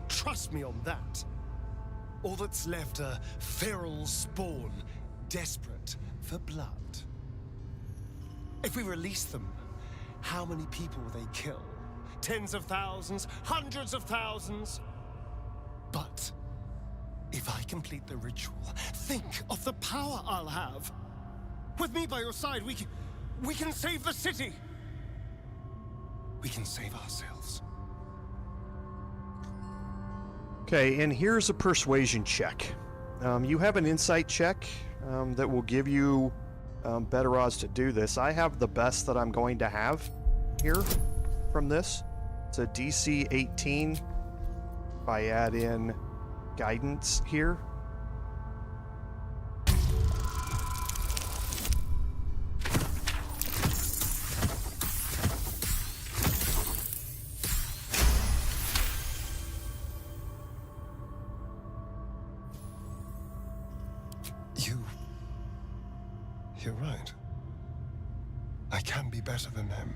Trust me on that. All that's left are feral spawn, desperate for blood. If we release them, how many people will they kill? Tens of thousands, hundreds of thousands? But if I complete the ritual, think of the power I'll have. With me by your side, we can save the city. We can save ourselves. Okay, and here's a persuasion check. You have an insight check that will give you better odds to do this. I have the best that I'm going to have here from this. It's a DC 18. If I add in guidance here. You're right. I can be better than them.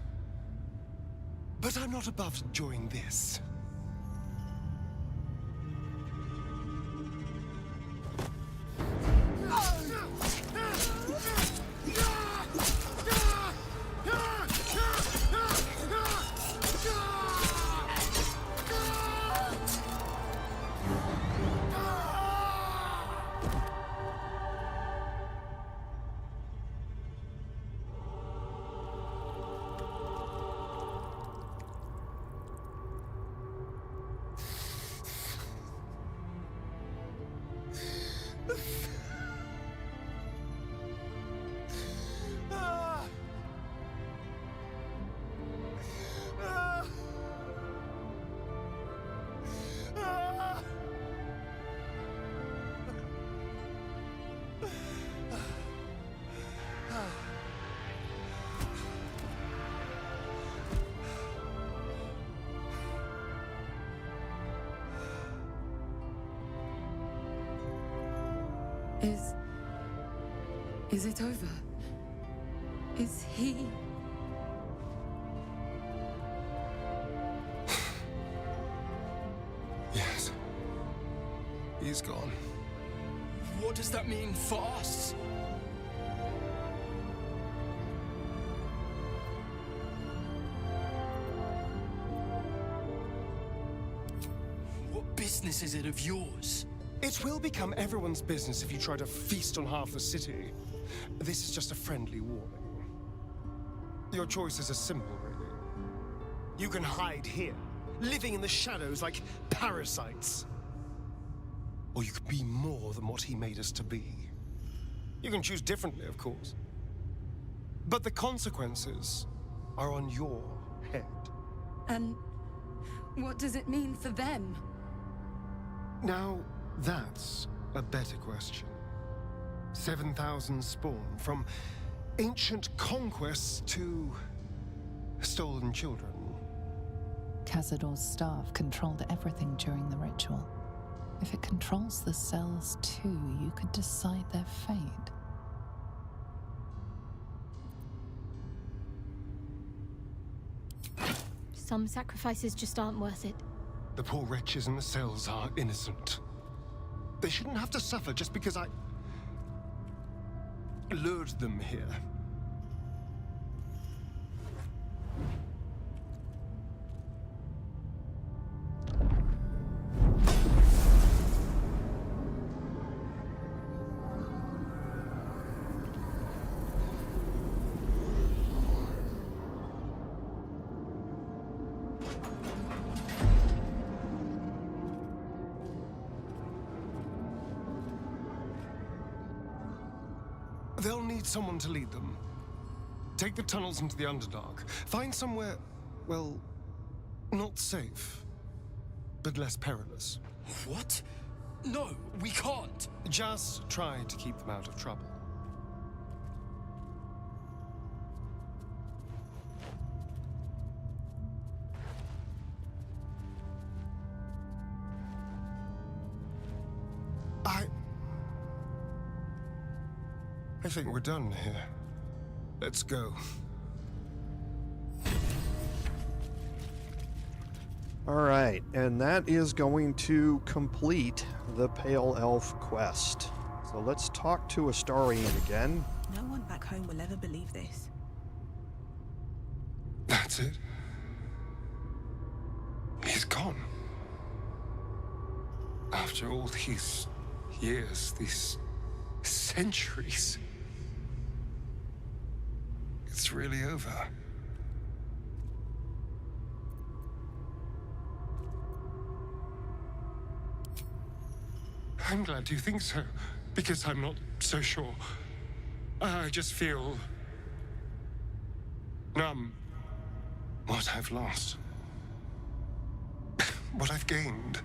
But I'm not above enjoying this. Is it over? Is he... Yes. He's gone. What does that mean for us? What business is it of yours? It will become everyone's business if you try to feast on half the city. This is just a friendly warning. Your choices are simple, really. You can hide here, living in the shadows like parasites. Or you could be more than what he made us to be. You can choose differently, of course. But the consequences are on your head. And what does it mean for them? Now, that's a better question. 7,000 spawn, from ancient conquests to stolen children. Cazador's staff controlled everything during the ritual. If it controls the cells too, you could decide their fate. Some sacrifices just aren't worth it. The poor wretches in the cells are innocent. They shouldn't have to suffer just because I lured them here. They'll need someone to lead them. Take the tunnels into the Underdark. Find somewhere, well, not safe, but less perilous. What? No, we can't. Just try to keep them out of trouble. I think we're done here. Let's go. All right, and that is going to complete the Pale Elf quest. So let's talk to Astarion again. No one back home will ever believe this. That's it. He's gone. After all these years, these centuries. It's really over. I'm glad you think so, because I'm not so sure. I just feel numb. What I've lost. What I've gained.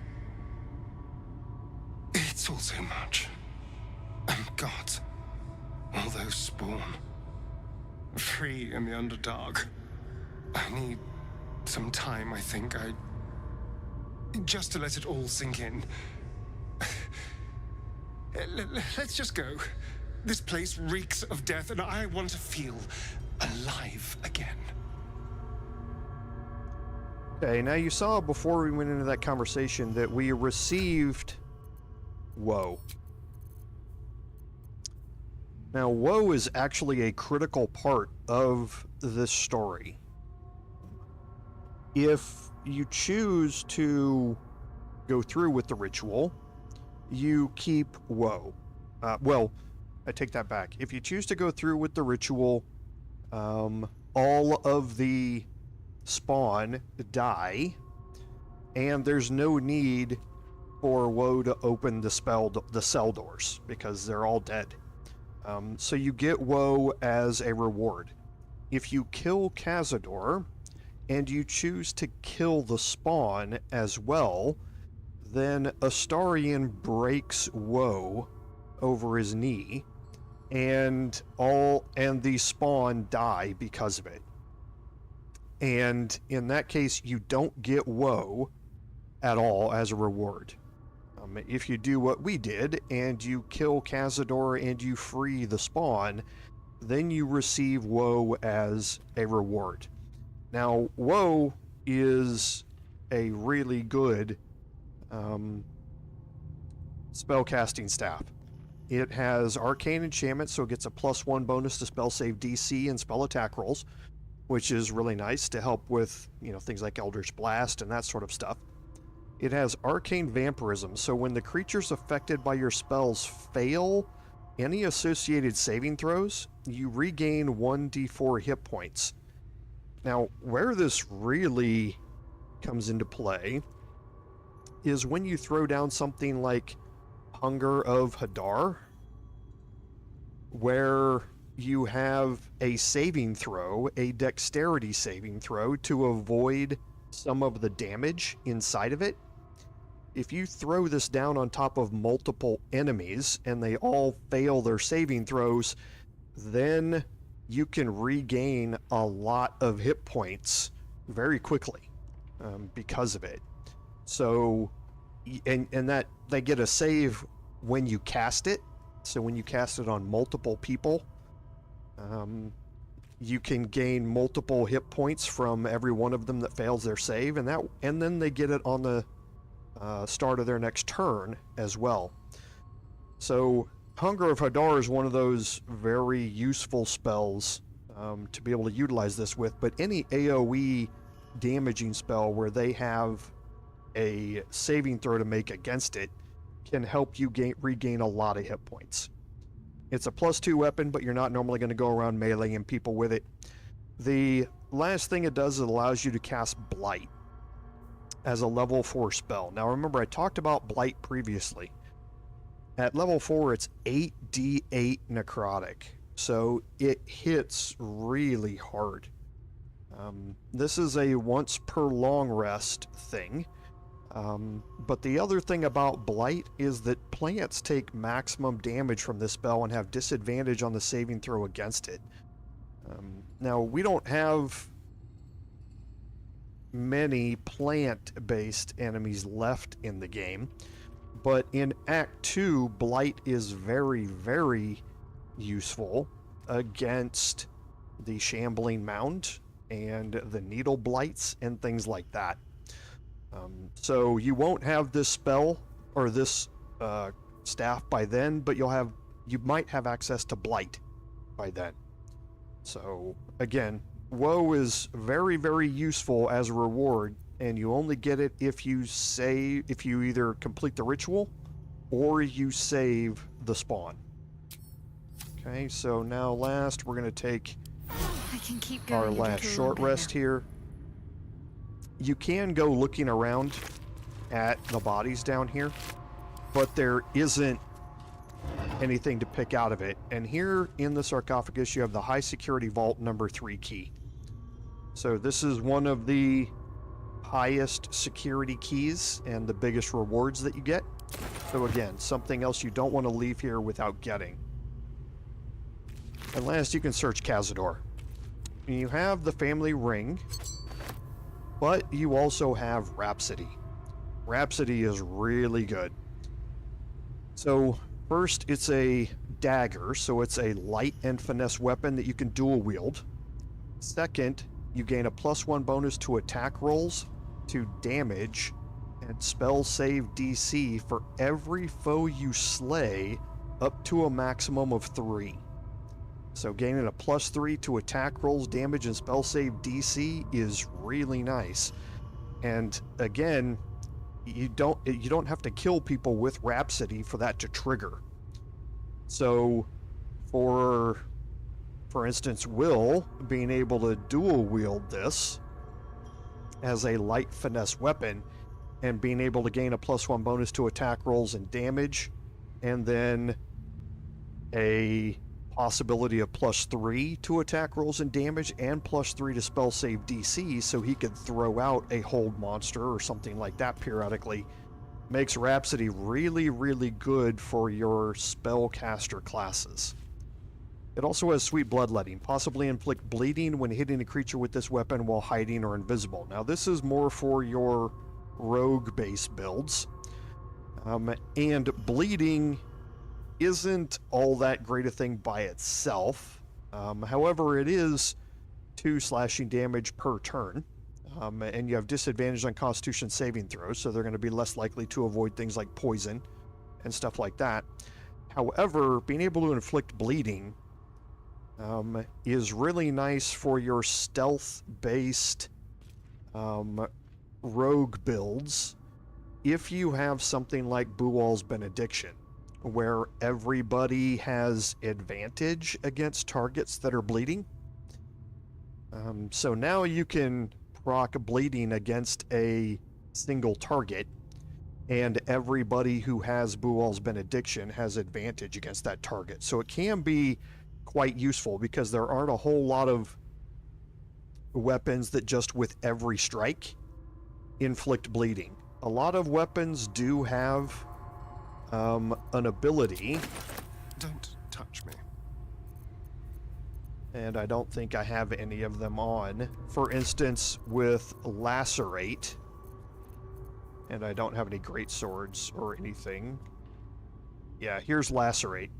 It's all so much. And God, all those spawn. Free in the Underdark. I need some time, I think. Just to let it all sink in. Let's just go. This place reeks of death, and I want to feel alive again. Okay, now you saw before we went into that conversation that we received woe. Now, woe is actually a critical part of this story. If you choose to go through with the ritual, you keep woe. Well, I take that back. If you choose to go through with the ritual, all of the spawn die, and there's no need for woe to open the cell doors because they're all dead. So you get woe as a reward. If you kill Cazador and you choose to kill the spawn as well, then Astarion breaks woe over his knee, and the spawn die because of it. And in that case, you don't get woe at all as a reward. If you do what we did and you kill Cazador and you free the spawn, then you receive woe as a reward. Now, woe is a really good spellcasting staff. It has arcane enchantment, so it gets a +1 bonus to spell save DC and spell attack rolls, which is really nice to help with, things like Eldritch Blast and that sort of stuff. It has arcane vampirism, so when the creatures affected by your spells fail any associated saving throws, you regain 1d4 hit points. Now, where this really comes into play is when you throw down something like Hunger of Hadar, where you have a saving throw, a dexterity saving throw, to avoid some of the damage inside of it. If you throw this down on top of multiple enemies and they all fail their saving throws, then you can regain a lot of hit points very quickly because of it. So, and that they get a save when you cast it. So when you cast it on multiple people, you can gain multiple hit points from every one of them that fails their save, and then they get it on the start of their next turn as well. So Hunger of Hadar is one of those very useful spells to be able to utilize this with, but any AoE damaging spell where they have a saving throw to make against it can help you regain a lot of hit points. It's a +2 weapon, but you're not normally going to go around meleeing people with it. The last thing it does is it allows you to cast Blight as a level 4 spell. Now remember, I talked about Blight previously. At level 4, it's 8d8 necrotic, so it hits really hard. This is a once per long rest thing. But the other thing about Blight is that plants take maximum damage from this spell and have disadvantage on the saving throw against it. Now, we don't have many plant-based enemies left in the game, but in Act 2, Blight is very, very useful against the Shambling Mound and the Needle Blights and things like that. So you won't have this spell or this staff by then, but you might have access to Blight by then. So again, Woe is very, very useful as a reward, and you only get it if you either complete the ritual or you save the spawn. Okay, so now last we're going to take I can keep going our last short rest here. You can go looking around at the bodies down here, but there isn't anything to pick out of it. And here in the sarcophagus, you have the high security vault number 3 key. So this is one of the highest security keys and the biggest rewards that you get. So again, something else you don't want to leave here without getting. And last, you can search Cazador. You have the family ring, but you also have Rhapsody. Rhapsody is really good. So first, it's a dagger, so it's a light and finesse weapon that you can dual wield. Second, you gain a +1 bonus to attack rolls, to damage, and spell save DC for every foe you slay up to a maximum of 3. So gaining a +3 to attack rolls, damage, and spell save DC is really nice. And again, you don't have to kill people with Rhapsody for that to trigger. So for instance, Will being able to dual wield this as a light finesse weapon and being able to gain a +1 bonus to attack rolls and damage, and then a possibility of +3 to attack rolls and damage and +3 to spell save DC, so he could throw out a hold monster or something like that periodically, makes Rhapsody really, really good for your spellcaster classes. It also has sweet bloodletting, possibly inflict bleeding when hitting a creature with this weapon while hiding or invisible. Now this is more for your rogue base builds, and bleeding isn't all that great a thing by itself. However, it is 2 slashing damage per turn, and you have disadvantage on Constitution saving throws, so they're going to be less likely to avoid things like poison and stuff like that. However, being able to inflict bleeding is really nice for your stealth-based rogue builds if you have something like Buwal's Benediction, where everybody has advantage against targets that are bleeding. So now you can proc bleeding against a single target, and everybody who has Buwal's Benediction has advantage against that target. So it can be quite useful because there aren't a whole lot of weapons that just with every strike inflict bleeding. A lot of weapons do have an ability. Don't touch me. And I don't think I have any of them on. For instance, with Lacerate, and I don't have any great swords or anything. Yeah, here's Lacerate.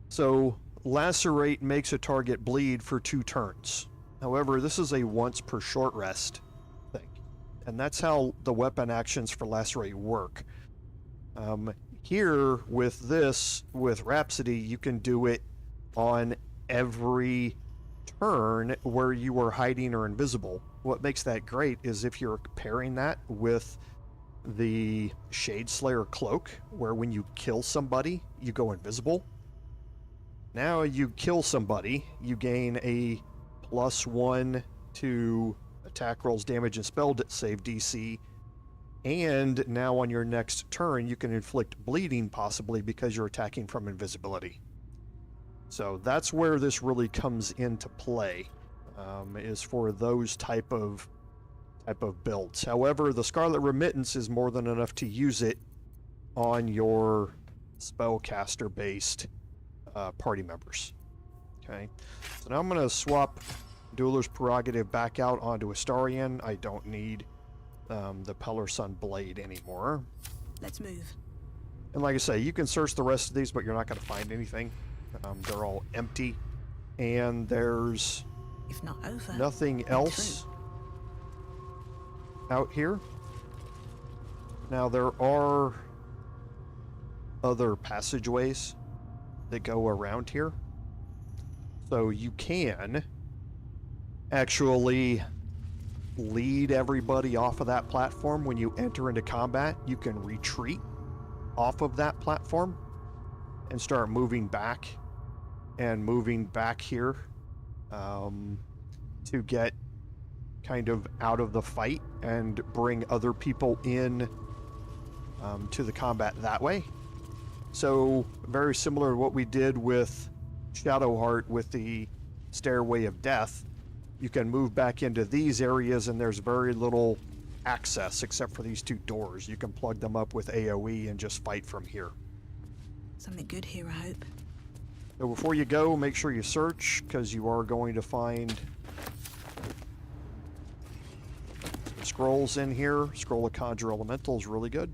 So Lacerate makes a target bleed for 2 turns. However, this is a once per short rest thing. And that's how the weapon actions for Lacerate work. Here, with this, with Rhapsody, you can do it on every turn where you are hiding or invisible. What makes that great is if you're pairing that with the Shadeslayer Cloak, where when you kill somebody, you go invisible. Now you kill somebody, you gain a +1 to attack rolls, damage, and spell save DC. And now on your next turn, you can inflict bleeding, possibly because you're attacking from invisibility. So that's where this really comes into play, is for those type of builds. However, the Scarlet Remittance is more than enough to use it on your spellcaster-based party members. Okay, so now I'm going to swap Dueler's Prerogative back out onto Astarion. I don't need the Pellar Sun Blade anymore. Let's move. And like I say, you can search the rest of these, but you're not going to find anything. They're all empty, and there's if not over, nothing else out here. Now there are other passageways that go around here, so you can actually lead everybody off of that platform. When you enter into combat, you can retreat off of that platform and start moving back here to get kind of out of the fight and bring other people in to the combat that way. So very similar to what we did with Shadowheart with the Stairway of Death. You can move back into these areas, and there's very little access except for these 2 doors. You can plug them up with AoE and just fight from here. Something good here, I hope. So before you go, make sure you search, because you are going to find scrolls in here. Scroll of Conjure Elemental is really good.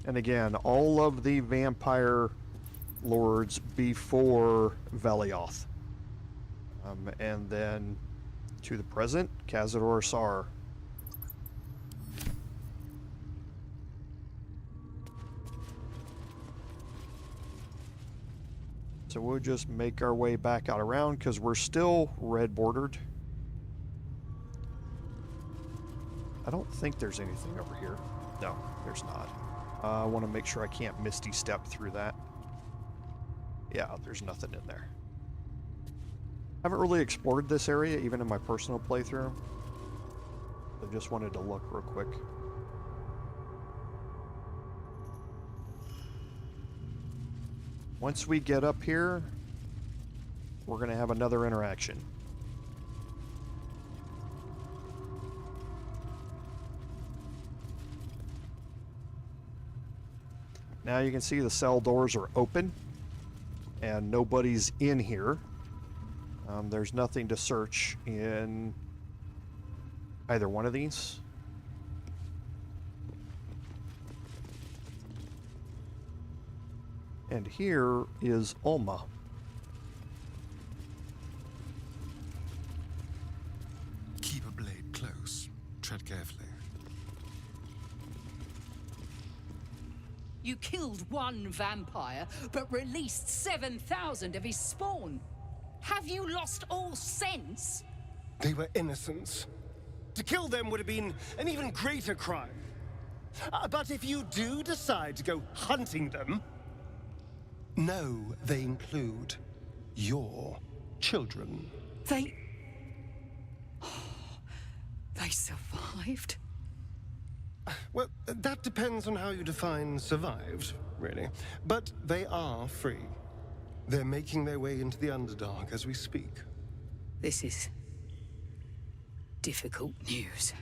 And again, all of the vampire lords before Velioth. And then to the present, Cazador, Szarr. So we'll just make our way back out around, because we're still red bordered. I don't think there's anything over here. No, there's not. I want to make sure I can't Misty Step through that. Yeah, there's nothing in there. Haven't really explored this area, even in my personal playthrough. I just wanted to look real quick. Once we get up here, we're going to have another interaction. Now you can see the cell doors are open and nobody's in here. There's nothing to search in either one of these. And here is Ulma. Keep a blade close. Tread carefully. You killed one vampire, but released 7,000 of his spawn. Have you lost all sense? They were innocents. To kill them would have been an even greater crime. But if you do decide to go hunting them, know they include your children. They survived? Well, that depends on how you define survived, really. But they are free. They're making their way into the Underdark as we speak. This is difficult news.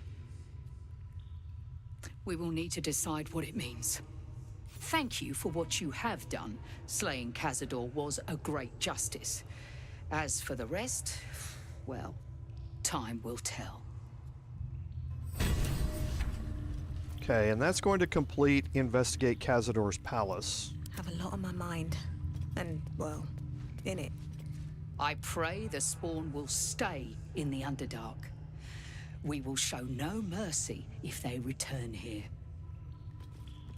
We will need to decide what it means. Thank you for what you have done. Slaying Cazador was a great justice. As for the rest, well, time will tell. Okay, and that's going to complete Investigate Cazador's Palace. Have a lot on my mind. And, well, in it. I pray the spawn will stay in the Underdark. We will show no mercy if they return here.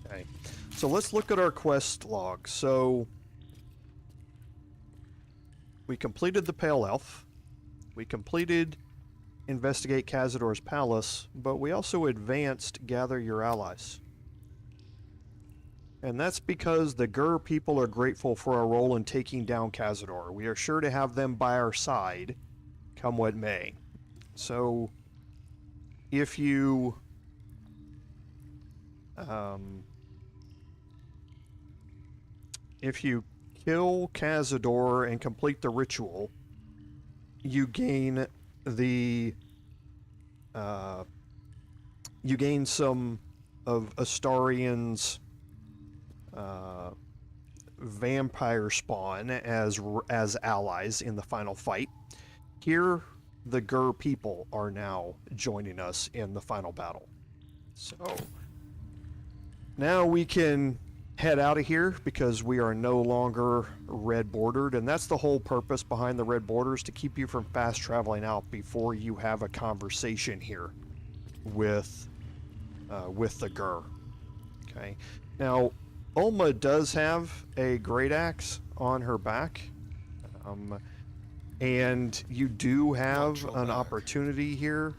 Okay, so let's look at our quest log. So we completed the Pale Elf. We completed Investigate Cazador's Palace, but we also advanced Gather Your Allies. And that's because the Gur people are grateful for our role in taking down Cazador. We are sure to have them by our side, come what may. So, if you kill Cazador and complete the ritual, you gain the you gain some of Astarion's vampire spawn as allies in the final fight. Here, the Gur people are now joining us in the final battle. So now we can head out of here because we are no longer red bordered, and that's the whole purpose behind the red borders, to keep you from fast traveling out before you have a conversation here with the Gur. Okay, now Ulma does have a great axe on her back, and you do have an opportunity here.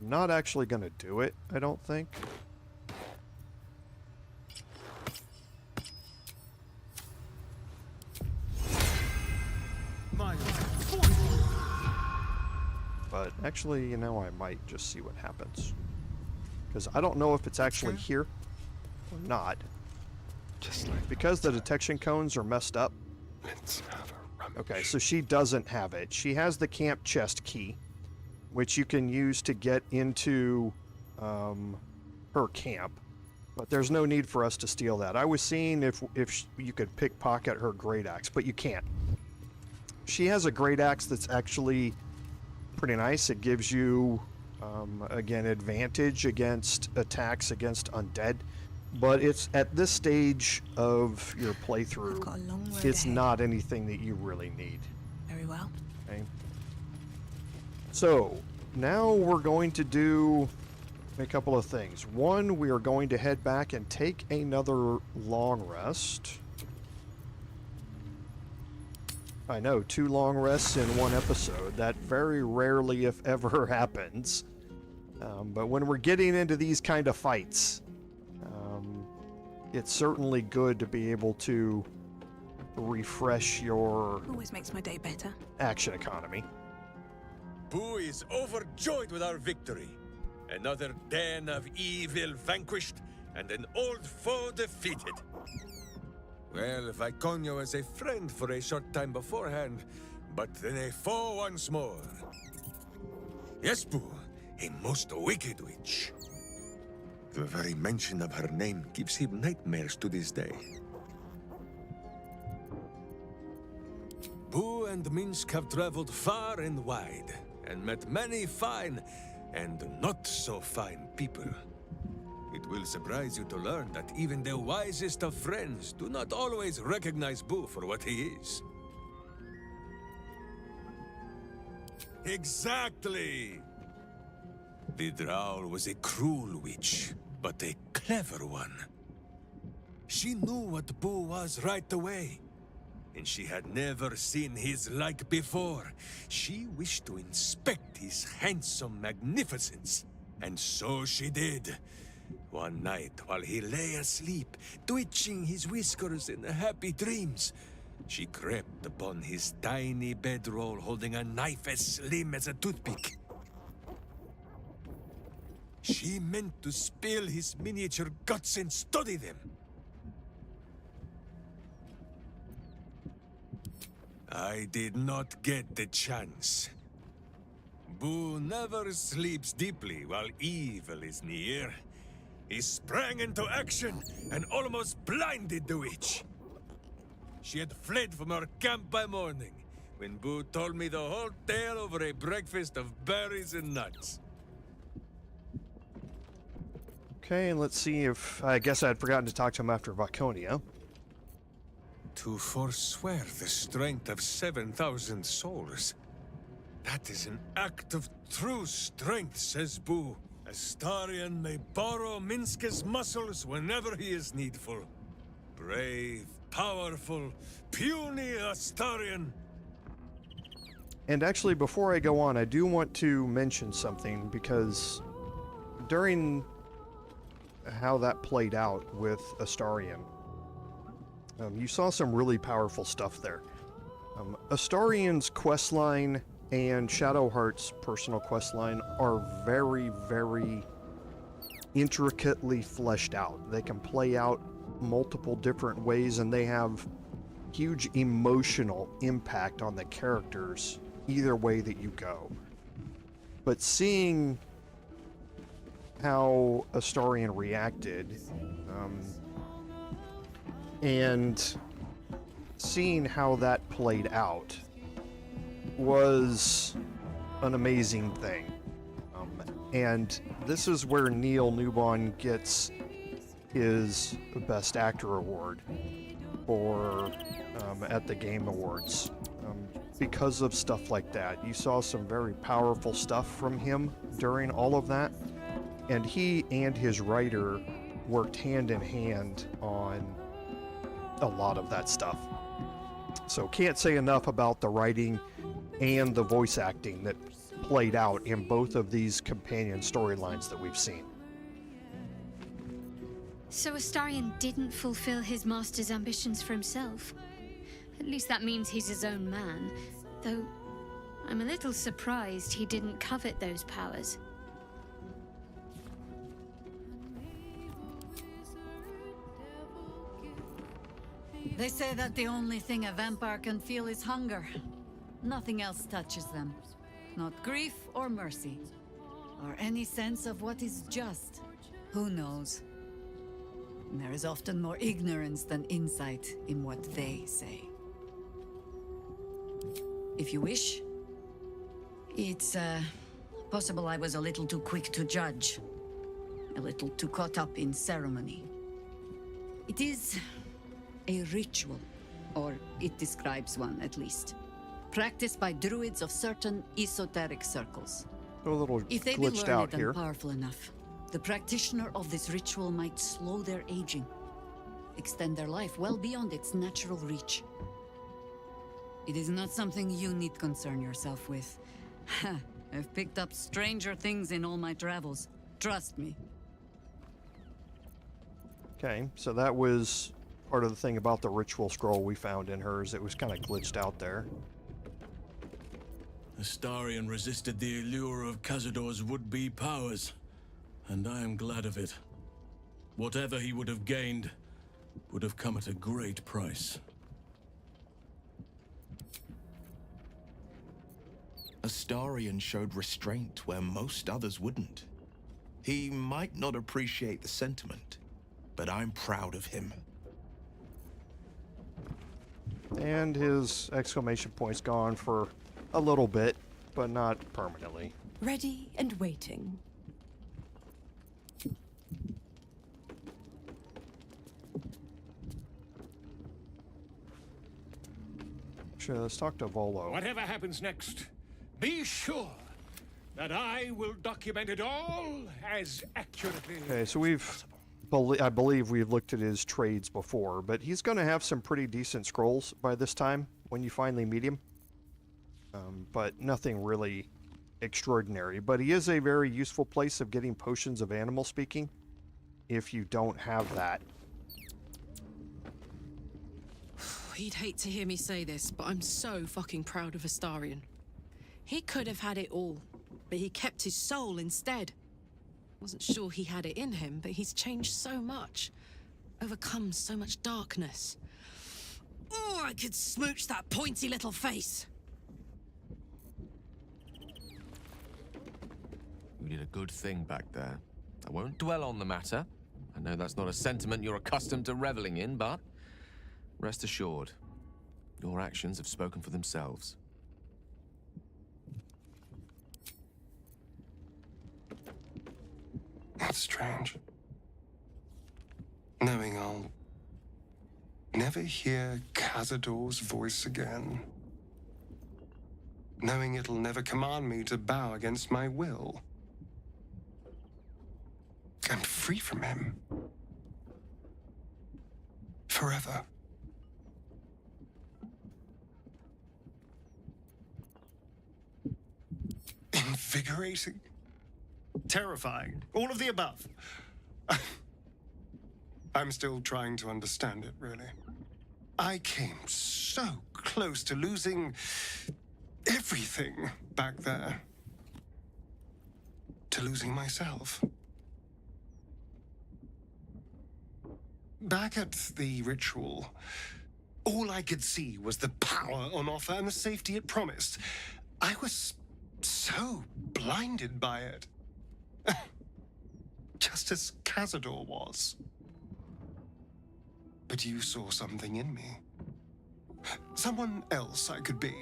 I'm not actually going to do it, I don't think. But actually, you know, I might just see what happens. Because I don't know if it's actually here or not. Because the detection cones are messed up. Okay, so she doesn't have it. She has the camp chest key, which you can use to get into her camp. But there's no need for us to steal that. I was seeing if you could pickpocket her great axe, but you can't. She has a great axe that's actually pretty nice. It gives you, again, advantage against attacks against undead. But it's at this stage of your playthrough, it's not anything that you really need. Very well. Okay. So, now we're going to do a couple of things. One, we are going to head back and take another long rest. I know, 2 long rests in one episode. That very rarely, if ever, happens. But when we're getting into these kind of fights, it's certainly good to be able to refresh your always makes my day better. Action economy. Boo is overjoyed with our victory. Another den of evil vanquished, and an old foe defeated. Well, Viconio was a friend for a short time beforehand, but then a foe once more. Yes, Boo, a most wicked witch. The very mention of her name gives him nightmares to this day. Boo and Minsk have traveled far and wide, and met many fine and not so fine people. It will surprise you to learn that even the wisest of friends do not always recognize Boo for what he is. Exactly! The Drow was a cruel witch, but a clever one. She knew what Boo was right away, and she had never seen his like before. She wished to inspect his handsome magnificence, and so she did. One night, while he lay asleep, twitching his whiskers in happy dreams, she crept upon his tiny bedroll holding a knife as slim as a toothpick. She meant to spill his miniature guts and study them. I did not get the chance. Boo never sleeps deeply while evil is near. He sprang into action and almost blinded the witch. She had fled from our camp by morning, when Boo told me the whole tale over a breakfast of berries and nuts. Okay, let's see if... I guess I'd forgotten to talk to him after Vaconia. To forswear the strength of 7,000 souls. That is an act of true strength, says Boo. Astarion may borrow Minska's muscles whenever he is needful. Brave, powerful, puny Astarion. And actually, before I go on, I do want to mention something, because during how that played out with Astarion, you saw some really powerful stuff there. Astarion's questline and Shadowheart's personal questline are very, very intricately fleshed out. They can play out multiple different ways, and they have huge emotional impact on the characters either way that you go. But seeing how Astarion reacted, and seeing how that played out was an amazing thing. And this is where Neil Newbon gets his Best Actor award for at the Game Awards. Because of stuff like that. You saw some very powerful stuff from him during all of that. And he and his writer worked hand in hand on a lot of that stuff. So can't say enough about the writing and the voice acting that played out in both of these companion storylines that we've seen. So Astarion didn't fulfill his master's ambitions for himself. At least that means he's his own man, though I'm a little surprised he didn't covet those powers. They say that the only thing a vampire can feel is hunger. Nothing else touches them. Not grief or mercy, or any sense of what is just. Who knows? There is often more ignorance than insight in what they say. If you wish, it's possible I was a little too quick to judge. A little too caught up in ceremony. It is a ritual, or it describes one at least. Practiced by druids of certain esoteric circles. A little if they be glitched learned out and here. powerful enough, the practitioner of this ritual might slow their aging, extend their life well beyond its natural reach. It is not something you need concern yourself with. I've picked up stranger things in all my travels. Trust me. Okay, so that was part of the thing about the ritual scroll we found in hers. It was kind of glitched out there. Astarion resisted the allure of Cazador's would-be powers, and I am glad of it. Whatever he would have gained would have come at a great price. Astarion showed restraint where most others wouldn't. He might not appreciate the sentiment, but I'm proud of him. And his exclamation point's gone for a little bit, but not permanently. Ready and waiting. Sure, let's talk to Volo. Whatever happens next, be sure that I will document it all as accurately. Okay, so I believe we've looked at his trades before, but he's going to have some pretty decent scrolls by this time when you finally meet him. But nothing really extraordinary. But he is a very useful place of getting potions of animal speaking if you don't have that. He'd hate to hear me say this, but I'm so fucking proud of Astarion. He could have had it all, but he kept his soul instead. Wasn't sure he had it in him, but he's changed so much. Overcome so much darkness. Oh, I could smooch that pointy little face. You did a good thing back there. I won't dwell on the matter. I know that's not a sentiment you're accustomed to reveling in, but rest assured, your actions have spoken for themselves. That's strange. never hear Cazador's voice again. Knowing it'll never command me to bow against my will. I'm free from him. Forever. Invigorating. Terrifying. All of the above. I'm still trying to understand it, really. I came so close to losing everything back there. To losing myself. Back at the ritual, all I could see was the power on offer and the safety it promised. I was so blinded by it. Just as Cazador was. But you saw something in me. Someone else I could be.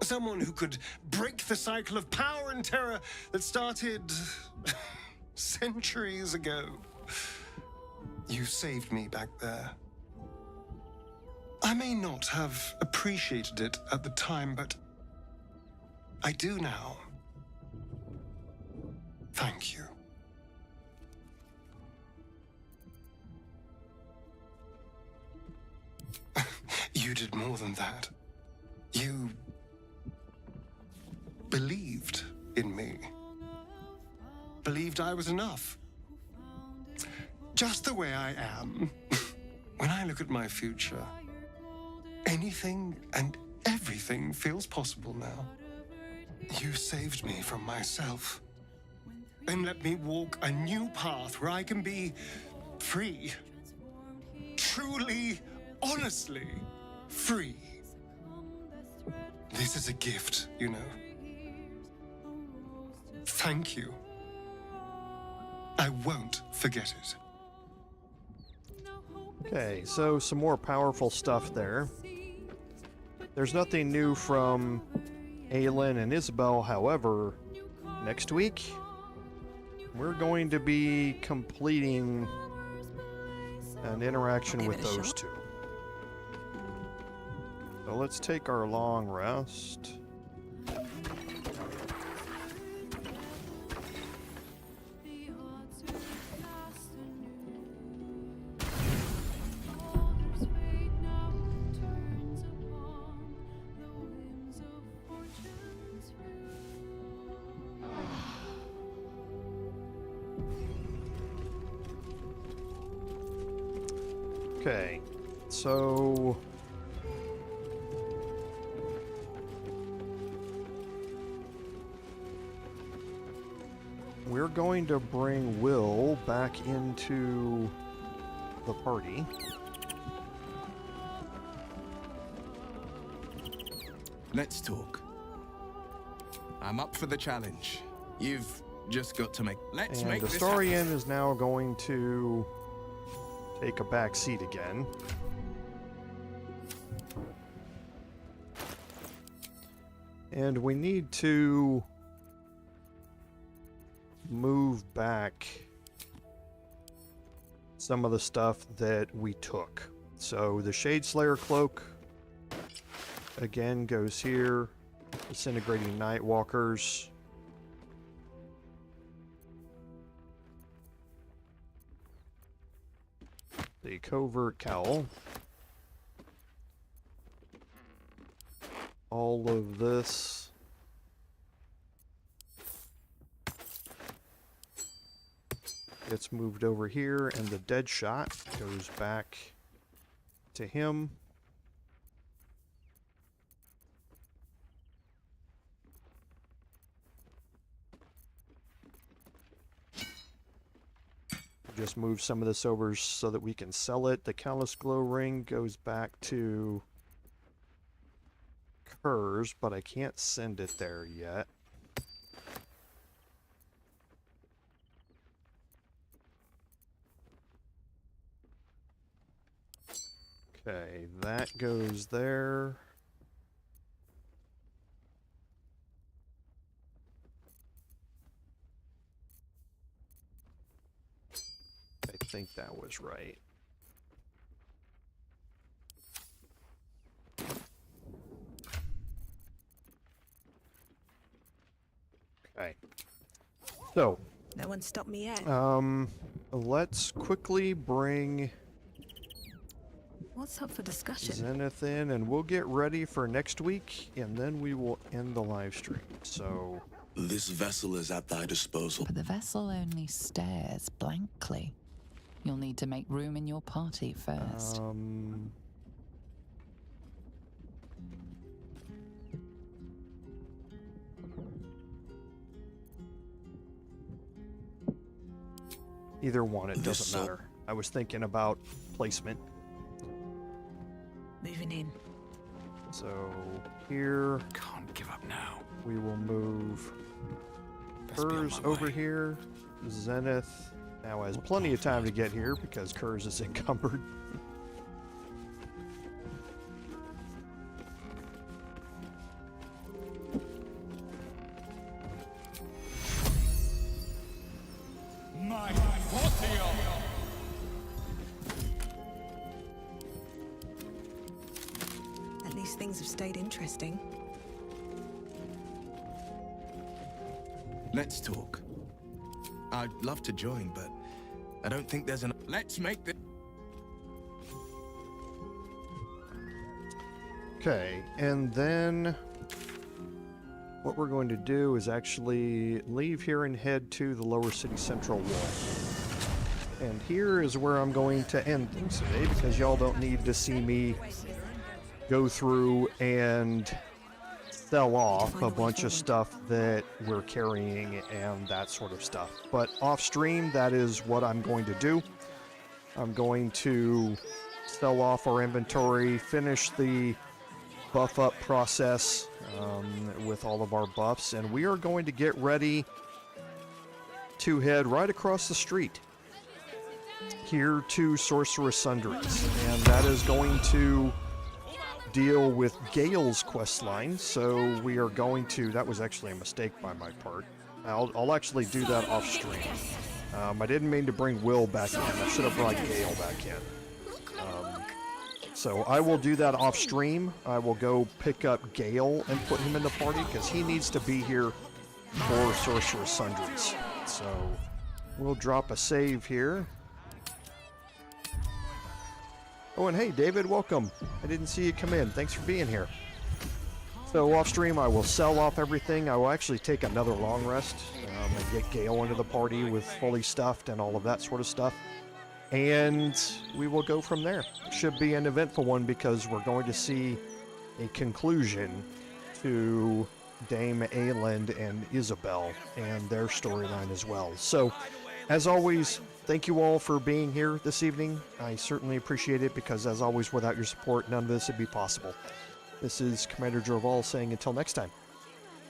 Someone who could break the cycle of power and terror that started centuries ago. You saved me back there. I may not have appreciated it at the time, but I do now. Thank you. You did more than that. You believed in me. Believed I was enough. Just the way I am. When I look at my future, anything and everything feels possible now. You saved me from myself. And let me walk a new path where I can be free. Truly, honestly, free. This is a gift, you know. Thank you. I won't forget it. Okay, so some more powerful stuff there. There's nothing new from Aelin and Isabel, however, next week we're going to be completing an interaction with those two. So let's take our long rest. Okay, so we're going to bring Will back into the party. Let's talk. I'm up for the challenge. You've just got to make... Let's make this happen. Astarion is now going to take a back seat again. And we need to move back some of the stuff that we took. So the Shadeslayer cloak again goes here. Disintegrating Nightwalkers. The covert cowl. All of this. Gets moved over here, and the dead shot goes back to him. Just move some of this over so that we can sell it. The Callous Glow Ring goes back to Kurz, but I can't send it there yet. Okay, that goes there. I think that was right. Okay. So. No one stopped me yet. Let's quickly bring What's up for discussion? Zenith in, and we'll get ready for next week, and then we will end the live stream. So. This vessel is at thy disposal. But the vessel only stares blankly. You'll need to make room in your party first. Either one, it doesn't matter. I was thinking about placement. Moving in. So here. Can't give up now. We will move Kurz over here. Zenith now has plenty of time to get here because Kurz is encumbered. At least things have stayed interesting. Let's talk. I'd love to join, but I don't think there's an... Let's make this... Okay, and then what we're going to do is actually leave here and head to the lower city central wall. And here is where I'm going to end things today, because y'all don't need to see me go through and sell off a bunch of stuff that we're carrying and that sort of stuff. But off stream, that is what I'm going to do. I'm going to sell off our inventory, finish the buff up process with all of our buffs, and we are going to get ready to head right across the street here to Sorceress Sundries, and that is going to deal with Gale's quest line. So we are going to, that was actually a mistake by my part. I'll actually do that off stream. I didn't mean to bring Will back in. I should have brought Gale back in. So I will do that off stream. I will go pick up Gale and put him in the party because he needs to be here for Sorceress Sundries. So we'll drop a save here. Oh, and hey, David, welcome. I didn't see you come in. Thanks for being here. So off stream, I will sell off everything. I will actually take another long rest and get Gale into the party with fully stuffed and all of that sort of stuff. And we will go from there. It should be an eventful one because we're going to see a conclusion to Dame Aelend and Isabel and their storyline as well. So, as always, thank you all for being here this evening. I certainly appreciate it because, as always, without your support, none of this would be possible. This is Commander Jorval saying until next time.